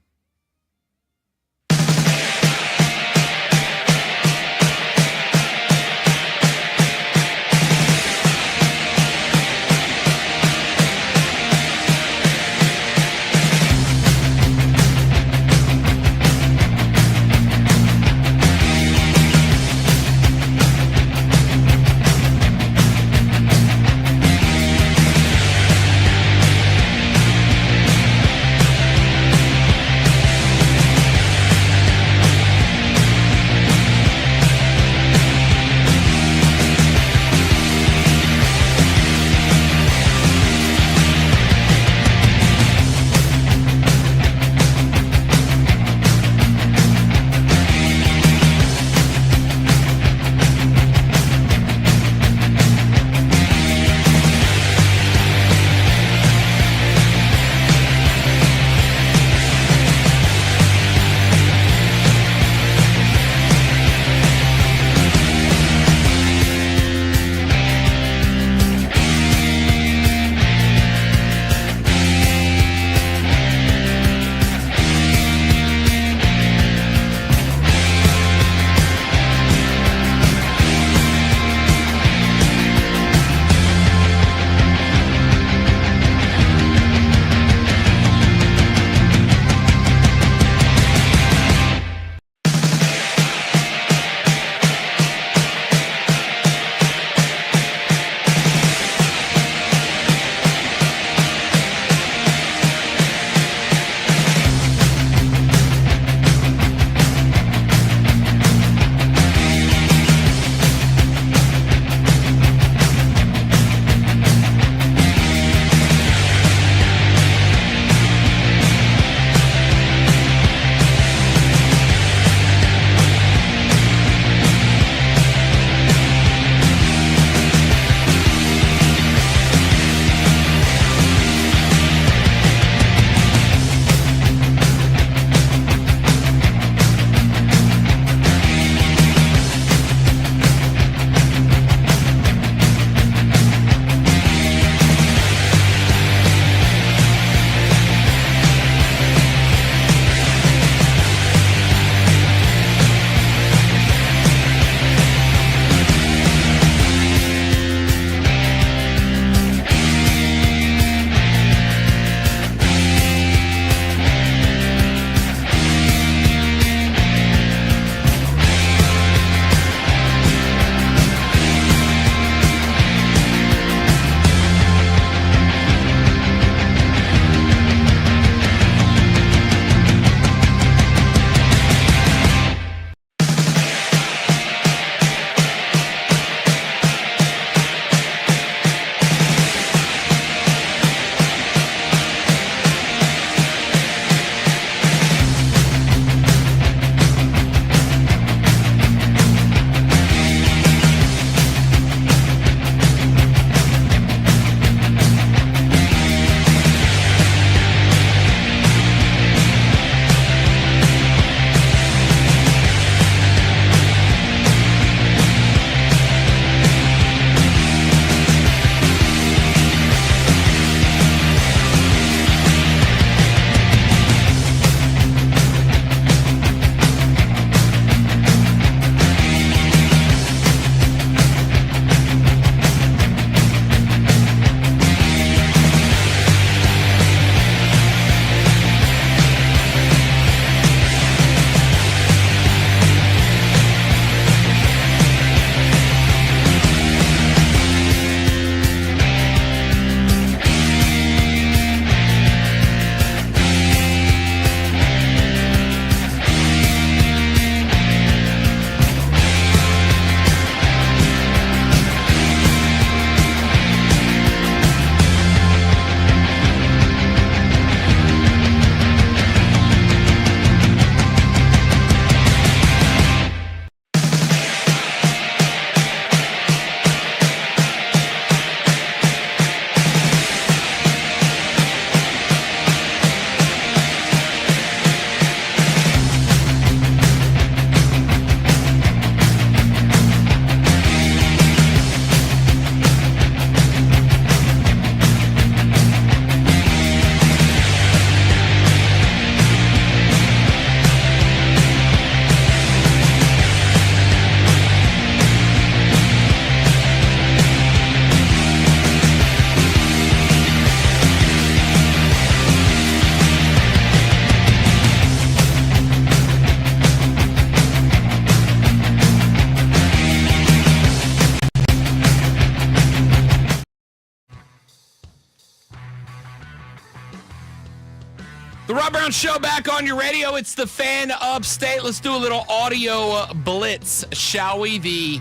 The Rob Brown Show back on your radio. It's the Fan Upstate. Let's do a little audio blitz, shall we? The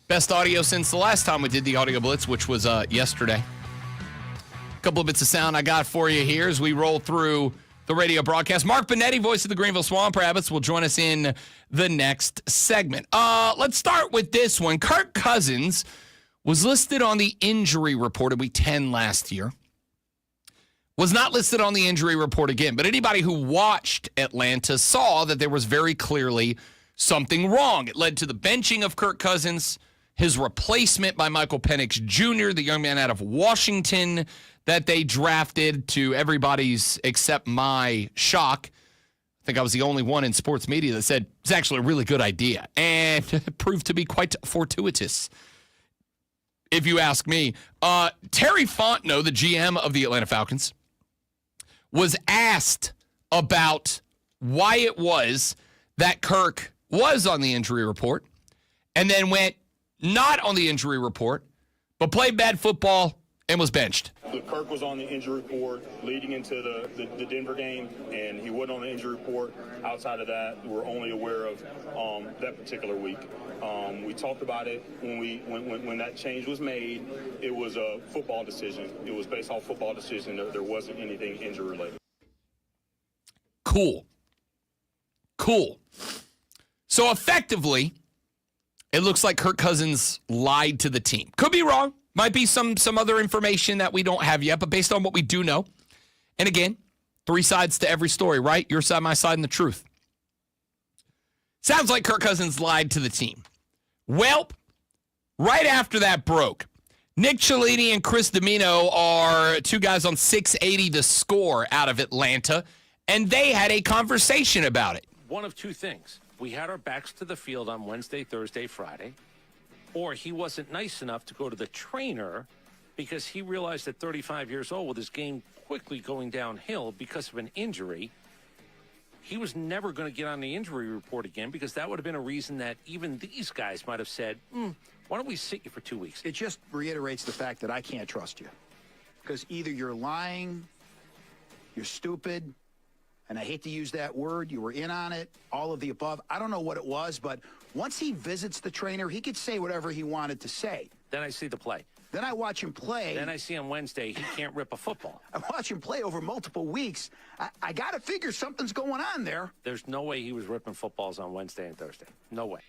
best audio since the last time we did the audio blitz, which was yesterday. A couple of bits of sound I got for you here as we roll through the radio broadcast. Mark Benetti, voice of the Greenville Swamp Rabbits, will join us in the next segment. Let's start with this one. Kirk Cousins was listed on the injury report at week 10 last year. Was not listed on the injury report again, but anybody who watched Atlanta saw that there was very clearly something wrong. It led to the benching of Kirk Cousins, his replacement by Michael Penix Jr., the young man out of Washington that they drafted, to everybody's except my shock. I think I was the only one in sports media that said it's actually a really good idea, and it proved to be quite fortuitous, if you ask me. Terry Fontenot, the GM of the Atlanta Falcons, was asked about why it was that Kirk was on the injury report and then went not on the injury report, but played bad football and was benched. Kirk was on the injury report leading into the Denver game, and he wasn't on the injury report. Outside of that, we're only aware of that particular week. We talked about it when that change was made. It was a football decision. It was based off football decision. There wasn't anything injury related. Cool. So effectively, it looks like Kirk Cousins lied to the team. Could be wrong. Might be some other information that we don't have yet, but based on what we do know, and again, 3 sides to every story, right? Your side, my side, and the truth. Sounds like Kirk Cousins lied to the team. Well, right after that broke, Nick Cellini and Chris Domino are 2 guys on 680 The Score out of Atlanta, and they had a conversation about it. One of 2 things. We had our backs to the field on Wednesday, Thursday, Friday, or he wasn't nice enough to go to the trainer because he realized at 35 years old, with his game quickly going downhill because of an injury, he was never going to get on the injury report again, because that would have been a reason that even these guys might have said, why don't we sit you for 2 weeks? It just reiterates the fact that I can't trust you, because either you're lying, you're stupid, and I hate to use that word, you were in on it, all of the above. I don't know what it was, but once he visits the trainer, he could say whatever he wanted to say. Then I see the play. Then I watch him play. Then I see on Wednesday he can't rip a football. I watch him play over multiple weeks. I got to figure something's going on there. There's no way he was ripping footballs on Wednesday and Thursday. No way.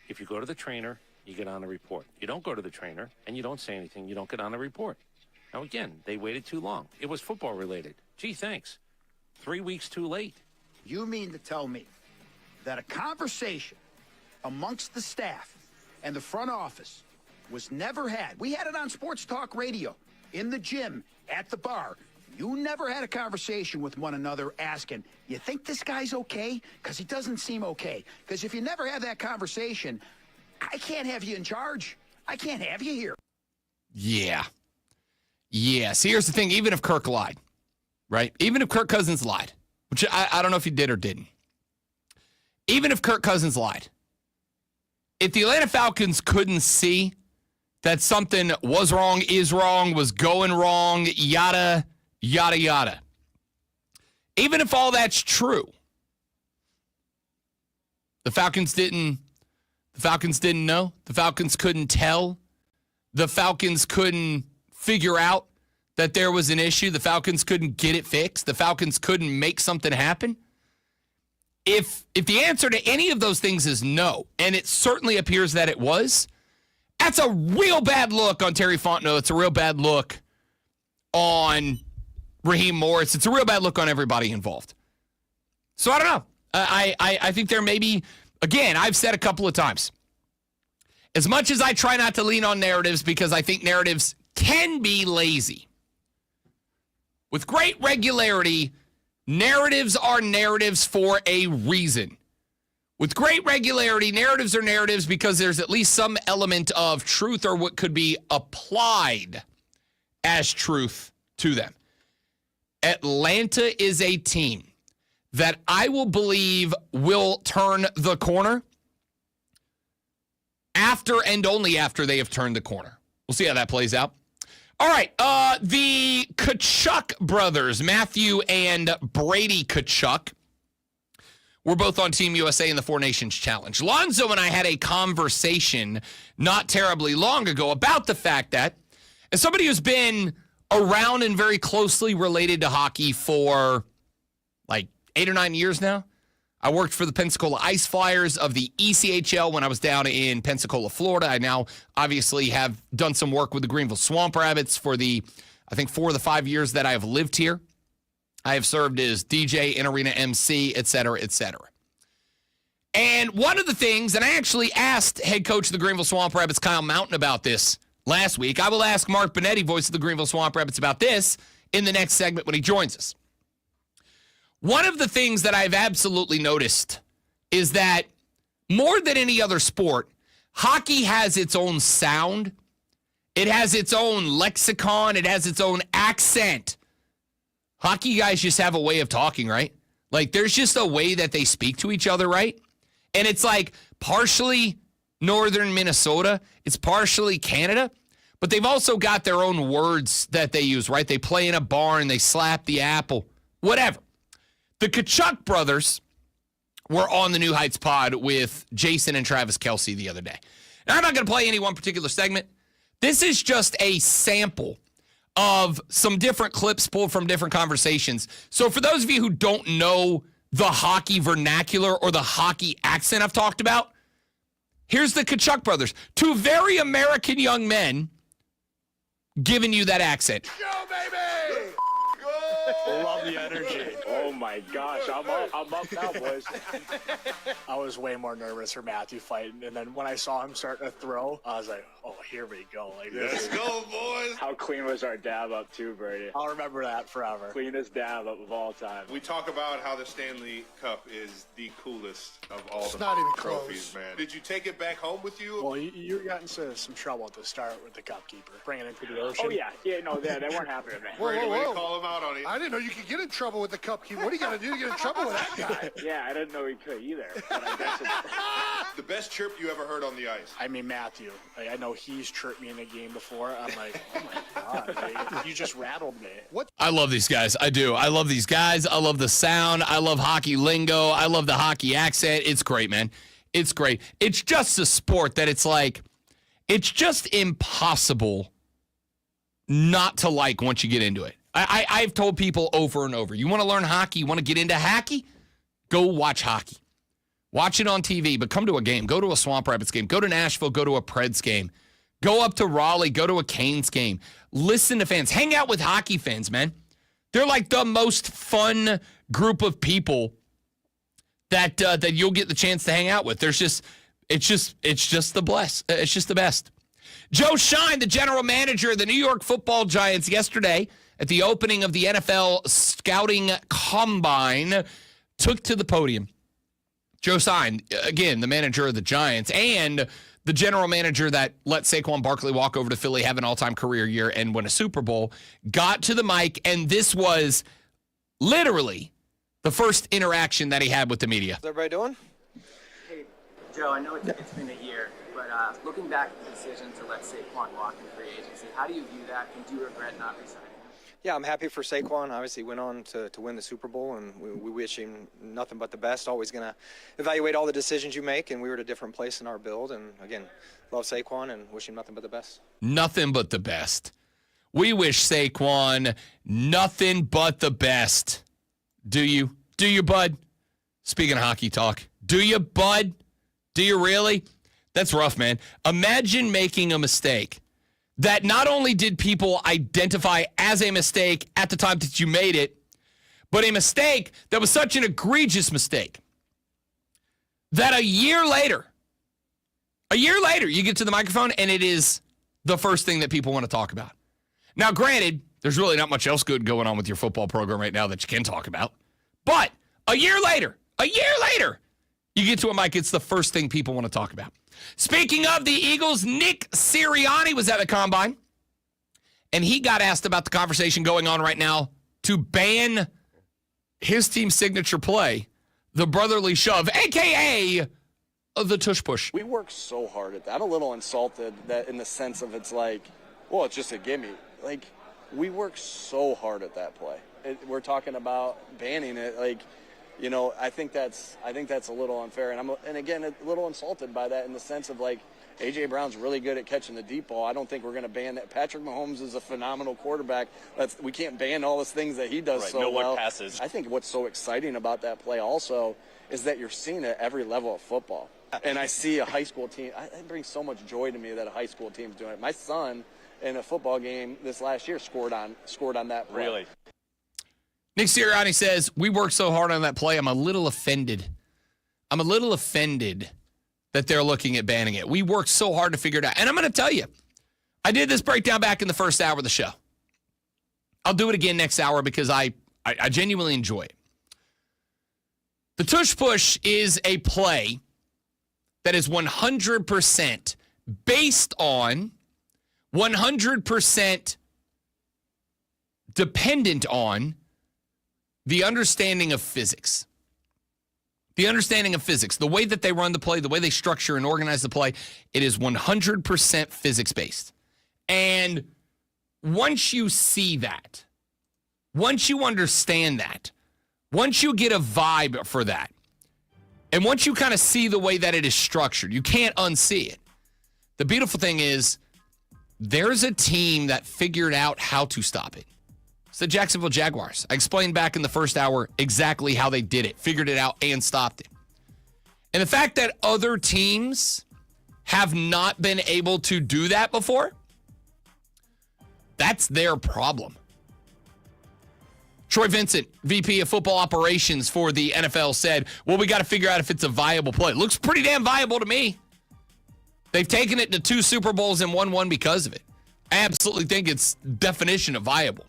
If you go to the trainer, you get on the report. You don't go to the trainer and you don't say anything, you don't get on the report. Now, again, they waited too long. It was football related. Gee, thanks. 3 weeks too late. You mean to tell me that a conversation amongst the staff and the front office was never had? We had it on Sports Talk Radio, in the gym, at the bar. You never had a conversation with one another asking, you think this guy's okay? Because he doesn't seem okay. Because if you never have that conversation, I can't have you in charge. I can't have you here. Yeah. See, here's the thing. Even if Kirk lied, right? Even if Kirk Cousins lied, which I don't know if he did or didn't. Even if Kirk Cousins lied, if the Atlanta Falcons couldn't see that something was wrong, is wrong, was going wrong, yada, yada, yada. Even if all that's true, the Falcons didn't know. The Falcons couldn't tell. The Falcons couldn't figure out that there was an issue. The Falcons couldn't get it fixed. The Falcons couldn't make something happen. If the answer to any of those things is no, and it certainly appears that it was, that's a real bad look on Terry Fontenot. It's a real bad look on Raheem Morris. It's a real bad look on everybody involved. So I don't know. I think there may be, again, I've said a couple of times, as much as I try not to lean on narratives because I think narratives can be lazy, with great regularity, narratives are narratives for a reason. With great regularity, narratives are narratives because there's at least some element of truth or what could be applied as truth to them. Atlanta is a team that I will believe will turn the corner after and only after they have turned the corner. We'll see how that plays out. All right, the Tkachuk brothers, Matthew and Brady Tkachuk, were both on Team USA in the Four Nations Challenge. Lonzo and I had a conversation not terribly long ago about the fact that, as somebody who's been around and very closely related to hockey for like 8 or 9 years now, I worked for the Pensacola Ice Flyers of the ECHL when I was down in Pensacola, Florida. I now obviously have done some work with the Greenville Swamp Rabbits for I think 4 of the 5 years that I have lived here. I have served as DJ, in-arena MC, et cetera, et cetera. And one of the things, and I actually asked head coach of the Greenville Swamp Rabbits, Kyle Mountain, about this last week. I will ask Mark Benetti, voice of the Greenville Swamp Rabbits, about this in the next segment when he joins us. One of the things that I've absolutely noticed is that more than any other sport, hockey has its own sound. It has its own lexicon. It has its own accent. Hockey guys just have a way of talking, right? Like, there's just a way that they speak to each other, right? And it's like partially northern Minnesota. It's partially Canada. But they've also got their own words that they use, right? They play in a barn. They slap the apple. Whatever. The Tkachuk brothers were on the New Heights pod with Jason and Travis Kelce the other day. Now, I'm not going to play any one particular segment. This is just a sample of some different clips pulled from different conversations. So for those of you who don't know the hockey vernacular or the hockey accent I've talked about, here's the Tkachuk brothers, 2 very American young men giving you that accent. Go, baby! Love the energy. Oh my gosh, I'm up now, boys. I was way more nervous for Matthew fighting, and then when I saw him starting to throw, I was like, oh, here we go. Like, let's go, boys. How clean was our dab up too, Brady? I'll remember that forever. Cleanest dab up of all time. We talk about how the Stanley Cup is the coolest of all the not even trophies, close. man. Did you take it back home with you? Well, you got into some trouble at the start with the cup keeper, bringing it to the ocean. Oh yeah, no, they weren't happy with me. Brady, way to call him out on it. I didn't know you could get in trouble with the cup keeper. What are you gonna do to get in trouble with that guy? Yeah, I didn't know he could either. But I guess The best chirp you ever heard on the ice? I mean, Matthew. I know he's chirped me in a game before. I'm like, oh my God, like, you just rattled me. What? I love these guys. I do. I love these guys. I love the sound. I love hockey lingo. I love the hockey accent. It's great, man. It's great. It's just a sport that it's like, it's just impossible not to like once you get into it. I've told people over and over, you want to learn hockey, you want to get into hockey, go watch hockey. Watch it on TV, but come to a game. Go to a Swamp Rabbits game. Go to Nashville. Go to a Preds game. Go up to Raleigh. Go to a Canes game. Listen to fans. Hang out with hockey fans, man. They're like the most fun group of people that you'll get the chance to hang out with. It's just the best. It's just the best. Joe Shine, the general manager of the New York Football Giants, yesterday at the opening of the NFL Scouting Combine, took to the podium. Joe Shine, again, the manager of the Giants and the general manager that let Saquon Barkley walk over to Philly, have an all-time career year, and win a Super Bowl, got to the mic, and this was literally the first interaction that he had with the media. How's everybody doing? Hey, Joe, I know it's been a year, but looking back at the decision to let Saquon walk in free agency, how do you view that, and do you regret not resigning? Yeah, I'm happy for Saquon. Obviously, went on to win the Super Bowl, and we wish him nothing but the best. Always going to evaluate all the decisions you make, and we were at a different place in our build. And, again, love Saquon and wish him nothing but the best. Nothing but the best. We wish Saquon nothing but the best. Do you? Do you, bud? Speaking of hockey talk, do you, bud? Do you really? That's rough, man. Imagine making a mistake that not only did people identify as a mistake at the time that you made it, but a mistake that was such an egregious mistake that a year later, you get to the microphone and it is the first thing that people want to talk about. Now, granted, there's really not much else good going on with your football program right now that you can talk about. But a year later, you get to a mic, it's the first thing people want to talk about. Speaking of the Eagles, Nick Sirianni was at the Combine, and he got asked about the conversation going on right now to ban his team's signature play, the brotherly shove, a.k.a. the tush push. We work so hard at that. I'm a little insulted that in the sense of it's like, well, it's just a gimme. like, we work so hard at that play. We're talking about banning it. Like, you know, I think that's a little unfair. And again, a little insulted by that in the sense of, like, A.J. Brown's really good at catching the deep ball. I don't think we're going to ban that. Patrick Mahomes is a phenomenal quarterback. We can't ban all those things that he does so well. Passes. I think what's so exciting about that play also is that you're seeing it at every level of football. And I see a high school team. It brings so much joy to me that a high school team's doing it. My son, in a football game this last year, scored on that play. Really? Nick Sirianni says, we worked so hard on that play, I'm a little offended. I'm a little offended that they're looking at banning it. We worked so hard to figure it out. And I'm going to tell you, I did this breakdown back in the first hour of the show. I'll do it again next hour because I genuinely enjoy it. The tush push is a play that is 100% based on, 100% dependent on the understanding of physics. The understanding of physics, the way that they run the play, the way they structure and organize the play, it is 100% physics-based. And once you see that, once you understand that, once you get a vibe for that, and once you kind of see the way that it is structured, you can't unsee it. The beautiful thing is there's a team that figured out how to stop it. It's the Jacksonville Jaguars. I explained back in the first hour exactly how they did it, figured it out, and stopped it. And the fact that other teams have not been able to do that before, that's their problem. Troy Vincent, VP of Football Operations for the NFL, said, well, we got to figure out if it's a viable play. It looks pretty damn viable to me. They've taken it to 2 Super Bowls and won one because of it. I absolutely think it's definition of viable.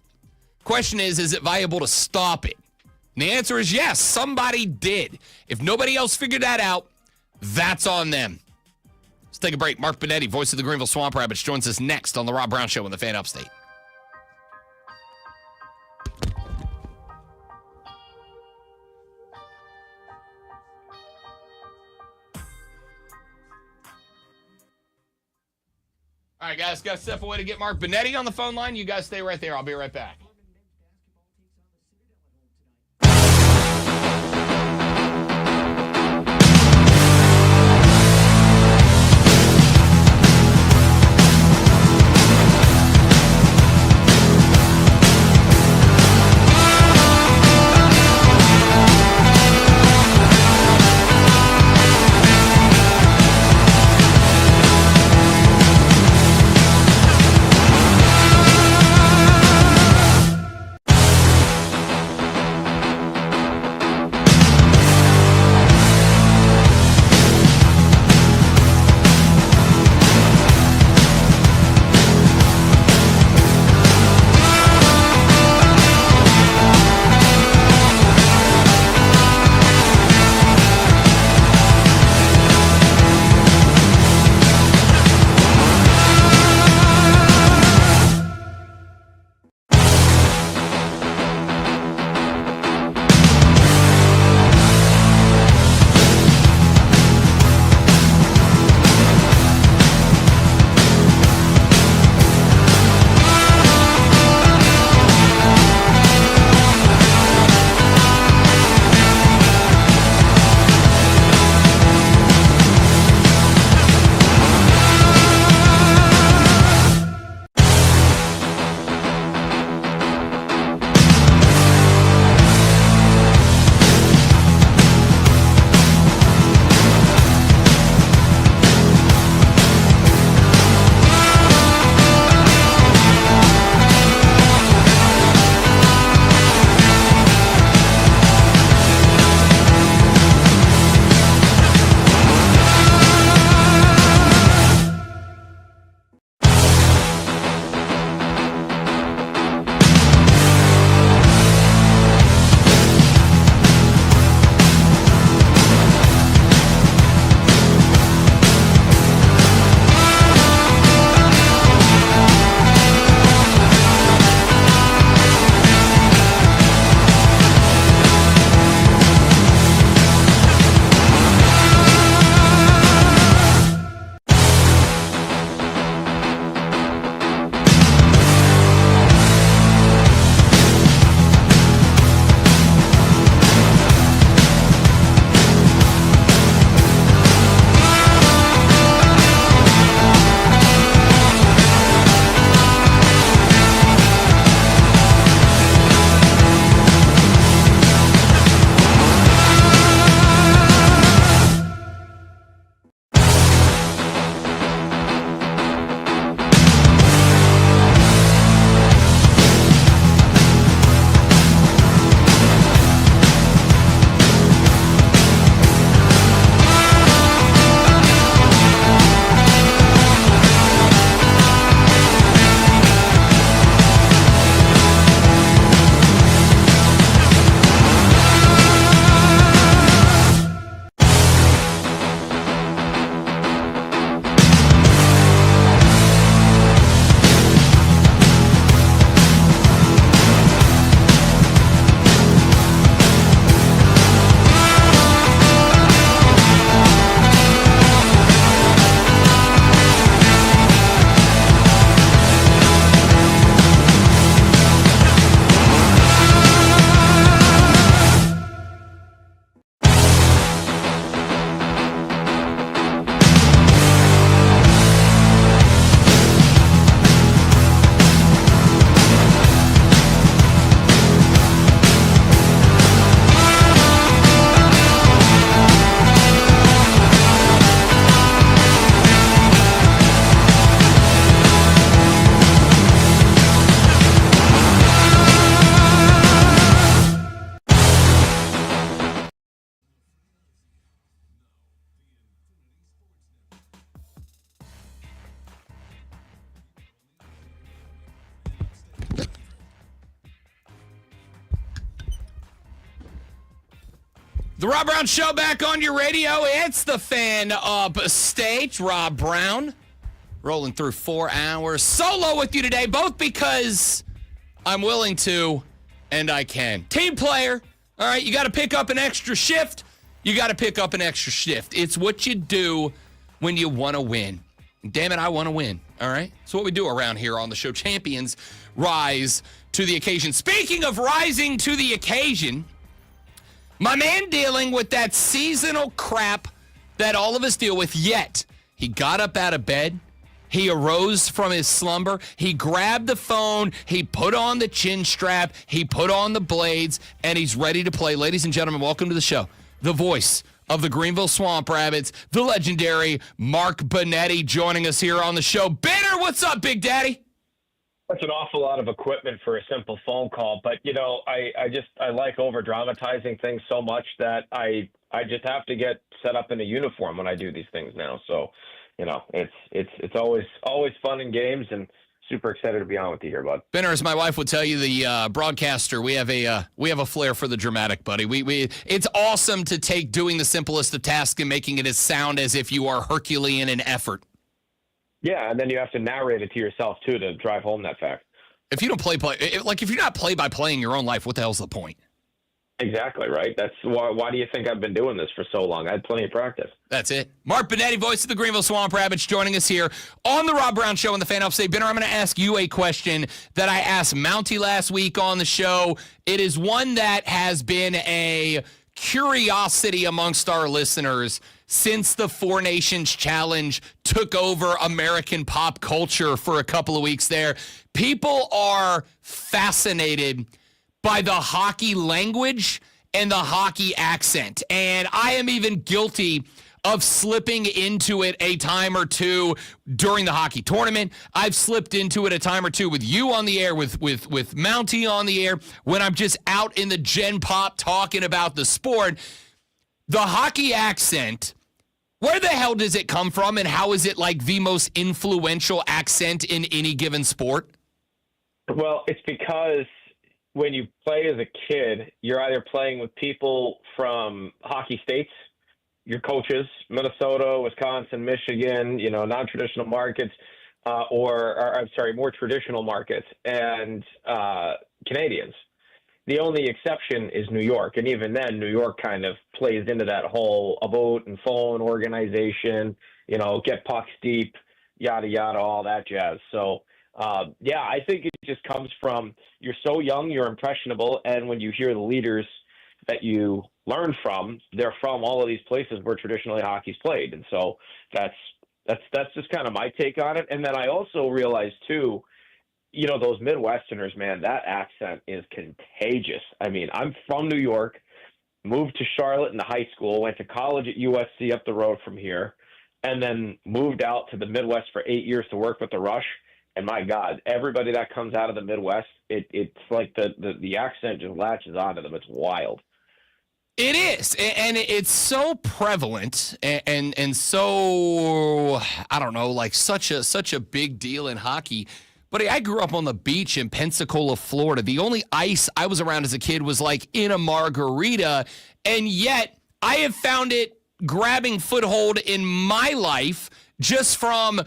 Question is it viable to stop it? And the answer is yes, somebody did. If nobody else figured that out, that's on them. Let's take a break. Mark Benetti, voice of the Greenville Swamp Rabbits, joins us next on The Rob Brown Show on the Fan Upstate. All right, guys, got to step away to get Mark Benetti on the phone line. You guys stay right there. I'll be right back. The Rob Brown Show back on your radio. It's the fan of state, Rob Brown. Rolling through 4 hours. Solo with you today, both because I'm willing to and I can. Team player. All right, you got to pick up an extra shift. It's what you do when you want to win. Damn it, I want to win. All right? It's what we do around here on the show. Champions rise to the occasion. Speaking of rising to the occasion, my man dealing with that seasonal crap that all of us deal with, yet he got up out of bed. He arose from his slumber. He grabbed the phone. He put on the chin strap. He put on the blades, and he's ready to play. Ladies and gentlemen, welcome to the show. The voice of the Greenville Swamp Rabbits, the legendary Mark Bonetti, joining us here on the show. Benner, what's up, Big Daddy? That's an awful lot of equipment for a simple phone call, but I like over dramatizing things so much that I just have to get set up in a uniform when I do these things now. So, it's always fun in games, and super excited to be on with you here, bud. Benner, as my wife would tell you, the broadcaster, we have a flair for the dramatic, buddy. It's awesome to take doing the simplest of tasks and making it as sound as if you are Herculean in effort. Yeah, and then you have to narrate it to yourself, too, to drive home that fact. If you don't if you're not play-by-playing your own life, what the hell's the point? Exactly, right? That's why do you think I've been doing this for so long? I had plenty of practice. That's it. Mark Bonetti, voice of the Greenville Swamp Rabbits, joining us here on the Rob Brown Show and the Fan of State. Benner, I'm going to ask you a question that I asked Mountie last week on the show. It is one that has been a curiosity amongst our listeners since the Four Nations Challenge took over American pop culture for a couple of weeks there. People are fascinated by the hockey language and the hockey accent. And I am even guilty of slipping into it a time or two during the hockey tournament. I've slipped into it a time or two with you on the air, with Mountie on the air, when I'm just out in the Gen Pop talking about the sport. The hockey accent, where the hell does it come from, and how is it like the most influential accent in any given sport? Well, it's because when you play as a kid, you're either playing with people from hockey states, your coaches, Minnesota, Wisconsin, Michigan, non-traditional markets, more traditional markets, and Canadians. The only exception is New York, and even then, New York kind of plays into that whole about and phone organization, get pucks deep, yada, yada, all that jazz. So, I think it just comes from you're so young, you're impressionable, and when you hear the leaders that you learn from, they're from all of these places where traditionally hockey's played. And so that's just kind of my take on it. And then I also realized too, those Midwesterners, man, that accent is contagious. I mean, I'm from New York, moved to Charlotte into high school, went to college at USC up the road from here, and then moved out to the Midwest for 8 years to work with the Rush. And my God, everybody that comes out of the Midwest, it's like the accent just latches onto them. It's wild. It is, and it's so prevalent and so, I don't know, like such a big deal in hockey. But I grew up on the beach in Pensacola, Florida. The only ice I was around as a kid was like in a margarita, and yet I have found it grabbing foothold in my life just from,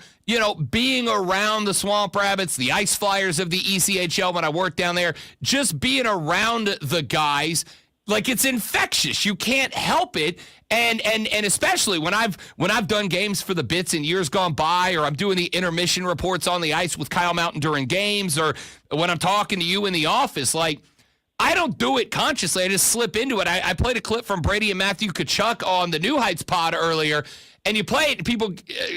being around the Swamp Rabbits, the Ice Flyers of the ECHL when I worked down there, just being around the guys. Like, it's infectious. You can't help it. And especially when I've done games for the Bits in years gone by, or I'm doing the intermission reports on the ice with Kyle Mountain during games, or when I'm talking to you in the office, like, I don't do it consciously. I just slip into it. I played a clip from Brady and Matthew Tkachuk on the New Heights pod earlier, and you play it and people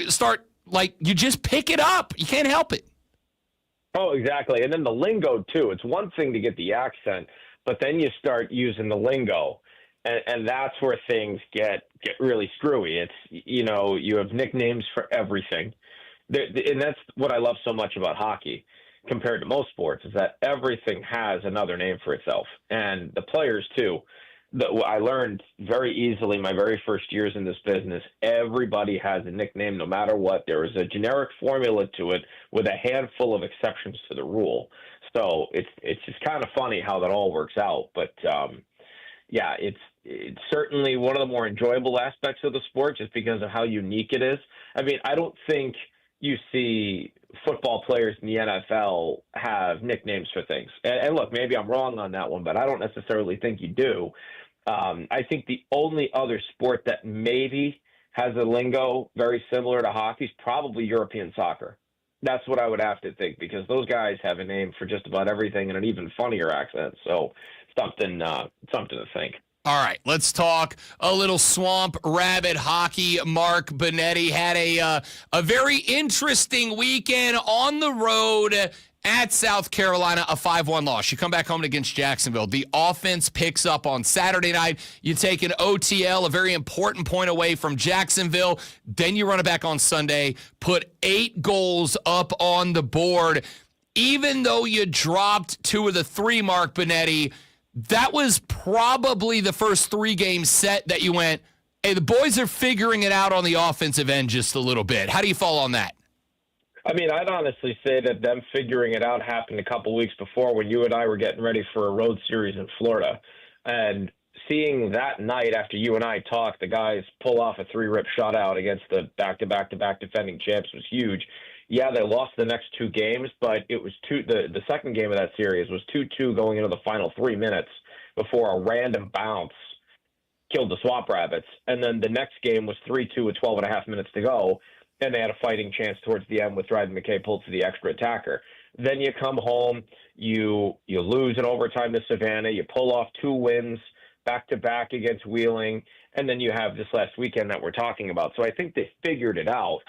start, like, you just pick it up. You can't help it. Oh, exactly. And then the lingo, too. It's one thing to get the accent, but then you start using the lingo, and that's where things get really screwy. It's, you have nicknames for everything. And that's what I love so much about hockey compared to most sports, is that everything has another name for itself. And the players, too. I learned very easily my very first years in this business, everybody has a nickname no matter what. There is a generic formula to it with a handful of exceptions to the rule. So it's just kind of funny how that all works out. But, yeah, it's certainly one of the more enjoyable aspects of the sport just because of how unique it is. I mean, I don't think you see football players in the NFL have nicknames for things. And look, maybe I'm wrong on that one, but I don't necessarily think you do. I think the only other sport that maybe has a lingo very similar to hockey is probably European soccer. That's what I would have to think, because those guys have a name for just about everything and an even funnier accent. So something to think. All right, let's talk a little Swamp Rabbit hockey. Mark Benetti had a very interesting weekend on the road at South Carolina, a 5-1 loss. You come back home against Jacksonville. The offense picks up on Saturday night. You take an OTL, a very important point away from Jacksonville. Then you run it back on Sunday, put 8 goals up on the board. Even though you dropped 2 of the 3, Mark Benetti, that was probably the first 3-game set that you went, hey, the boys are figuring it out on the offensive end just a little bit. How do you fall on that? I mean, I'd honestly say that them figuring it out happened a couple weeks before when you and I were getting ready for a road series in Florida. And seeing that night after you and I talked, the guys pull off a 3-rip shutout against the back-to-back-to-back defending champs was huge. Yeah, they lost the next 2 games, but it was the second game of that series was 2-2 going into the final 3 minutes before a random bounce killed the Swamp Rabbits. And then the next game was 3-2 with 12 and a half minutes to go. And they had a fighting chance towards the end with Dryden McKay pulled to the extra attacker. Then you come home, you lose in overtime to Savannah, you pull off 2 wins back-to-back against Wheeling, and then you have this last weekend that we're talking about. So I think they figured it out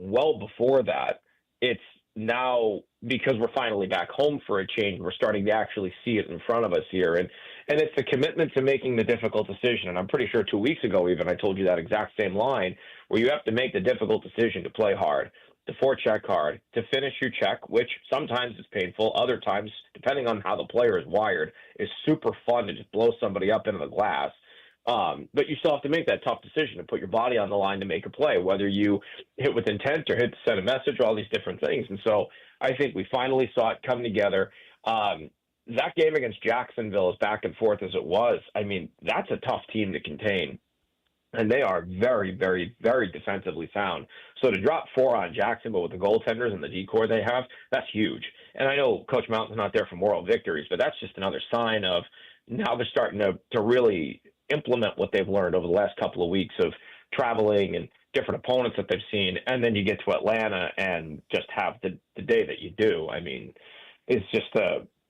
well before that. It's now, because we're finally back home for a change, we're starting to actually see it in front of us here. And it's the commitment to making the difficult decision. And I'm pretty sure 2 weeks ago even I told you that exact same line, where you have to make the difficult decision to play hard, to forecheck hard, to finish your check, which sometimes is painful. Other times, depending on how the player is wired, is super fun to just blow somebody up into the glass. But you still have to make that tough decision to put your body on the line to make a play, whether you hit with intent or hit to send a message, all these different things. And so I think we finally saw it come together. That game against Jacksonville, as back and forth as it was, I mean, that's a tough team to contain. And they are very, very, very defensively sound. So to drop 4 on Jacksonville with the goaltenders and the decor they have, that's huge. And I know Coach Mountain's not there for moral victories, but that's just another sign of now they're starting to really implement what they've learned over the last couple of weeks of traveling and different opponents that they've seen. And then you get to Atlanta and just have the day that you do. I mean, it's just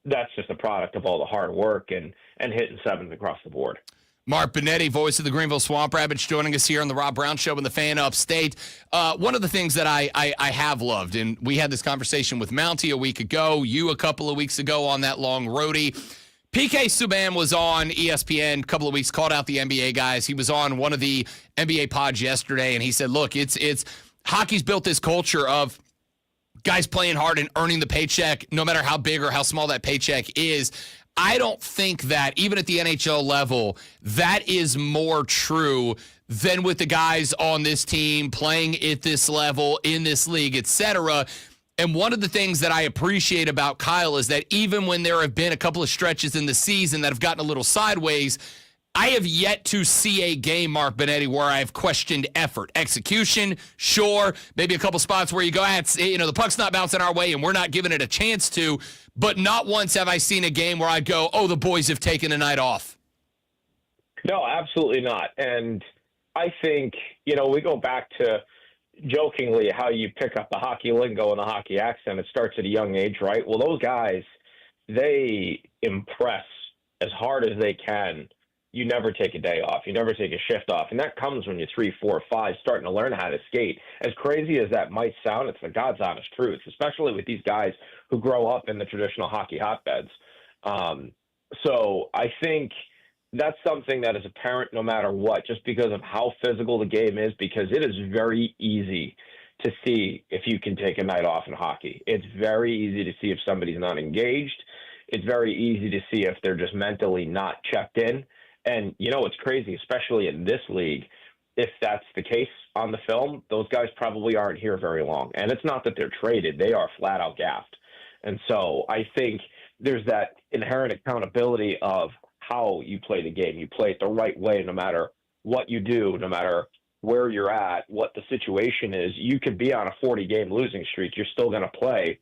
that's just a product of all the hard work and hitting 7s across the board. Mark Benetti, voice of the Greenville Swamp Rabbits, joining us here on the Rob Brown Show and the Fan Upstate. One of the things that I have loved, and we had this conversation with Mountie a week ago, you a couple of weeks ago on that long roadie. PK Subban was on ESPN a couple of weeks, called out the NBA guys. He was on one of the NBA pods yesterday, and he said, look, it's hockey's built this culture of guys playing hard and earning the paycheck, no matter how big or how small that paycheck is. I don't think that, even at the NHL level, that is more true than with the guys on this team playing at this level, in this league, etc. And one of the things that I appreciate about Kyle is that even when there have been a couple of stretches in the season that have gotten a little sideways, I have yet to see a game, Mark Benetti, where I've questioned effort. Execution, sure. Maybe a couple spots where you go, the puck's not bouncing our way and we're not giving it a chance to. But not once have I seen a game where I go, oh, the boys have taken a night off. No, absolutely not. And I think, we go back to jokingly how you pick up the hockey lingo and the hockey accent. It starts at a young age, right? Well, those guys, they impress as hard as they can. You never take a day off. You never take a shift off. And that comes when you're 3, 4, 5, starting to learn how to skate. As crazy as that might sound, it's the God's honest truth, especially with these guys who grow up in the traditional hockey hotbeds. So I think that's something that is apparent no matter what, just because of how physical the game is, because it is very easy to see if you can take a night off in hockey. It's very easy to see if somebody's not engaged. It's very easy to see if they're just mentally not checked in. And, it's crazy, especially in this league, if that's the case on the film, those guys probably aren't here very long. And it's not that they're traded. They are flat out gaffed. And so I think there's that inherent accountability of how you play the game. You play it the right way no matter what you do, no matter where you're at, what the situation is. You could be on a 40-game losing streak. You're still going to play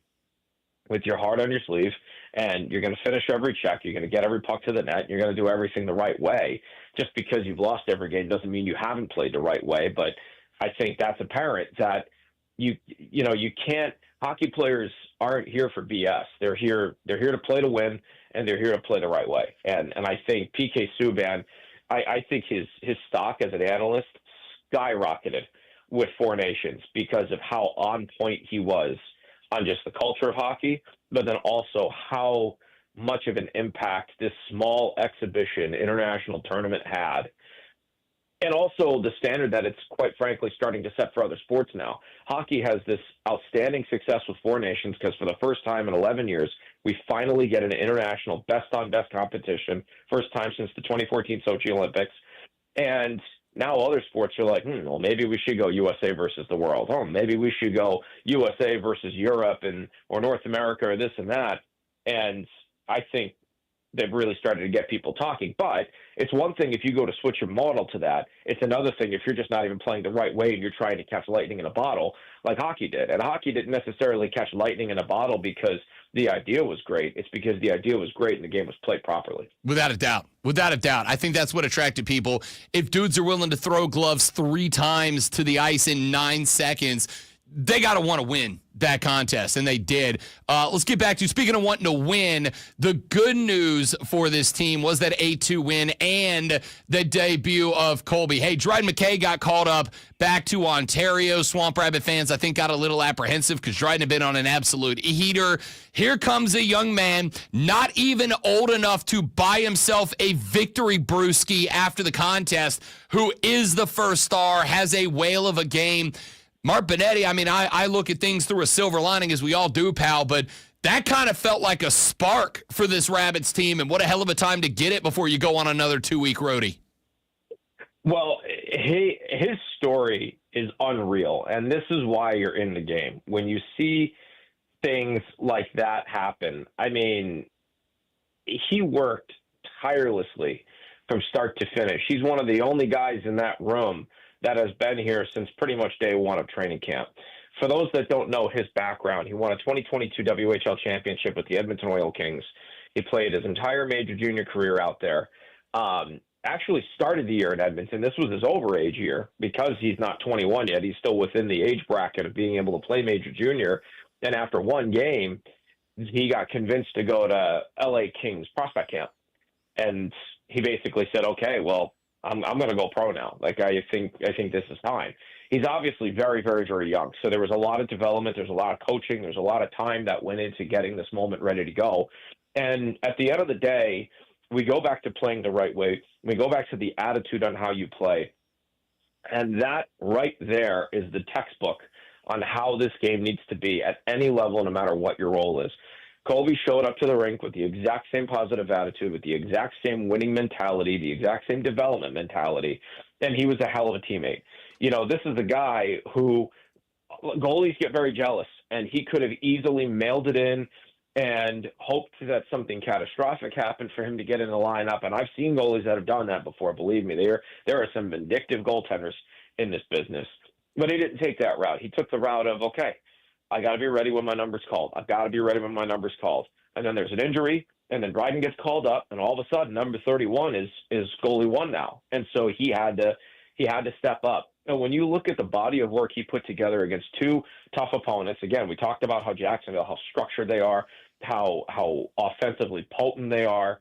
with your heart on your sleeve, and you're going to finish every check. You're going to get every puck to the net. You're going to do everything the right way. Just because you've lost every game doesn't mean you haven't played the right way. But I think that's apparent that you can't. Hockey players aren't here for BS. They're here to play to win, and they're here to play the right way. And I think PK Subban, I think his stock as an analyst skyrocketed with Four Nations because of how on point he was on just the culture of hockey, but then also how much of an impact this small exhibition international tournament had. And also the standard that it's quite frankly starting to set for other sports now. Hockey has this outstanding success with Four Nations because for the first time in 11 years, we finally get an international best-on-best competition, first time since the 2014 Sochi Olympics. And now other sports are like, well, maybe we should go USA versus the world. Oh, maybe we should go USA versus Europe or North America or this and that. And I think they've really started to get people talking. But it's one thing if you go to switch your model to that. It's another thing if you're just not even playing the right way and you're trying to catch lightning in a bottle like hockey did. And hockey didn't necessarily catch lightning in a bottle because the idea was great. It's because the idea was great and the game was played properly. Without a doubt. Without a doubt. I think that's what attracted people. If dudes are willing to throw gloves 3 times to the ice in 9 seconds, they got to want to win that contest, and they did. Let's get back to, speaking of wanting to win, the good news for this team was that 8-2 win and the debut of Colby. Hey, Dryden McKay got called up back to Ontario. Swamp Rabbit fans, I think, got a little apprehensive because Dryden had been on an absolute heater. Here comes a young man, not even old enough to buy himself a victory brewski after the contest, who is the first star, has a whale of a game. Mark Benetti, I mean, I look at things through a silver lining, as we all do, pal, but that kind of felt like a spark for this Rabbits team, and what a hell of a time to get it before you go on another 2-week roadie. Well, his story is unreal, and this is why you're in the game. When you see things like that happen, I mean, he worked tirelessly from start to finish. He's one of the only guys in that room that has been here since pretty much day one of training camp. For those that don't know his background, he won a 2022 WHL championship with the Edmonton Oil Kings. He played his entire major junior career out there. Actually started the year in Edmonton. This was his overage year because he's not 21 yet. He's still within the age bracket of being able to play major junior. And after one game, he got convinced to go to LA Kings prospect camp. And he basically said, okay, well, I'm going to go pro now. Like, I think this is time. He's obviously very, very, very young. So there was a lot of development. There's a lot of coaching. There's a lot of time that went into getting this moment ready to go. And at the end of the day, we go back to playing the right way. We go back to the attitude on how you play. And that right there is the textbook on how this game needs to be at any level, no matter what your role is. Colby showed up to the rink with the exact same positive attitude, with the exact same winning mentality, the exact same development mentality, and he was a hell of a teammate. You know, this is a guy who goalies get very jealous, and he could have easily mailed it in and hoped that something catastrophic happened for him to get in the lineup. And I've seen goalies that have done that before. Believe me, there are some vindictive goaltenders in this business. But he didn't take that route. He took the route of, okay, I got to be ready when my number's called. I've got to be ready when my number's called. And then there's an injury, and then Dryden gets called up, and all of a sudden, number 31 is goalie 1 now. And so he had to step up. And when you look at the body of work he put together against 2 tough opponents, again, we talked about how Jacksonville, how structured they are, how offensively potent they are,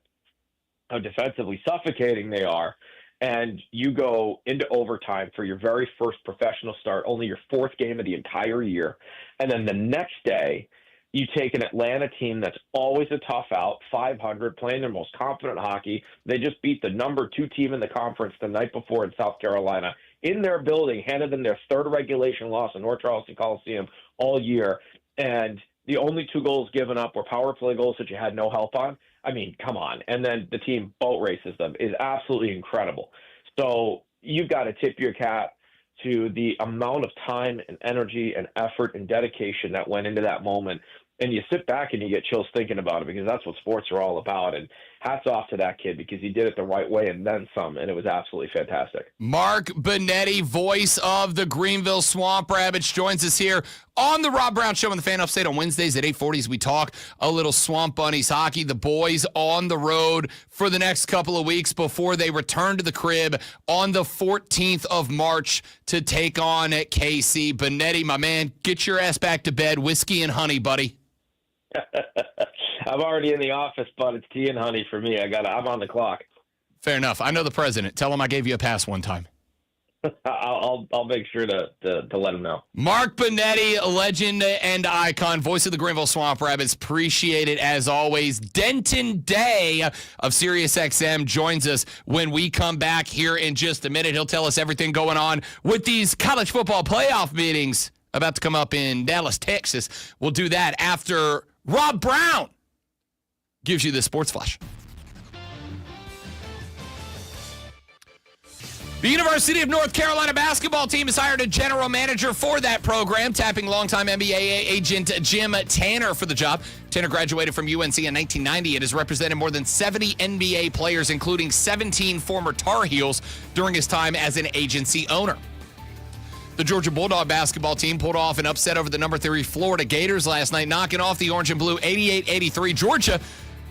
how defensively suffocating they are. And you go into overtime for your very first professional start, only your 4th game of the entire year. And then the next day, you take an Atlanta team that's always a tough out, 500, playing their most confident hockey. They just beat the number 2 team in the conference the night before in South Carolina in their building, handed them their 3rd regulation loss in North Charleston Coliseum all year. And the only 2 goals given up were power play goals that you had no help on. I mean, come on. And then the team boat races them is absolutely incredible. So you've got to tip your cap to the amount of time and energy and effort and dedication that went into that moment. And you sit back and you get chills thinking about it because that's what sports are all about. And hats off to that kid because he did it the right way and then some, and it was absolutely fantastic. Mark Benetti, voice of the Greenville Swamp Rabbits, joins us here on the Rob Brown Show on the Fan Upstate on Wednesdays at 8:40 as we talk a little Swamp Bunnies hockey. The boys on the road for the next couple of weeks before they return to the crib on the 14th of March to take on KC. Benetti, my man, get your ass back to bed. Whiskey and honey, buddy. I'm already in the office, but it's tea and honey for me. I'm on the clock. Fair enough. I know the president. Tell him I gave you a pass one time. I'll make sure to let him know. Mark Benetti, a legend and icon, voice of the Greenville Swamp Rabbits. Appreciate it as always. Denton Day of SiriusXM joins us when we come back here in just a minute. He'll tell us everything going on with these college football playoff meetings about to come up in Dallas, Texas. We'll do that after Rob Brown gives you the Sports Flash. The University of North Carolina basketball team has hired a general manager for that program, tapping longtime NBA agent Jim Tanner for the job. Tanner graduated from UNC in 1990 and has represented more than 70 NBA players, including 17 former Tar Heels, during his time as an agency owner. The Georgia Bulldog basketball team pulled off an upset over the number 3 Florida Gators last night, knocking off the Orange and Blue 88-83. Georgia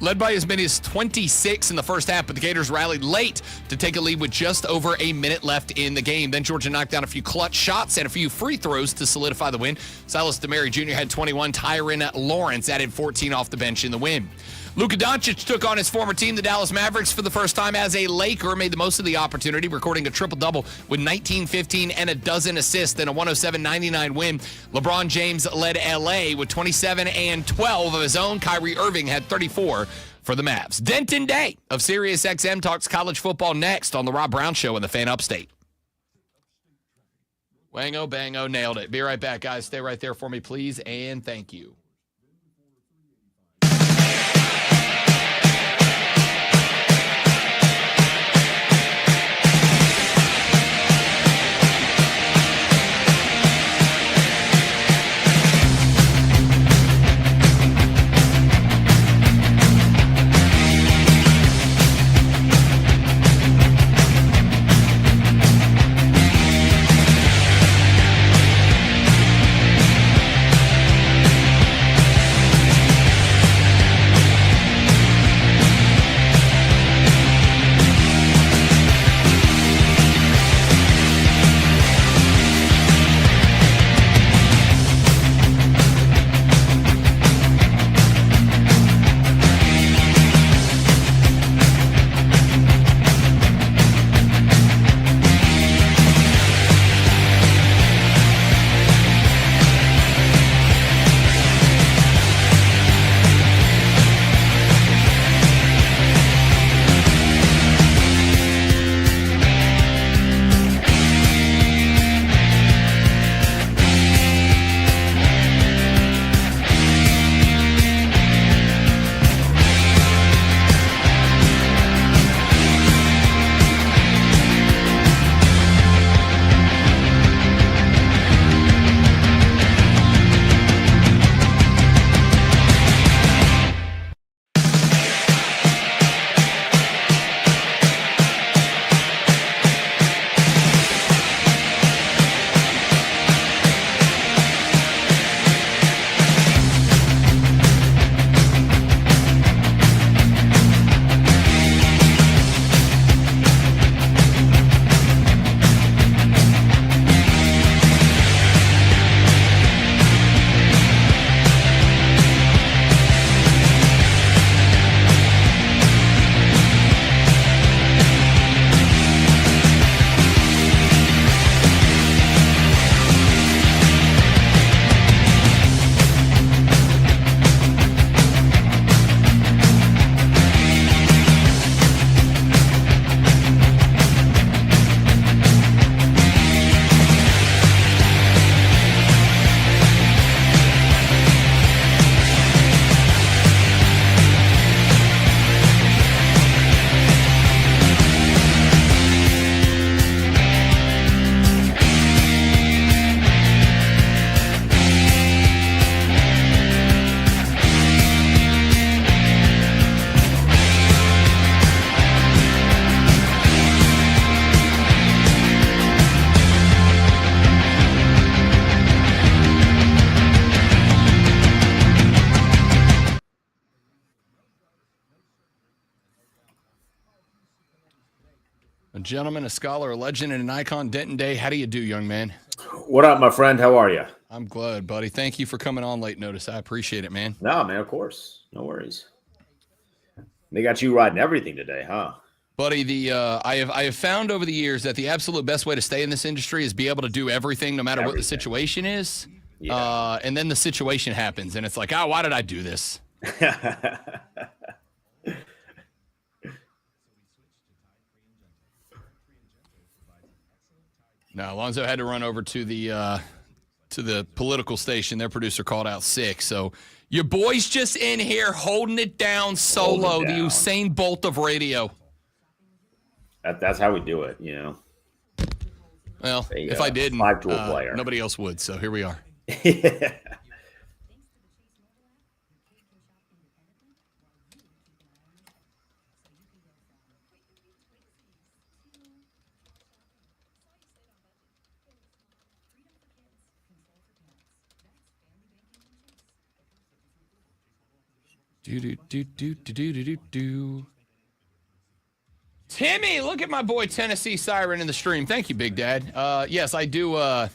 led by as many as 26 in the first half, but the Gators rallied late to take a lead with just over a minute left in the game. Then Georgia knocked down a few clutch shots and a few free throws to solidify the win. Silas DeMary Jr. had 21. Tyron Lawrence added 14 off the bench in the win. Luka Doncic took on his former team, the Dallas Mavericks, for the first time as a Laker, made the most of the opportunity, recording a triple-double with 19, 15, and a dozen assists in a 107-99 win. LeBron James led L.A. with 27 and 12 of his own. Kyrie Irving had 34 for the Mavs. Denton Day of SiriusXM talks college football next on the Rob Brown Show in the Fan Upstate. Wango, bango, nailed it. Be right back, guys. Stay right there for me, please, and thank you. gentlemen, a scholar, a legend, and an icon, Denton Day. How do you do, young man? What up, my friend? How are you? I'm glad, buddy. Thank you for coming on late notice. I appreciate it, man. No, man, of course. No worries. They got you riding everything today, huh? Buddy, I have found over the years that the absolute best way to stay in this industry is be able to do everything no matter what the situation is. Yeah. And then the situation happens, and it's like, why did I do this? Now, Alonzo had to run over to the political station. Their producer called out sick. So your boy's just in here holding it down solo, the Usain Bolt of radio. That's how we do it, you know. Well, if I didn't, nobody else would. So here we are. Do. Timmy, look at my boy Tennessee Siren in the stream. Thank you, Big Dad. Yes, I do. I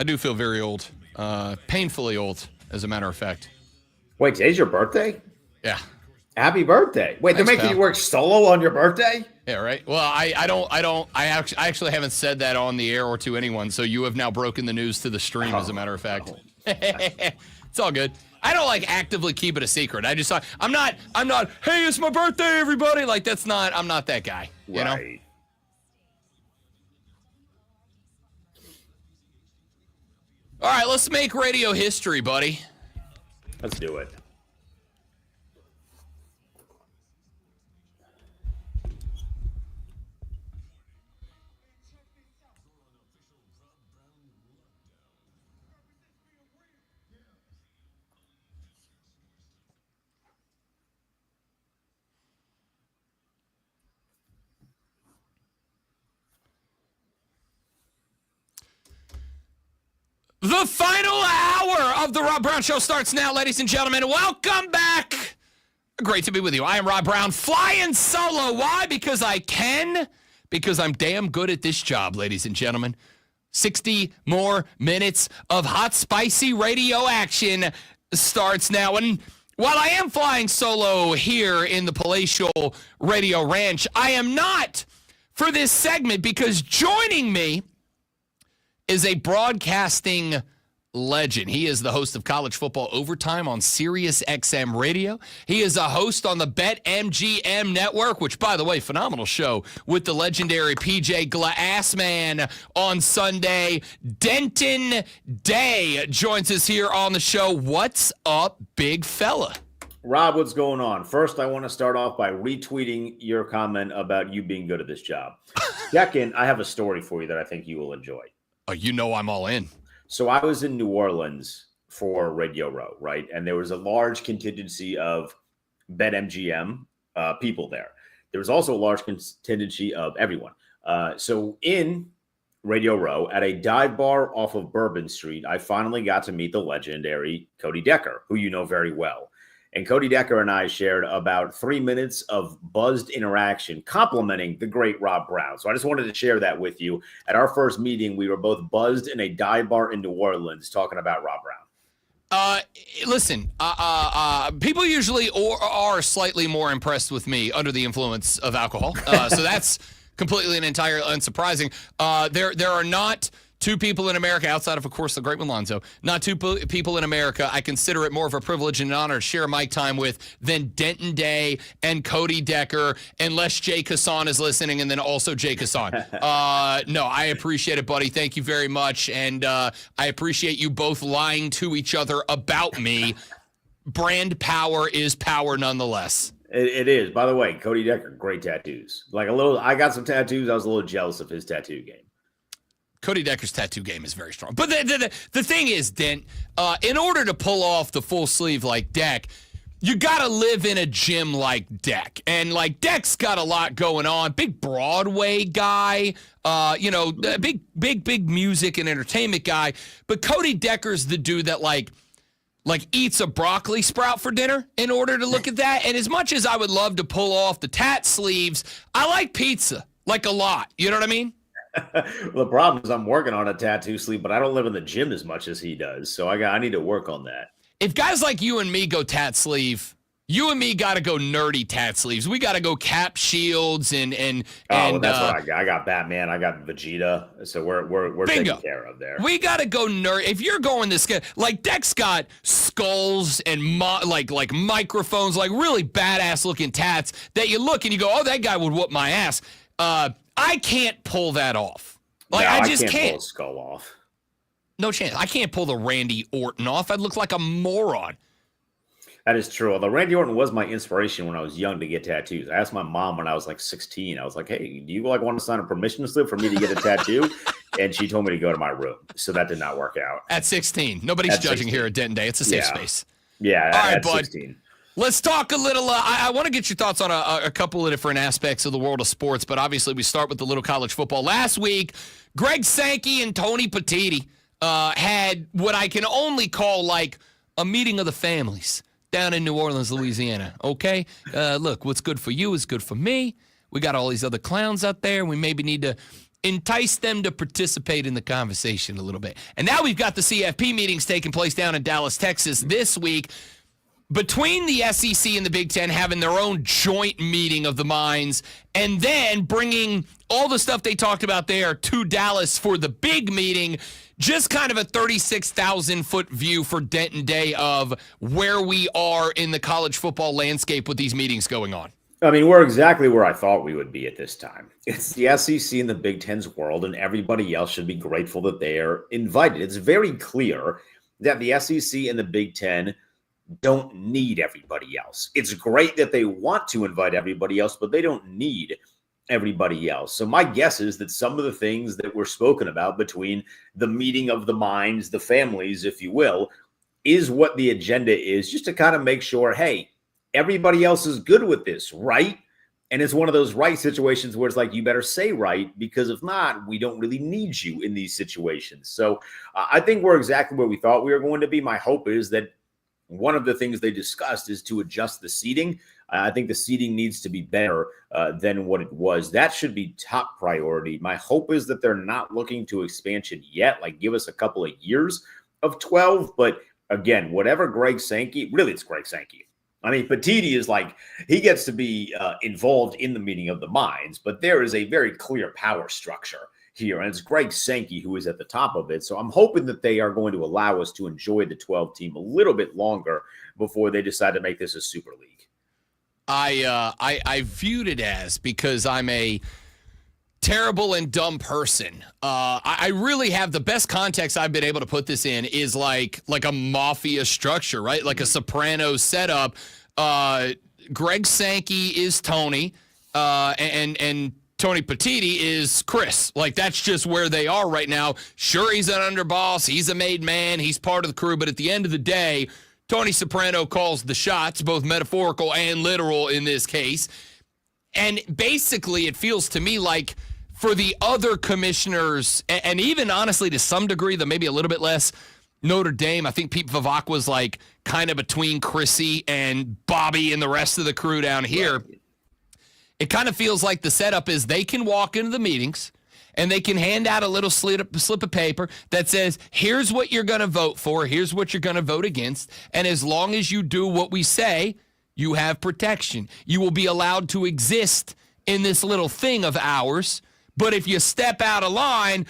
do feel very old, painfully old, as a matter of fact. Wait, today's your birthday? Yeah. Happy birthday! Wait, they're making you work solo on your birthday? Yeah, right. Well, I actually haven't said that on the air or to anyone. So you have now broken the news to the stream, as a matter of fact. It's all good. I don't actively keep it a secret. I just I'm not, hey, it's my birthday, everybody. I'm not that guy. You know? All right, let's make radio history, buddy. Let's do it. The final hour of the Rob Brown Show starts now, ladies and gentlemen. Welcome back. Great to be with you. I am Rob Brown, flying solo. Why? Because I can. Because I'm damn good at this job, ladies and gentlemen. 60 more minutes of hot, spicy radio action starts now. And while I am flying solo here in the palatial Radio Ranch, I am not for this segment, because joining me is a broadcasting legend. He is the host of College Football Overtime on Sirius XM Radio. He is a host on the BetMGM Network, which, by the way, phenomenal show with the legendary PJ Glassman on Sunday. Denton Day joins us here on the show. What's up, big fella? Rob, what's going on? First, I want to start off by retweeting your comment about you being good at this job. Second, I have a story for you that I think you will enjoy. Oh, you know I'm all in. So I was in New Orleans for Radio Row, right? And there was a large contingency of BetMGM people there. There was also a large contingency of everyone. So in Radio Row, at a dive bar off of Bourbon Street, I finally got to meet the legendary Cody Decker, who you know very well. And Cody Decker and I shared about 3 minutes of buzzed interaction complimenting the great Rob Brown. So I just wanted to share that with you. At our first meeting, we were both buzzed in a dive bar in New Orleans talking about Rob Brown. Listen, people usually are slightly more impressed with me under the influence of alcohol. So that's completely and entirely unsurprising. There are not two people in America, outside of course, the great Alonzo, not two people in America I consider it more of a privilege and an honor to share mic time with than Denton Day and Cody Decker, unless Jay Kassan is listening, and then also Jay Kassan. No, I appreciate it, buddy. Thank you very much. And I appreciate you both lying to each other about me. Brand power is power nonetheless. It is. By the way, Cody Decker, great tattoos. I got some tattoos. I was a little jealous of his tattoo game. Cody Decker's tattoo game is very strong. But the thing is, Dent, in order to pull off the full sleeve like Deck, you got to live in a gym like Deck. And Deck's got a lot going on. Big Broadway guy, big music and entertainment guy. But Cody Decker's the dude that eats a broccoli sprout for dinner in order to look at that. And as much as I would love to pull off the tat sleeves, I like pizza. Like a lot. You know what I mean? The problem is I'm working on a tattoo sleeve, but I don't live in the gym as much as he does. So I need to work on that. If guys like you and me go tat sleeve, you and me got to go nerdy tat sleeves. We got to go cap shields and Well, that's what I got. I got Batman. I got Vegeta. So we're taken care of there. We got to go nerd. If you're going this like Dex got skulls and like microphones, like really badass looking tats that you look and you go, oh, that guy would whoop my ass. I can't pull that off. Like No, I just can't pull a skull off. No chance. I can't pull the Randy Orton off. I'd look like a moron. That is true. Although Randy Orton was my inspiration when I was young to get tattoos. I asked my mom when I was like 16. I was like, "Hey, do you want to sign a permission slip for me to get a tattoo?" And she told me to go to my room. So that did not work out. At 16, nobody's At judging 16. here at Denton Day. It's a safe space. Yeah. All right, at bud. 16. Let's talk a little. I want to get your thoughts on a couple of different aspects of the world of sports, but obviously we start with the little college football. Last week, Greg Sankey and Tony Petitti had what I can only call like a meeting of the families down in New Orleans, Louisiana. Okay? Look, what's good for you is good for me. We got all these other clowns out there. We maybe need to entice them to participate in the conversation a little bit. And now we've got the CFP meetings taking place down in Dallas, Texas this week. Between the SEC and the Big Ten having their own joint meeting of the minds and then bringing all the stuff they talked about there to Dallas for the big meeting, just kind of a 36,000-foot view for Denton Day of where we are in the college football landscape with these meetings going on. I mean, we're exactly where I thought we would be at this time. It's the SEC and the Big Ten's world, and everybody else should be grateful that they are invited. It's very clear that the SEC and the Big Ten don't need everybody else. It's great that they want to invite everybody else, but they don't need everybody else. So my guess is that some of the things that were spoken about between the meeting of the minds, the families, if you will, is what the agenda is, just to kind of make sure, hey, everybody else is good with this, right? And it's one of those right situations where it's like, you better say right, because if not, we don't really need you in these situations. So I think we're exactly where we thought we were going to be. My hope is that one of the things they discussed is to adjust the seating. I think the seating needs to be better than what it was. That should be top priority. My hope is that they're not looking to expansion yet, like give us a couple of years of 12. But again, whatever Greg Sankey, really it's Greg Sankey. I mean, Petitti is like, he gets to be involved in the meeting of the minds, but there is a very clear power structure here, and it's Greg Sankey who is at the top of it. So I'm hoping that they are going to allow us to enjoy the 12 team a little bit longer before they decide to make this a super league. I viewed it as, because I'm a terrible and dumb person. I really have the best context I've been able to put this in is like a mafia structure, right? Like a Sopranos setup. Greg Sankey is Tony, and Tony Petitti is Chris. Like, that's just where they are right now. Sure, he's an underboss. He's a made man. He's part of the crew. But at the end of the day, Tony Soprano calls the shots, both metaphorical and literal in this case. And basically, it feels to me like for the other commissioners, and even honestly to some degree, though maybe a little bit less, Notre Dame, I think Pete Vivak was like kind of between Chrissy and Bobby and the rest of the crew down here. Right. It kind of feels like the setup is they can walk into the meetings and they can hand out a little slip of paper that says, here's what you're going to vote for, here's what you're going to vote against, and as long as you do what we say, you have protection. You will be allowed to exist in this little thing of ours, but if you step out of line,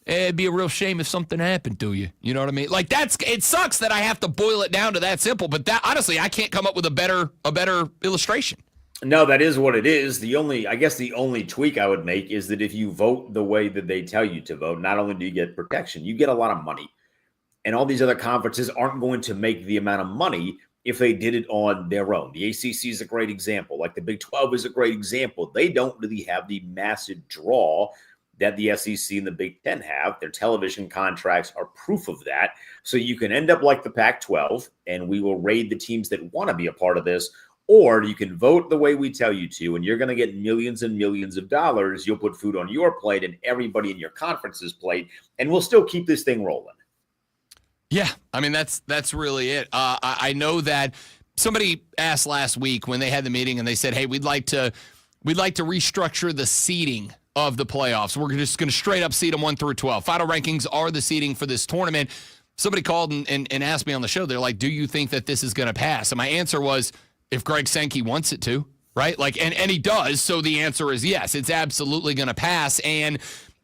it'd be a real shame if something happened to you. You know what I mean? Like, it sucks that I have to boil it down to that simple, but that honestly, I can't come up with a better illustration. No, that is what it is. The only tweak I would make is that if you vote the way that they tell you to vote, not only do you get protection, you get a lot of money. And all these other conferences aren't going to make the amount of money if they did it on their own. The ACC is a great example. Like the Big 12 is a great example. They don't really have the massive draw that the SEC and the Big 10 have. Their television contracts are proof of that. So you can end up like the Pac-12, and we will raid the teams that want to be a part of this. Or you can vote the way we tell you to, and you're going to get millions and millions of dollars. You'll put food on your plate and everybody in your conference's plate, and we'll still keep this thing rolling. Yeah, I mean, that's really it. I know that somebody asked last week when they had the meeting, and they said, hey, we'd like to restructure the seating of the playoffs. We're just going to straight up seed them 1 through 12. Final rankings are the seeding for this tournament. Somebody called and asked me on the show, they're like, do you think that this is going to pass? And my answer was, if Greg Sankey wants it to, right? Like, and he does. So the answer is yes, it's absolutely going to pass. And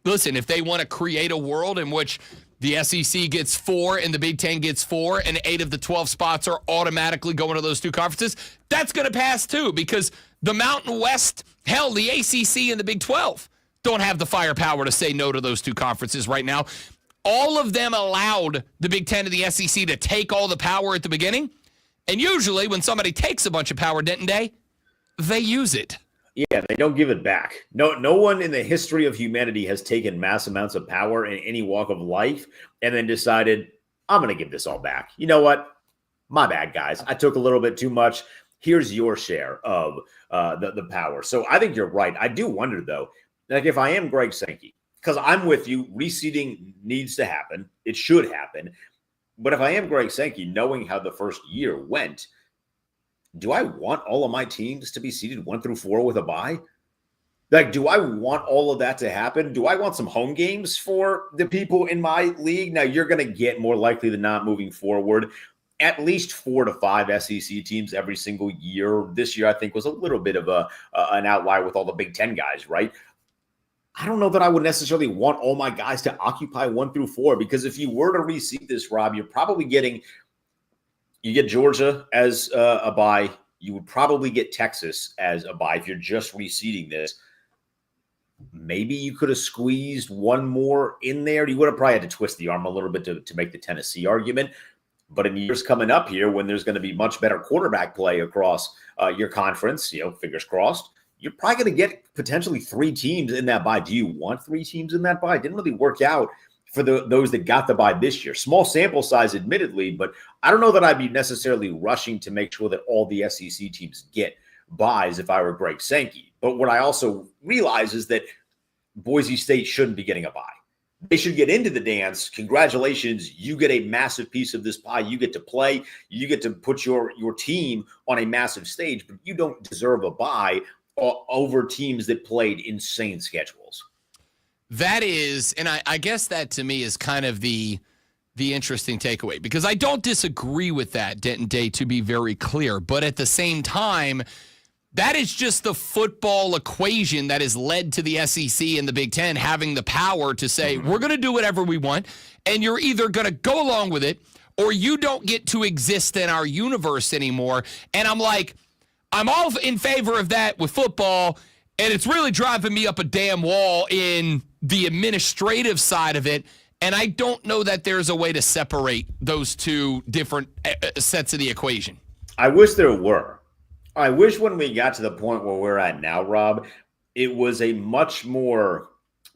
listen, if they want to create a world in which the SEC gets 4 and the Big Ten gets 4 and 8 of the 12 spots are automatically going to those two conferences, that's going to pass too, because the Mountain West, hell, the ACC and the Big 12 don't have the firepower to say no to those two conferences right now. All of them allowed the Big Ten and the SEC to take all the power at the beginning. And usually when somebody takes a bunch of power, Denton Day, they use it. Yeah, they don't give it back. No one in the history of humanity has taken mass amounts of power in any walk of life and then decided, I'm going to give this all back. You know what? My bad, guys. I took a little bit too much. Here's your share of the power. So I think you're right. I do wonder, though, like if I am Greg Sankey, because I'm with you, reseeding needs to happen. It should happen. But if I am Greg Sankey, knowing how the first year went, do I want all of my teams to be seeded 1 through 4 with a bye? Like, do I want all of that to happen? Do I want some home games for the people in my league? Now, you're going to get, more likely than not, moving forward, at least 4 to 5 SEC teams every single year. This year, I think, was a little bit of an outlier with all the Big Ten guys, right? I don't know that I would necessarily want all my guys to occupy 1 through 4, because if you were to reseed this, Rob, you're probably getting – you get Georgia as a bye. You would probably get Texas as a bye if you're just reseeding this. Maybe you could have squeezed one more in there. You would have probably had to twist the arm a little bit to make the Tennessee argument. But in years coming up here, when there's going to be much better quarterback play across your conference, fingers crossed, you're probably going to get potentially 3 teams in that bye. Do you want 3 teams in that bye? It didn't really work out for those that got the bye this year. Small sample size, admittedly, but I don't know that I'd be necessarily rushing to make sure that all the SEC teams get byes if I were Greg Sankey. But what I also realize is that Boise State shouldn't be getting a bye. They should get into the dance. Congratulations. You get a massive piece of this pie. You get to play. You get to put your team on a massive stage, but you don't deserve a bye over teams that played insane schedules. That is, and I guess that to me is kind of the interesting takeaway, because I don't disagree with that, Denton Day, to be very clear. But at the same time, that is just the football equation that has led to the SEC and the Big Ten having the power to say, we're going to do whatever we want, and you're either going to go along with it or you don't get to exist in our universe anymore. And I'm like, I'm all in favor of that with football, and it's really driving me up a damn wall in the administrative side of it. And I don't know that there's a way to separate those two different sets of the equation. I wish there were. I wish when we got to the point where we're at now, Rob, it was a much more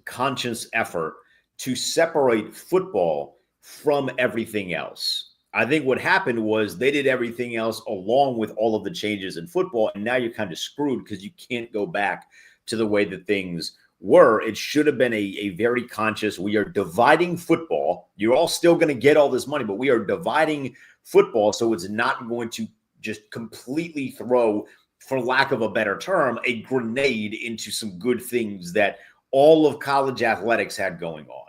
conscious effort to separate football from everything else. I think what happened was they did everything else along with all of the changes in football, and now you're kind of screwed because you can't go back to the way that things were. It should have been a very conscious, we are dividing football. You're all still going to get all this money, but we are dividing football so it's not going to just completely throw, for lack of a better term, a grenade into some good things that all of college athletics had going on.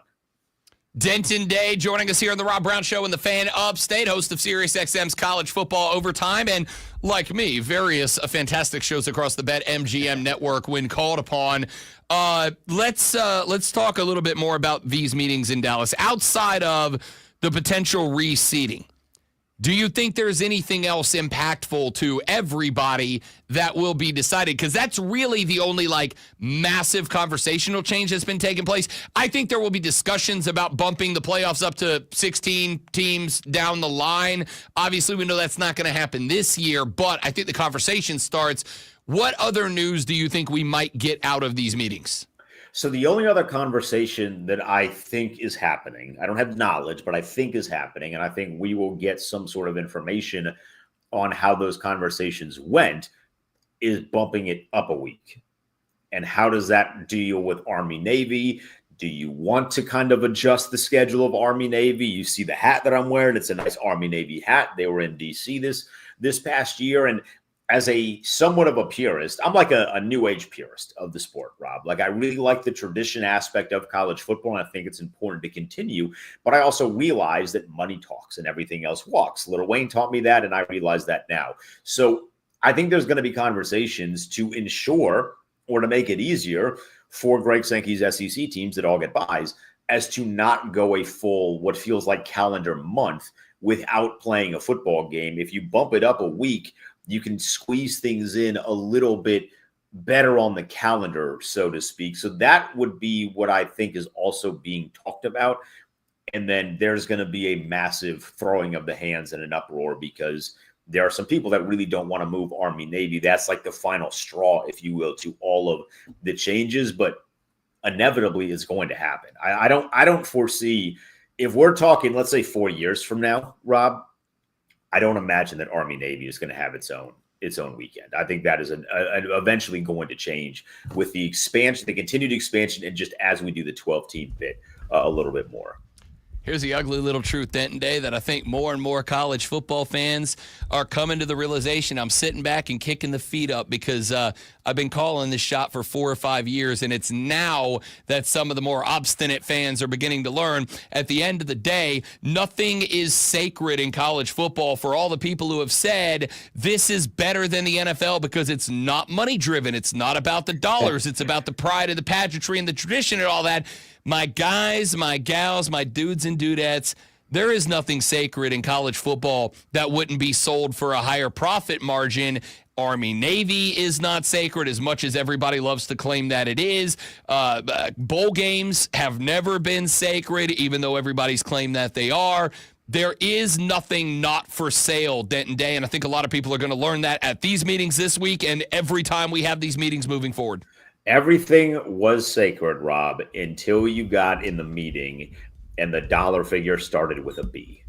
Denton Day joining us here on the Rob Brown Show and the Fan Upstate, host of SiriusXM's College Football Overtime, and like me, various fantastic shows across the BetMGM network when called upon. Let's talk a little bit more about these meetings in Dallas. Outside of the potential reseeding, do you think there's anything else impactful to everybody that will be decided? Because that's really the only massive conversational change that's been taking place. I think there will be discussions about bumping the playoffs up to 16 teams down the line. Obviously, we know that's not going to happen this year, but I think the conversation starts. What other news do you think we might get out of these meetings? So the only other conversation that I think is happening, I don't have knowledge, but I think is happening, and I think we will get some sort of information on how those conversations went, is bumping it up a week. And how does that deal with Army-Navy? Do you want to kind of adjust the schedule of Army-Navy? You see the hat that I'm wearing. It's a nice Army-Navy hat. They were in D.C. this past year, and as a somewhat of a purist, I'm like a new age purist of the sport, Rob. Like I really like the tradition aspect of college football, and I think it's important to continue. But I also realize that money talks and everything else walks. Lil Wayne taught me that, and I realize that now. So I think there's going to be conversations to ensure or to make it easier for Greg Sankey's SEC teams that all get buys as to not go a full, what feels like calendar month without playing a football game. If you bump it up a week, you can squeeze things in a little bit better on the calendar, so to speak. So that would be what I think is also being talked about. And then there's going to be a massive throwing of the hands and an uproar because there are some people that really don't want to move Army Navy. That's like the final straw, if you will, to all of the changes. But inevitably, it's going to happen. I don't foresee, if we're talking, let's say 4 years from now, Rob, I don't imagine that Army Navy is going to have its own weekend. I think that is eventually going to change with the expansion, the continued expansion, and just as we do the 12-team bit a little bit more. Here's the ugly little truth, Denton Day, that I think more and more college football fans are coming to the realization. I'm sitting back and kicking the feet up because I've been calling this shot for 4 or 5 years, and it's now that some of the more obstinate fans are beginning to learn. At the end of the day, nothing is sacred in college football for all the people who have said this is better than the NFL because it's not money-driven. It's not about the dollars. It's about the pride and the pageantry and the tradition and all that. My guys, my gals, my dudes and dudettes, there is nothing sacred in college football that wouldn't be sold for a higher profit margin. Army Navy is not sacred as much as everybody loves to claim that it is. Bowl games have never been sacred, even though everybody's claimed that they are. There is nothing not for sale, Denton Day, and I think a lot of people are going to learn that at these meetings this week and every time we have these meetings moving forward. Everything was sacred, Rob, until you got in the meeting and the dollar figure started with a B.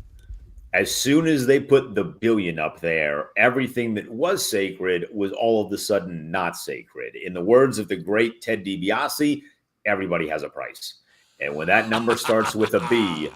As soon as they put the billion up there, everything that was sacred was all of a sudden not sacred. In the words of the great Ted DiBiase, everybody has a price. And when that number starts with a B,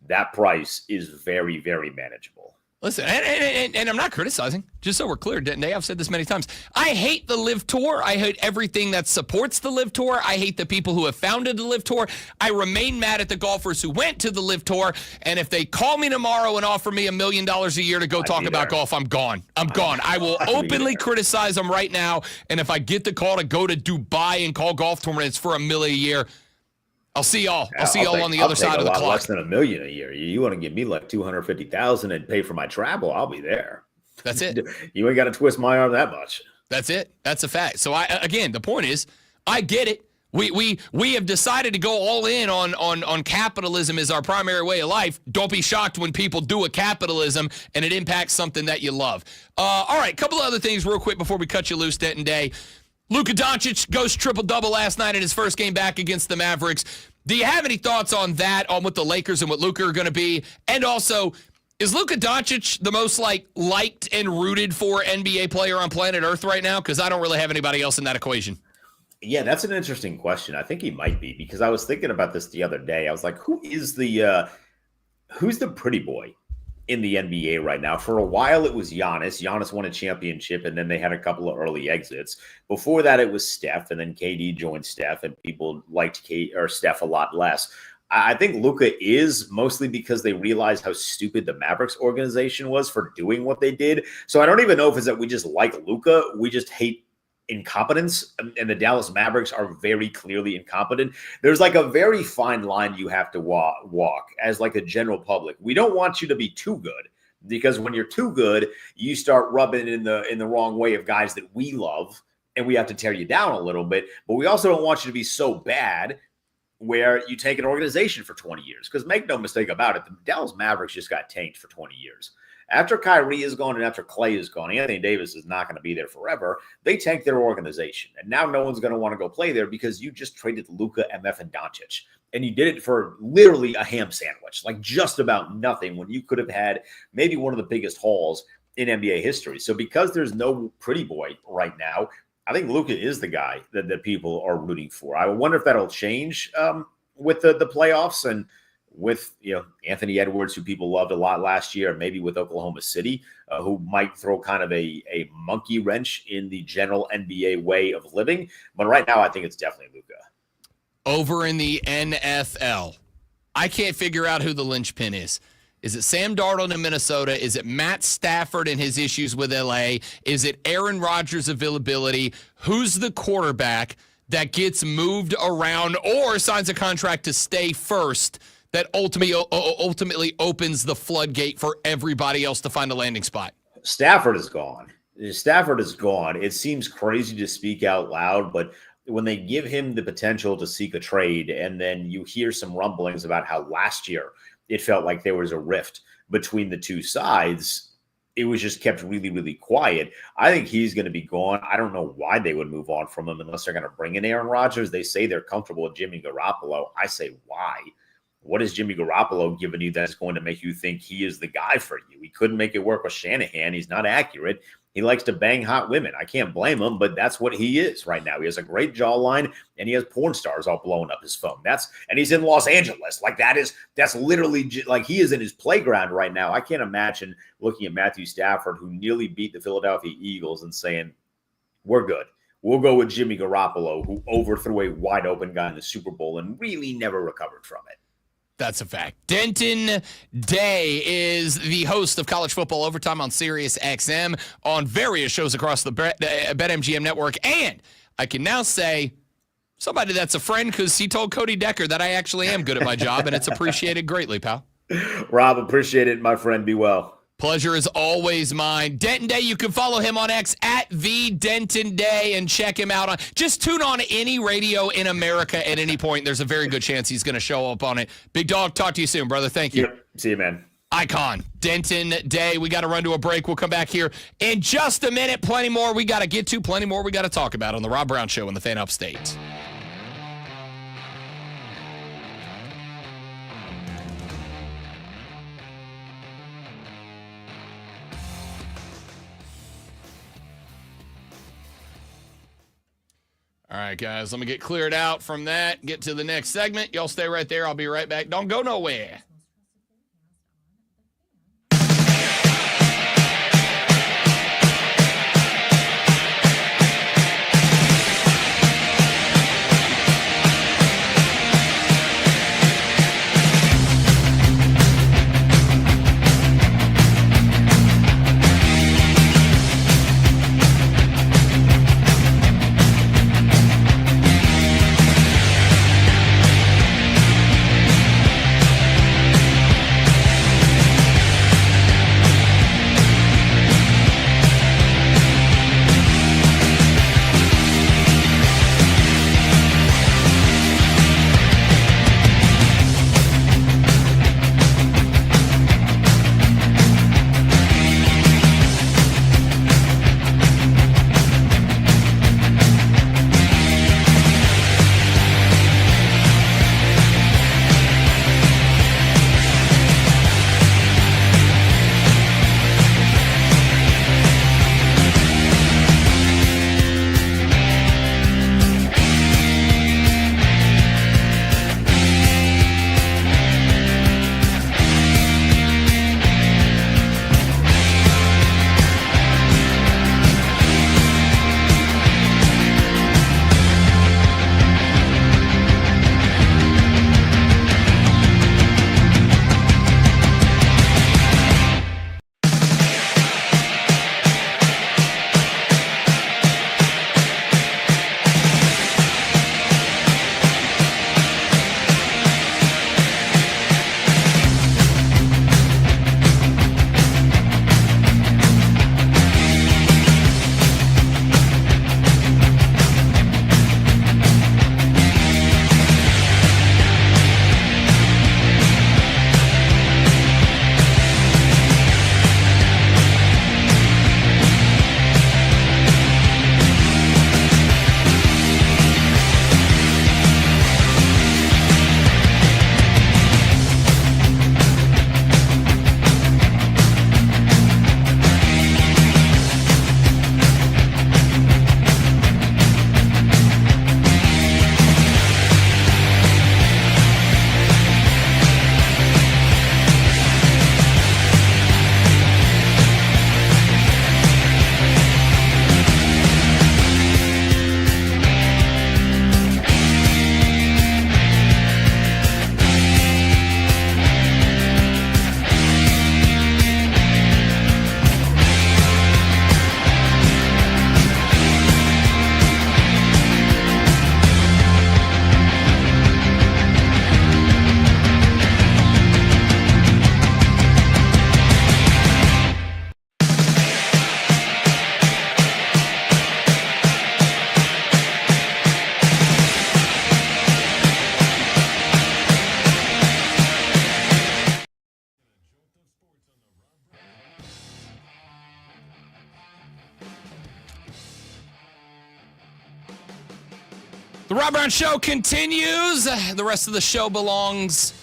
that price is very, very manageable. Listen, and I'm not criticizing, just so we're clear, Denton Day, I've said this many times. I hate the Live Tour. I hate everything that supports the Live Tour. I hate the people who have founded the Live Tour. I remain mad at the golfers who went to the Live Tour, and if they call me tomorrow and offer me $1 million a year to go talk about golf, I'm gone. I'm gone. I will openly criticize them right now, and if I get the call to go to Dubai and call golf tournaments for $1 million a year, I'll see y'all. I'll see y'all on the other side of the clock. Less than $1 million a year. You want to give me like $250,000 and pay for my travel? I'll be there. That's it. You ain't got to twist my arm that much. That's it. That's a fact. So again, the point is, I get it. We have decided to go all in on capitalism as our primary way of life. Don't be shocked when people do a capitalism and it impacts something that you love. All right, a couple of other things real quick before we cut you loose, Denton Day. Luka Doncic goes triple-double last night in his first game back against the Mavericks. Do you have any thoughts on that, on what the Lakers and what Luka are going to be? And also, is Luka Doncic the most liked and rooted for NBA player on planet Earth right now? Because I don't really have anybody else in that equation. Yeah, that's an interesting question. I think he might be, because I was thinking about this the other day. I was like, who's the pretty boy in the NBA right now? For a while, it was Giannis. Giannis won a championship, and then they had a couple of early exits. Before that, it was Steph, and then KD joined Steph, and people liked Steph a lot less. I think Luka is mostly because they realized how stupid the Mavericks organization was for doing what they did. So I don't even know if it's that we just like Luka. We just hate incompetence, and the Dallas Mavericks are very clearly incompetent. There's like a very fine line you have to walk as like the general public. We don't want you to be too good, because when you're too good, you start rubbing in the wrong way of guys that we love, and we have to tear you down a little bit. But we also don't want you to be so bad where you take an organization for 20 years, because make no mistake about it, the Dallas Mavericks just got tanked for 20 years. After Kyrie is gone and after Clay is gone, Anthony Davis is not going to be there forever. They tanked their organization. And now no one's going to want to go play there because you just traded Luka, MF, and Doncic. And you did it for literally a ham sandwich, like just about nothing, when you could have had maybe one of the biggest hauls in NBA history. So because there's no pretty boy right now, I think Luka is the guy that people are rooting for. I wonder if that'll change with the playoffs and with Anthony Edwards, who people loved a lot last year, maybe with Oklahoma City, who might throw kind of a monkey wrench in the general NBA way of living. But right now, I think it's definitely Luka. Over in the NFL, I can't figure out who the linchpin is. Is it Sam Darnold in Minnesota? Is it Matt Stafford and his issues with LA? Is it Aaron Rodgers' availability? Who's the quarterback that gets moved around or signs a contract to stay first that ultimately opens the floodgate for everybody else to find a landing spot? Stafford is gone. Stafford is gone. It seems crazy to speak out loud, but when they give him the potential to seek a trade, and then you hear some rumblings about how last year it felt like there was a rift between the two sides, it was just kept really, really quiet. I think he's going to be gone. I don't know why they would move on from him unless they're going to bring in Aaron Rodgers. They say they're comfortable with Jimmy Garoppolo. I say, why? What has Jimmy Garoppolo given you that's going to make you think he is the guy for you? He couldn't make it work with Shanahan. He's not accurate. He likes to bang hot women. I can't blame him, but that's what he is right now. He has a great jawline, and he has porn stars all blowing up his phone. And he's in Los Angeles. That's literally like he is in his playground right now. I can't imagine looking at Matthew Stafford, who nearly beat the Philadelphia Eagles, and saying, we're good. We'll go with Jimmy Garoppolo, who overthrew a wide open guy in the Super Bowl and really never recovered from it. That's a fact. Denton Day is the host of College Football Overtime on Sirius XM on various shows across the BetMGM network. And I can now say somebody that's a friend because he told Cody Decker that I actually am good at my job, and it's appreciated greatly, pal. Rob, appreciate it, my friend. Be well. Pleasure is always mine. Denton Day, you can follow him on X at the Denton Day and check him out on. Just tune on any radio in America at any point. There's a very good chance he's going to show up on it. Big dog, talk to you soon, brother. Thank you. Yep. See you, man. Icon, Denton Day. We got to run to a break. We'll come back here in just a minute. Plenty more we got to get to. Plenty more we got to talk about on the Rob Brown Show in the Fan Upstate. All right, guys, let me get cleared out from that, get to the next segment. Y'all stay right there. I'll be right back. Don't go nowhere. The Rob Brown Show continues. The rest of the show belongs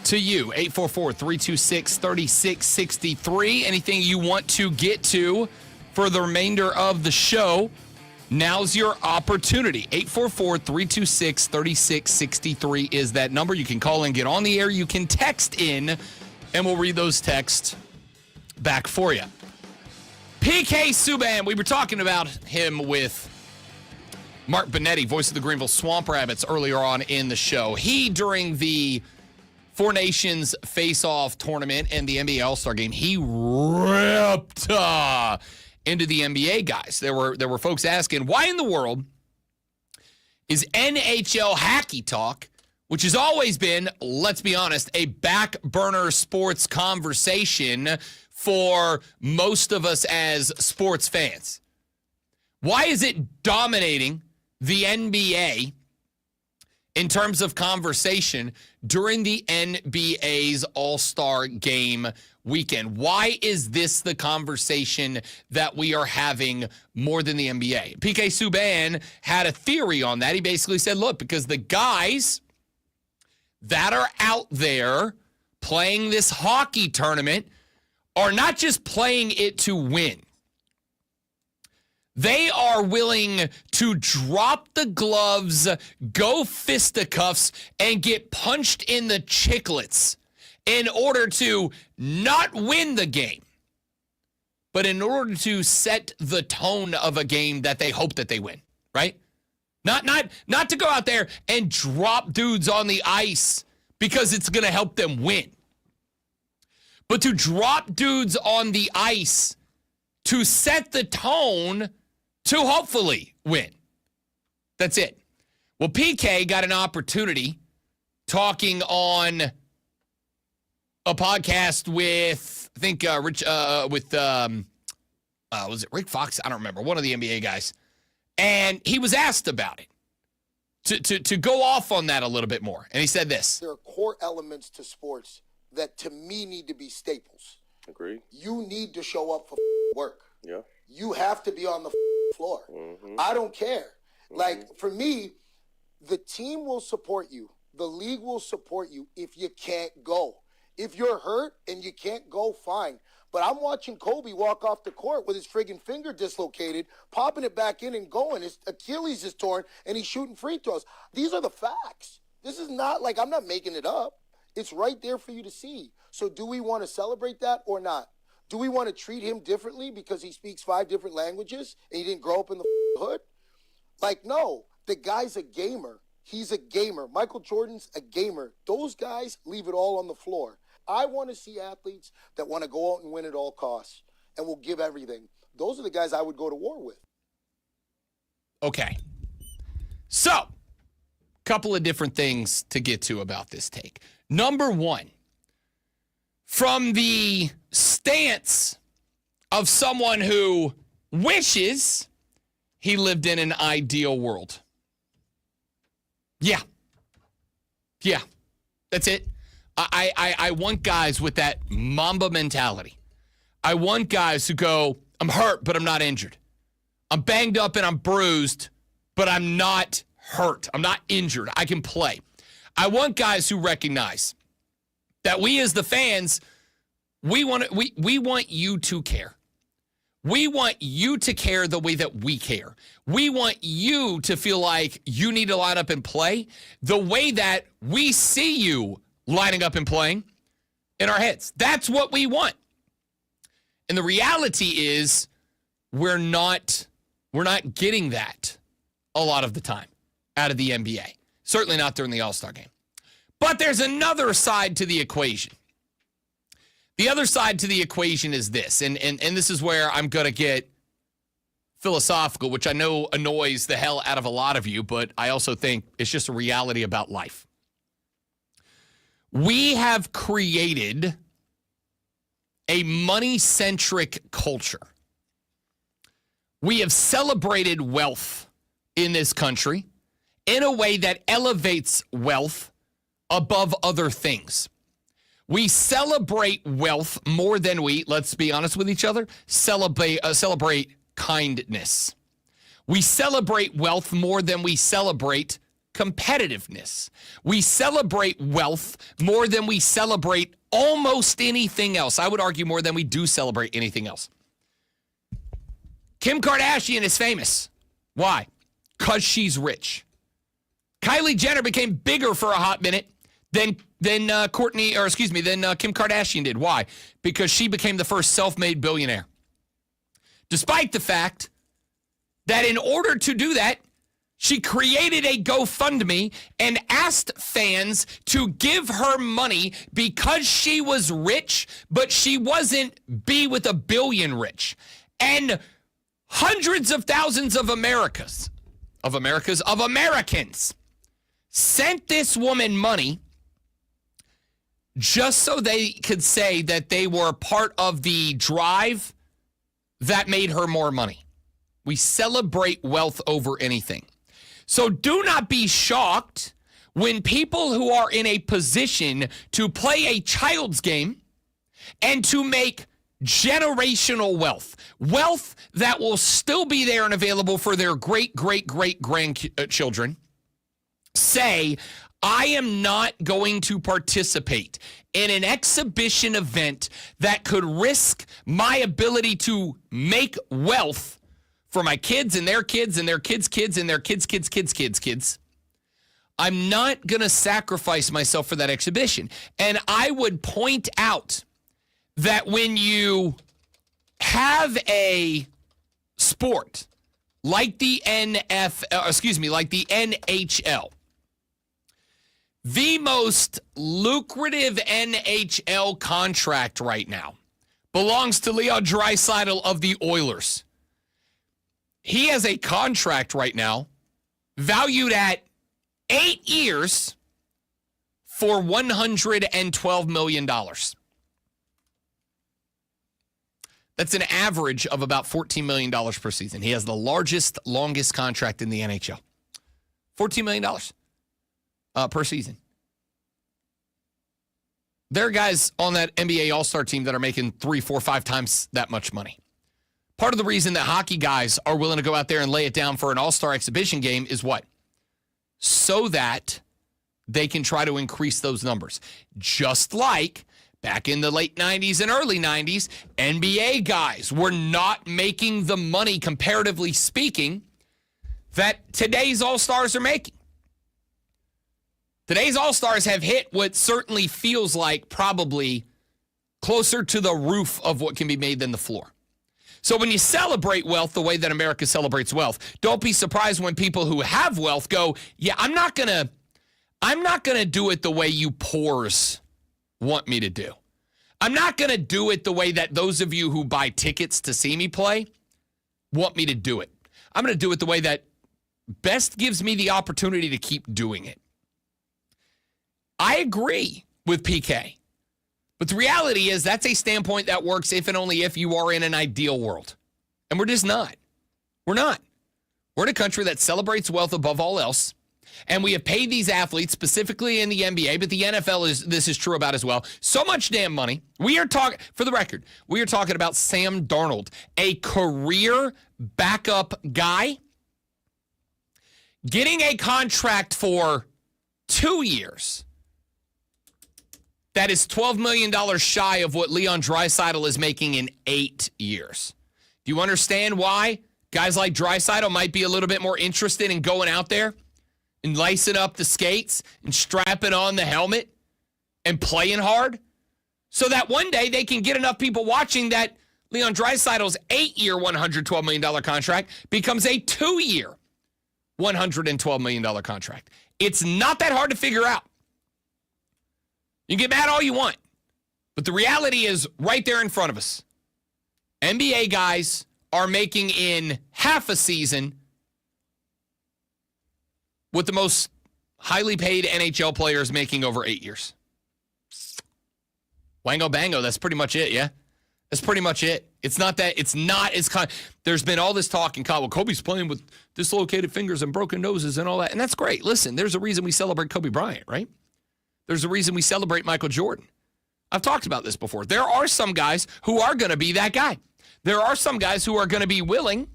to you. 844-326-3663. Anything you want to get to for the remainder of the show, now's your opportunity. 844-326-3663 is that number. You can call and get on the air. You can text in, and we'll read those texts back for you. PK Subban, we were talking about him with Mark Benetti, voice of the Greenville Swamp Rabbits, earlier on in the show. He, during the Four Nations Face-Off tournament and the NBA All-Star Game, he ripped into the NBA guys. There were folks asking, why in the world is NHL Hacky Talk, which has always been, let's be honest, a back burner sports conversation for most of us as sports fans, why is it dominating the NBA in terms of conversation during the NBA's All-Star Game weekend? Why is this the conversation that we are having more than the NBA? PK Subban had a theory on that. He basically said, look, because the guys that are out there playing this hockey tournament are not just playing it to win. They are willing to drop the gloves, go fisticuffs, and get punched in the chiclets in order to not win the game, but in order to set the tone of a game that they hope that they win, right? Not to go out there and drop dudes on the ice because it's going to help them win, but to drop dudes on the ice to set the tone to hopefully win. That's it. Well, PK got an opportunity talking on a podcast with, I think, was it Rick Fox? I don't remember. One of the NBA guys. And he was asked about it to go off on that a little bit more. And he said this. There are core elements to sports that, to me, need to be staples. Agreed. You need to show up for work. Yeah. You have to be on the floor. Mm-hmm. I don't care. Mm-hmm. Like, for me, the team will support you. The league will support you if you can't go. If you're hurt and you can't go, fine. But I'm watching Kobe walk off the court with his friggin' finger dislocated, popping it back in and going. His Achilles is torn, and he's shooting free throws. These are the facts. This is not like I'm not making it up. It's right there for you to see. So do we want to celebrate that or not? Do we want to treat him differently because he speaks 5 different languages and he didn't grow up in the hood? Like, no. The guy's a gamer. He's a gamer. Michael Jordan's a gamer. Those guys leave it all on the floor. I want to see athletes that want to go out and win at all costs and will give everything. Those are the guys I would go to war with. Okay. So, couple of different things to get to about this take. Number one, from the stance of someone who wishes he lived in an ideal world. Yeah, that's it. I want guys with that Mamba mentality. I want guys who go, I'm hurt, but I'm not injured. I'm banged up and I'm bruised, but I'm not hurt. I'm not injured. I can play. I want guys who recognize that we as the fans, we want you to care. We want you to care the way that we care. We want you to feel like you need to line up and play the way that we see you lining up and playing in our heads. That's what we want. And the reality is we're not getting that a lot of the time out of the NBA. Certainly not during the All-Star game. But there's another side to the equation. The other side to the equation is this, and this is where I'm going to get philosophical, which I know annoys the hell out of a lot of you, but I also think it's just a reality about life. We have created a money-centric culture. We have celebrated wealth in this country in a way that elevates wealth above other things. We celebrate wealth more than we, let's be honest with each other, celebrate kindness. We celebrate wealth more than we celebrate competitiveness. We celebrate wealth more than we celebrate almost anything else. I would argue more than we do celebrate anything else. Kim Kardashian is famous. Why? Because she's rich. Kylie Jenner became bigger for a hot minute than Kim Kardashian did. Why? Because she became the first self-made billionaire. Despite the fact that in order to do that, she created a GoFundMe and asked fans to give her money because she was rich, but she wasn't B with a billion rich. And hundreds of thousands of Americans sent this woman money just so they could say that they were part of the drive that made her more money. We celebrate wealth over anything. So do not be shocked when people who are in a position to play a child's game and to make generational wealth that will still be there and available for their great grandchildren, say, I am not going to participate in an exhibition event that could risk my ability to make wealth for my kids and their kids and their kids' kids and their kids' kids. I'm not going to sacrifice myself for that exhibition. And I would point out that when you have a sport like the NHL, the most lucrative NHL contract right now belongs to Leon Draisaitl of the Oilers. He has a contract right now valued at 8 years for $112 million. That's an average of about $14 million per season. He has the longest contract in the NHL. $14 million per season. There are guys on that NBA All-Star team that are making 3, 4, 5 times that much money. Part of the reason that hockey guys are willing to go out there and lay it down for an all-star exhibition game is what? So that they can try to increase those numbers. Just like back in the late 90s and early 90s, NBA guys were not making the money, comparatively speaking, that today's all-stars are making. Today's all-stars have hit what certainly feels like probably closer to the roof of what can be made than the floor. So when you celebrate wealth the way that America celebrates wealth, don't be surprised when people who have wealth go, yeah, I'm not gonna do it the way you poors want me to do. I'm not gonna do it the way that those of you who buy tickets to see me play want me to do it. I'm gonna do it the way that best gives me the opportunity to keep doing it. I agree with PK. But the reality is that's a standpoint that works if and only if you are in an ideal world. And we're just not. We're not. We're in a country that celebrates wealth above all else. And we have paid these athletes, specifically in the NBA, but the NFL this is true about as well, so much damn money. We are talking, for the record, we are talking about Sam Darnold, a career backup guy, getting a contract for 2 years. That is $12 million shy of what Leon Draisaitl is making in 8 years. Do you understand why guys like Draisaitl might be a little bit more interested in going out there and lacing up the skates and strapping on the helmet and playing hard so that one day they can get enough people watching that Leon Draisaitl's 8-year, $112 million contract becomes a 2-year, $112 million contract. It's not that hard to figure out. You can get mad all you want, but the reality is right there in front of us. NBA guys are making in half a season what the most highly paid NHL players making over 8 years. Wango bango, that's pretty much it, yeah? That's pretty much it. It's not as there's been all this talk in college. Well, Kobe's playing with dislocated fingers and broken noses and all that, and that's great. Listen, there's a reason we celebrate Kobe Bryant, right? There's a reason we celebrate Michael Jordan. I've talked about this before. There are some guys who are going to be that guy. There are some guys who are going to be willing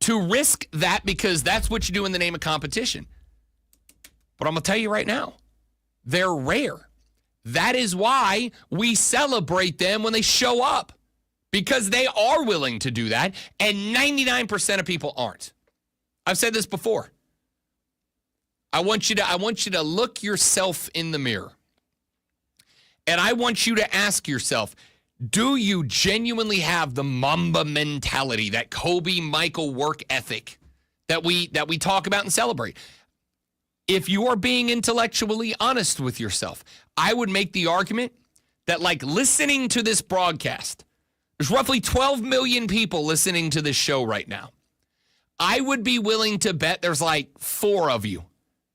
to risk that because that's what you do in the name of competition. But I'm going to tell you right now, they're rare. That is why we celebrate them when they show up, because they are willing to do that, and 99% of people aren't. I've said this before. I want you to look yourself in the mirror, and I want you to ask yourself, do you genuinely have the Mamba mentality, that Kobe Michael work ethic that we talk about and celebrate? If you are being intellectually honest with yourself, I would make the argument that, like, listening to this broadcast, there's roughly 12 million people listening to this show right now. I would be willing to bet there's like 4 of you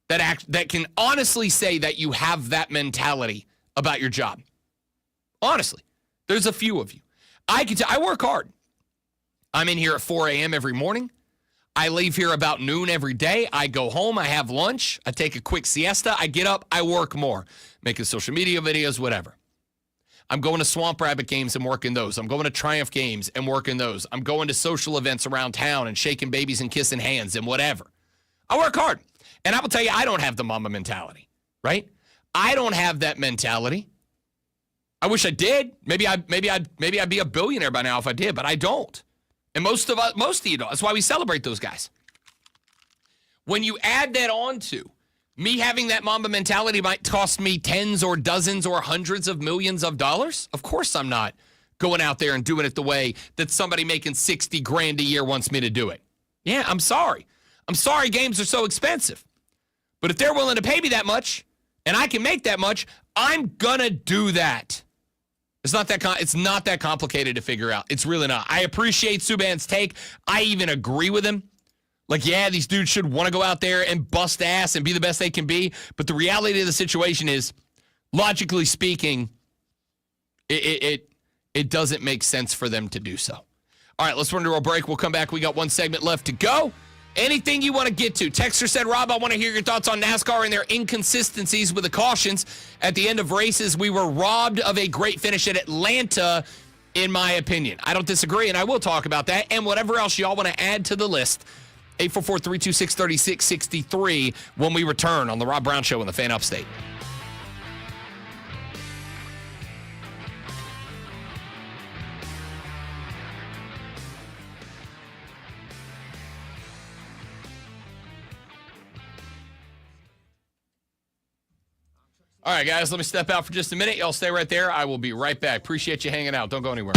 that can honestly say that you have that mentality about your job. Honestly, there's a few of you. I work hard. I'm in here at 4 a.m. every morning. I leave here about noon every day. I go home, I have lunch, I take a quick siesta, I get up, I work more, making social media videos, whatever. I'm going to Swamp Rabbit games and working those. I'm going to Triumph games and working those. I'm going to social events around town and shaking babies and kissing hands and whatever. I work hard. And I will tell you, I don't have the Mamba mentality, right? I don't have that mentality. I wish I did. Maybe I'd be a billionaire by now if I did, but I don't. And most of you don't. That's why we celebrate those guys. When you add that on to me having that Mamba mentality might cost me tens or dozens or hundreds of millions of dollars, of course I'm not going out there and doing it the way that somebody making $60,000 a year wants me to do it. Yeah, I'm sorry. I'm sorry games are so expensive. But if they're willing to pay me that much and I can make that much, I'm going to do that. It's not that complicated to figure out. It's really not. I appreciate Subban's take. I even agree with him. Like, yeah, these dudes should want to go out there and bust ass and be the best they can be. But the reality of the situation is, logically speaking, it doesn't make sense for them to do so. All right, let's run to a break. We'll come back. We got one segment left to go. Anything you want to get to. Texter said, Rob, I want to hear your thoughts on NASCAR and their inconsistencies with the cautions. At the end of races, we were robbed of a great finish at Atlanta, in my opinion. I don't disagree, and I will talk about that and whatever else y'all want to add to the list. 844-326-3663 when we return on The Rob Brown Show in the Fan Upstate. All right, guys, let me step out for just a minute. Y'all stay right there. I will be right back. Appreciate you hanging out. Don't go anywhere.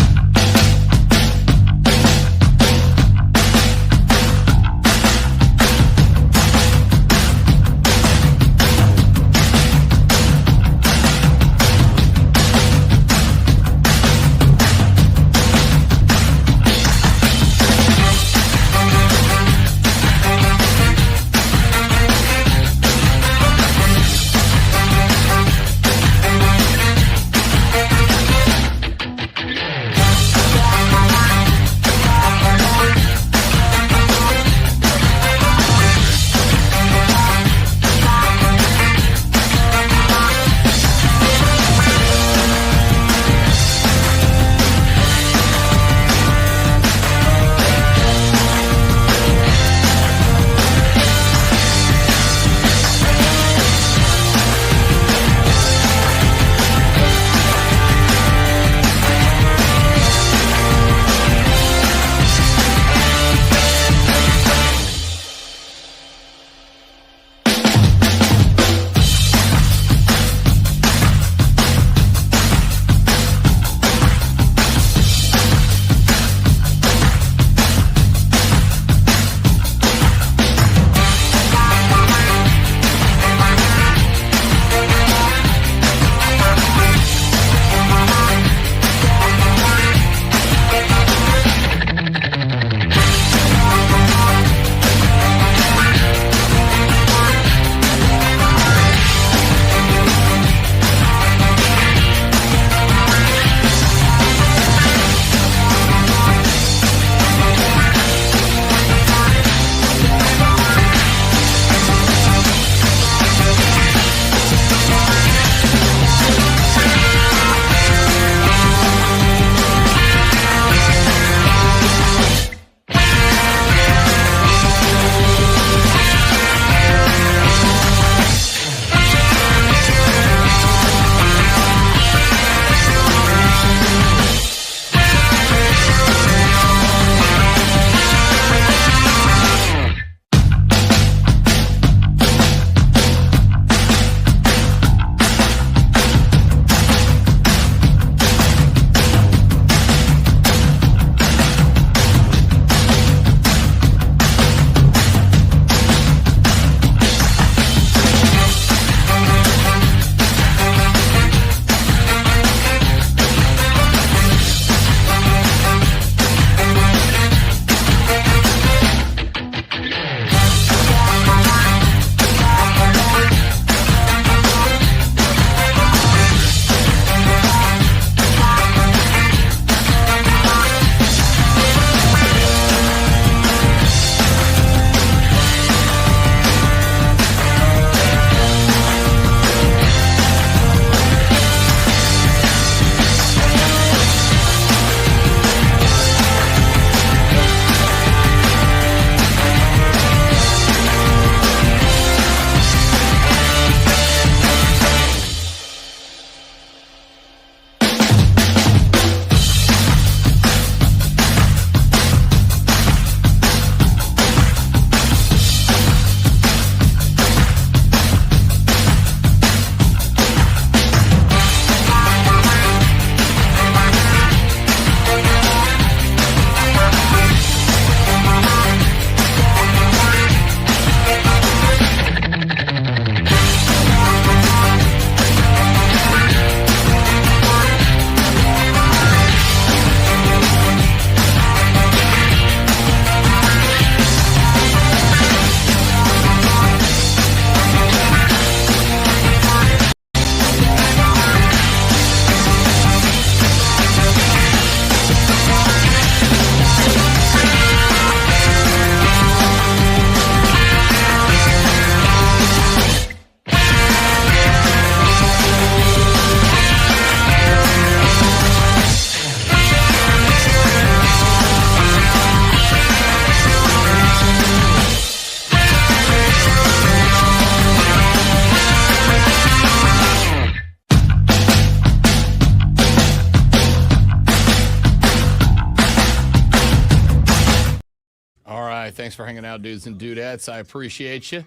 right. Thanks for hanging out, dudes and dudettes. I appreciate you.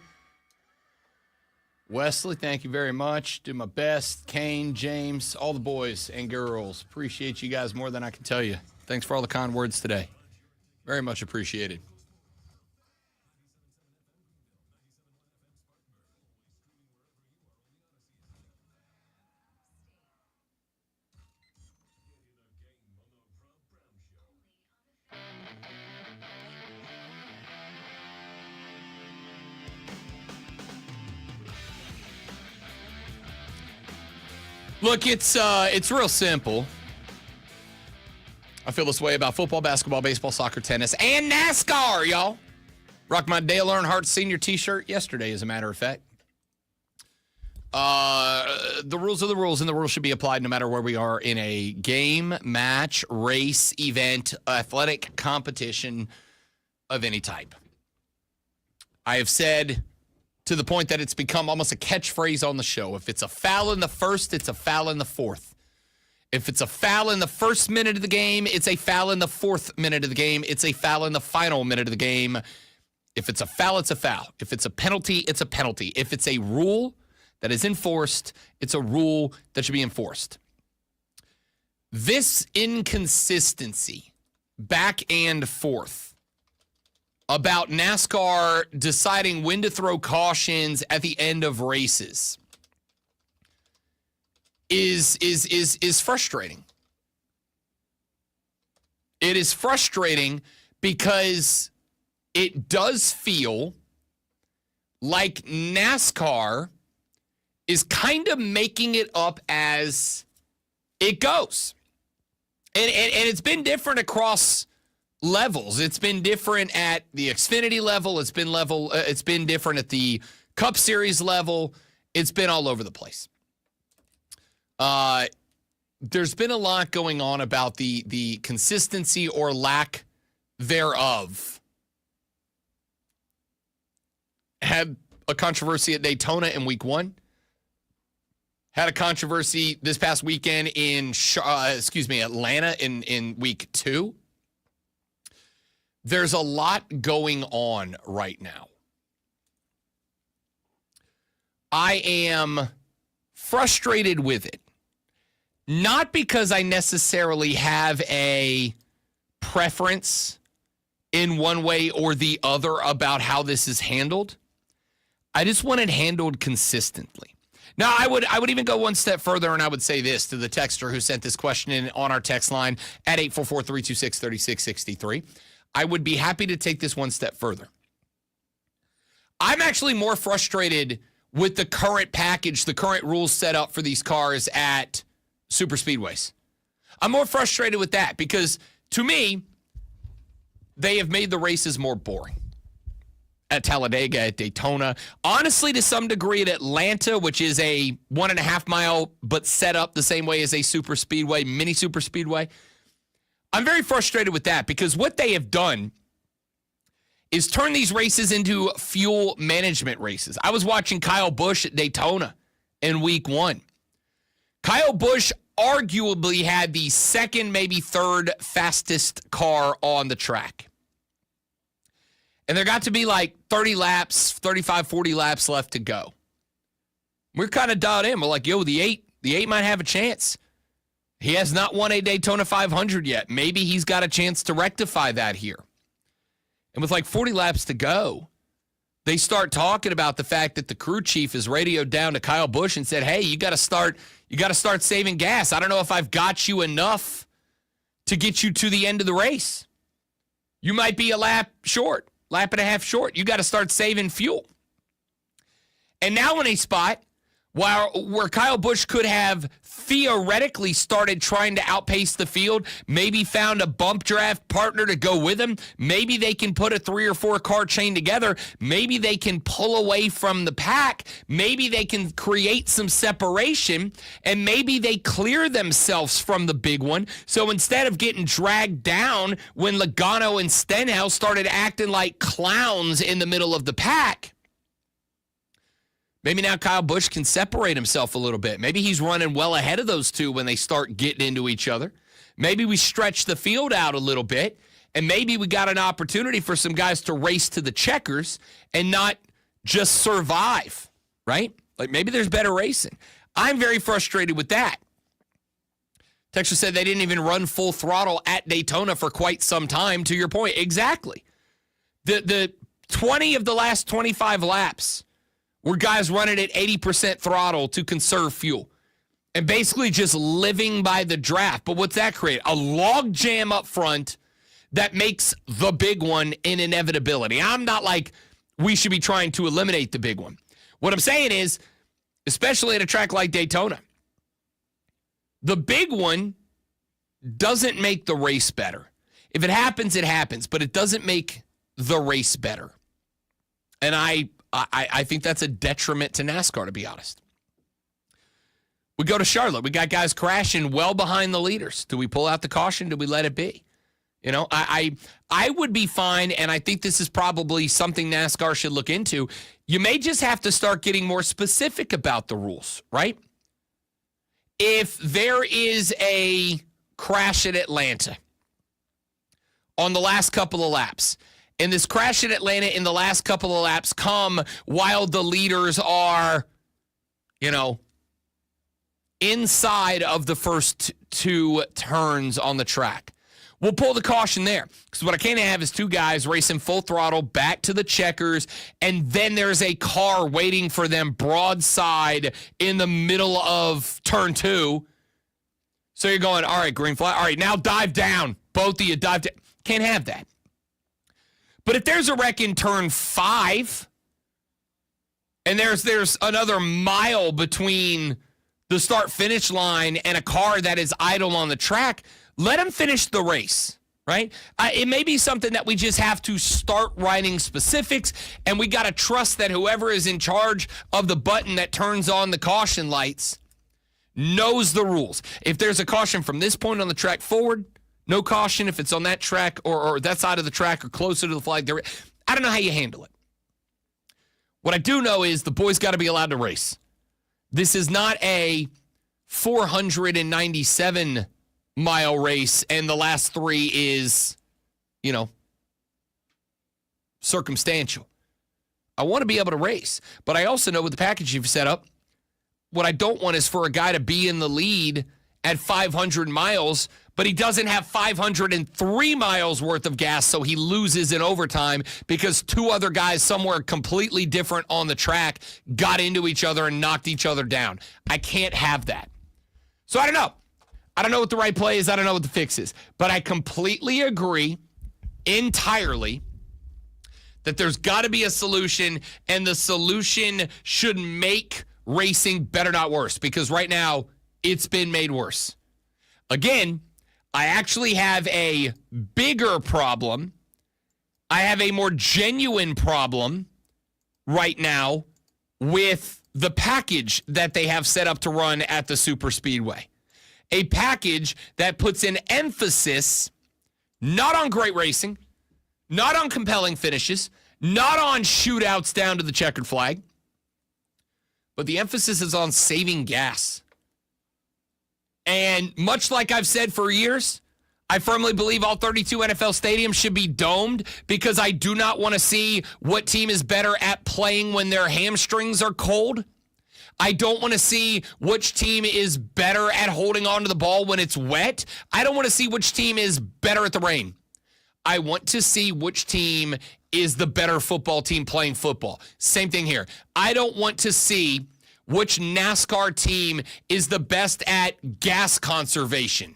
Wesley, thank you very much. Do my best. Kane, James, all the boys and girls. Appreciate you guys more than I can tell you. Thanks for all the kind words today. Very much appreciated. Look, it's real simple. I feel this way about football, basketball, baseball, soccer, tennis, and NASCAR, y'all. Rocked my Dale Earnhardt Sr. t-shirt yesterday, as a matter of fact. The rules are the rules, and the rules should be applied no matter where we are in a game, match, race, event, athletic competition of any type. I have said to the point that it's become almost a catchphrase on the show. If it's a foul in the first, it's a foul in the fourth. If it's a foul in the first minute of the game, it's a foul in the fourth minute of the game. It's a foul in the final minute of the game. If it's a foul, it's a foul. If it's a penalty, it's a penalty. If it's a rule that is enforced, it's a rule that should be enforced. This inconsistency, back and forth, about NASCAR deciding when to throw cautions at the end of races is frustrating. It is frustrating because it does feel like NASCAR is kind of making it up as it goes. And it's been different across levels. It's been different at the Xfinity level. It's been different at the Cup Series level. It's been all over the place. There's been a lot going on about the consistency or lack thereof. Had a controversy at Daytona in week 1. Had a controversy this past weekend in Atlanta in week 2. There's a lot going on right now. I am frustrated with it. Not because I necessarily have a preference in one way or the other about how this is handled. I just want it handled consistently. Now, I would even go one step further, and I would say this to the texter who sent this question in on our text line at 844-326-3663. I would be happy to take this one step further. I'm actually more frustrated with the current package, the current rules set up for these cars at super speedways. I'm more frustrated with that because, to me, they have made the races more boring. At Talladega, at Daytona, honestly, to some degree at Atlanta, which is a 1.5 mile, but set up the same way as a super speedway, mini super speedway. I'm very frustrated with that because what they have done is turn these races into fuel management races. I was watching Kyle Busch at Daytona in week 1. Kyle Busch arguably had the second, maybe third fastest car on the track. And there got to be like 30 laps, 35, 40 laps left to go. We're kind of dialed in. We're like, yo, the eight might have a chance. He has not won a Daytona 500 yet. Maybe he's got a chance to rectify that here. And with like 40 laps to go, they start talking about the fact that the crew chief has radioed down to Kyle Busch and said, hey, you got to start saving gas. I don't know if I've got you enough to get you to the end of the race. You might be a lap and a half short. You got to start saving fuel. And now in a spot where Kyle Busch could have theoretically started trying to outpace the field, maybe found a bump draft partner to go with him. Maybe they can put a 3 or 4 car chain together. Maybe they can pull away from the pack. Maybe they can create some separation, and maybe they clear themselves from the big one. So instead of getting dragged down when Logano and Stenhouse started acting like clowns in the middle of the pack, maybe now Kyle Busch can separate himself a little bit. Maybe he's running well ahead of those two when they start getting into each other. Maybe we stretch the field out a little bit, And maybe we got an opportunity for some guys to race to the checkers and not just survive, right? Like maybe there's better racing. I'm very frustrated with that. Texas said they didn't even run full throttle at Daytona for quite some time, to your point. Exactly. The 20 of the last 25 laps were guys running at 80% throttle to conserve fuel and basically just living by the draft. But what's that create? A log jam up front that makes the big one an inevitability. I'm not like we should be trying to eliminate the big one. What I'm saying is, especially at a track like Daytona, the big one doesn't make the race better. If it happens, it happens, but it doesn't make the race better. And I think that's a detriment to NASCAR, to be honest. We go to Charlotte. We got guys crashing well behind the leaders. Do we pull out the caution? Do we let it be? You know, I would be fine, and I think this is probably something NASCAR should look into. You may just have to start getting more specific about the rules, right? If there is a crash at Atlanta on the last couple of laps, and this crash at Atlanta in the last couple of laps come while the leaders are, you know, inside of the first two turns on the track, we'll pull the caution there. Because what I can't have is two guys racing full throttle back to the checkers, and then there's a car waiting for them broadside in the middle of turn 2. So you're going, all right, green flag. All right, now dive down. Both of you dive down. Can't have that. But if there's a wreck in turn 5, and there's another mile between the start-finish line and a car that is idle on the track, let them finish the race, right? It may be something that we just have to start writing specifics, and we got to trust that whoever is in charge of the button that turns on the caution lights knows the rules. If there's a caution from this point on the track forward, no caution if it's on that track or that side of the track or closer to the flag. I don't know how you handle it. What I do know is the boys got to be allowed to race. This is not a 497-mile race, and the last 3 is, you know, circumstantial. I want to be able to race, but I also know with the package you've set up, what I don't want is for a guy to be in the lead at 500 miles, but he doesn't have 503 miles worth of gas, so he loses in overtime because 2 other guys somewhere completely different on the track got into each other and knocked each other down. I can't have that. So I don't know. I don't know what the right play is. I don't know what the fix is. But I completely agree entirely that there's got to be a solution, and the solution should make racing better, not worse, because right now it's been made worse. Again, I actually have a bigger problem. I have a more genuine problem right now with the package that they have set up to run at the super speedway. A package that puts an emphasis not on great racing, not on compelling finishes, not on shootouts down to the checkered flag, but the emphasis is on saving gas. And much like I've said for years, I firmly believe all 32 NFL stadiums should be domed because I do not want to see what team is better at playing when their hamstrings are cold. I don't want to see which team is better at holding onto the ball when it's wet. I don't want to see which team is better at the rain. I want to see which team is the better football team playing football. Same thing here. I don't want to see which NASCAR team is the best at gas conservation.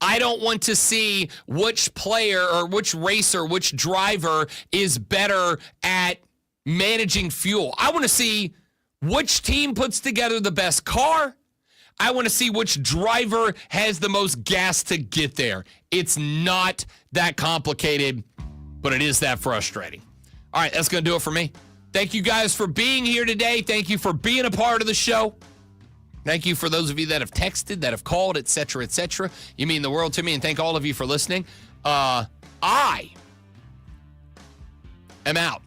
I don't want to see which player or which racer, which driver is better at managing fuel. I want to see which team puts together the best car. I want to see which driver has the most gas to get there. It's not that complicated, but it is that frustrating. All right, that's going to do it for me. Thank you guys for being here today. Thank you for being a part of the show. Thank you for those of you that have texted, that have called, et cetera, et cetera. You mean the world to me, and thank all of you for listening. I am out.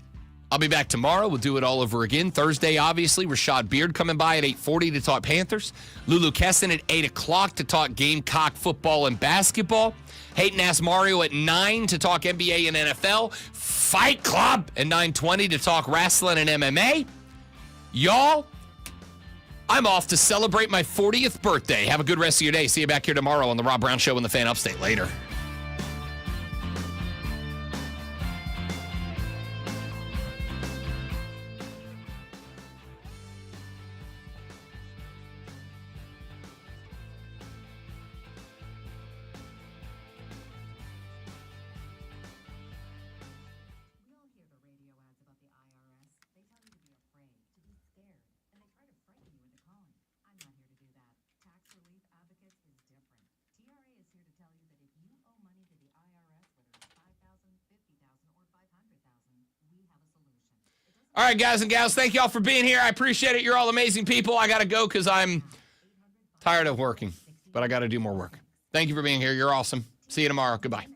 I'll be back tomorrow. We'll do it all over again. Thursday, obviously, Rashad Beard coming by at 8:40 to talk Panthers. Lulu Kesson at 8 o'clock to talk Gamecock football and basketball. Hayden Ask Mario at 9 to talk NBA and NFL. Fight Club at 9:20 to talk wrestling and MMA. Y'all, I'm off to celebrate my 40th birthday. Have a good rest of your day. See you back here tomorrow on the Rob Brown Show and the Fan Upstate. Later. All right, guys and gals, thank y'all for being here. I appreciate it. You're all amazing people. I got to go because I'm tired of working, but I got to do more work. Thank you for being here. You're awesome. See you tomorrow. Goodbye.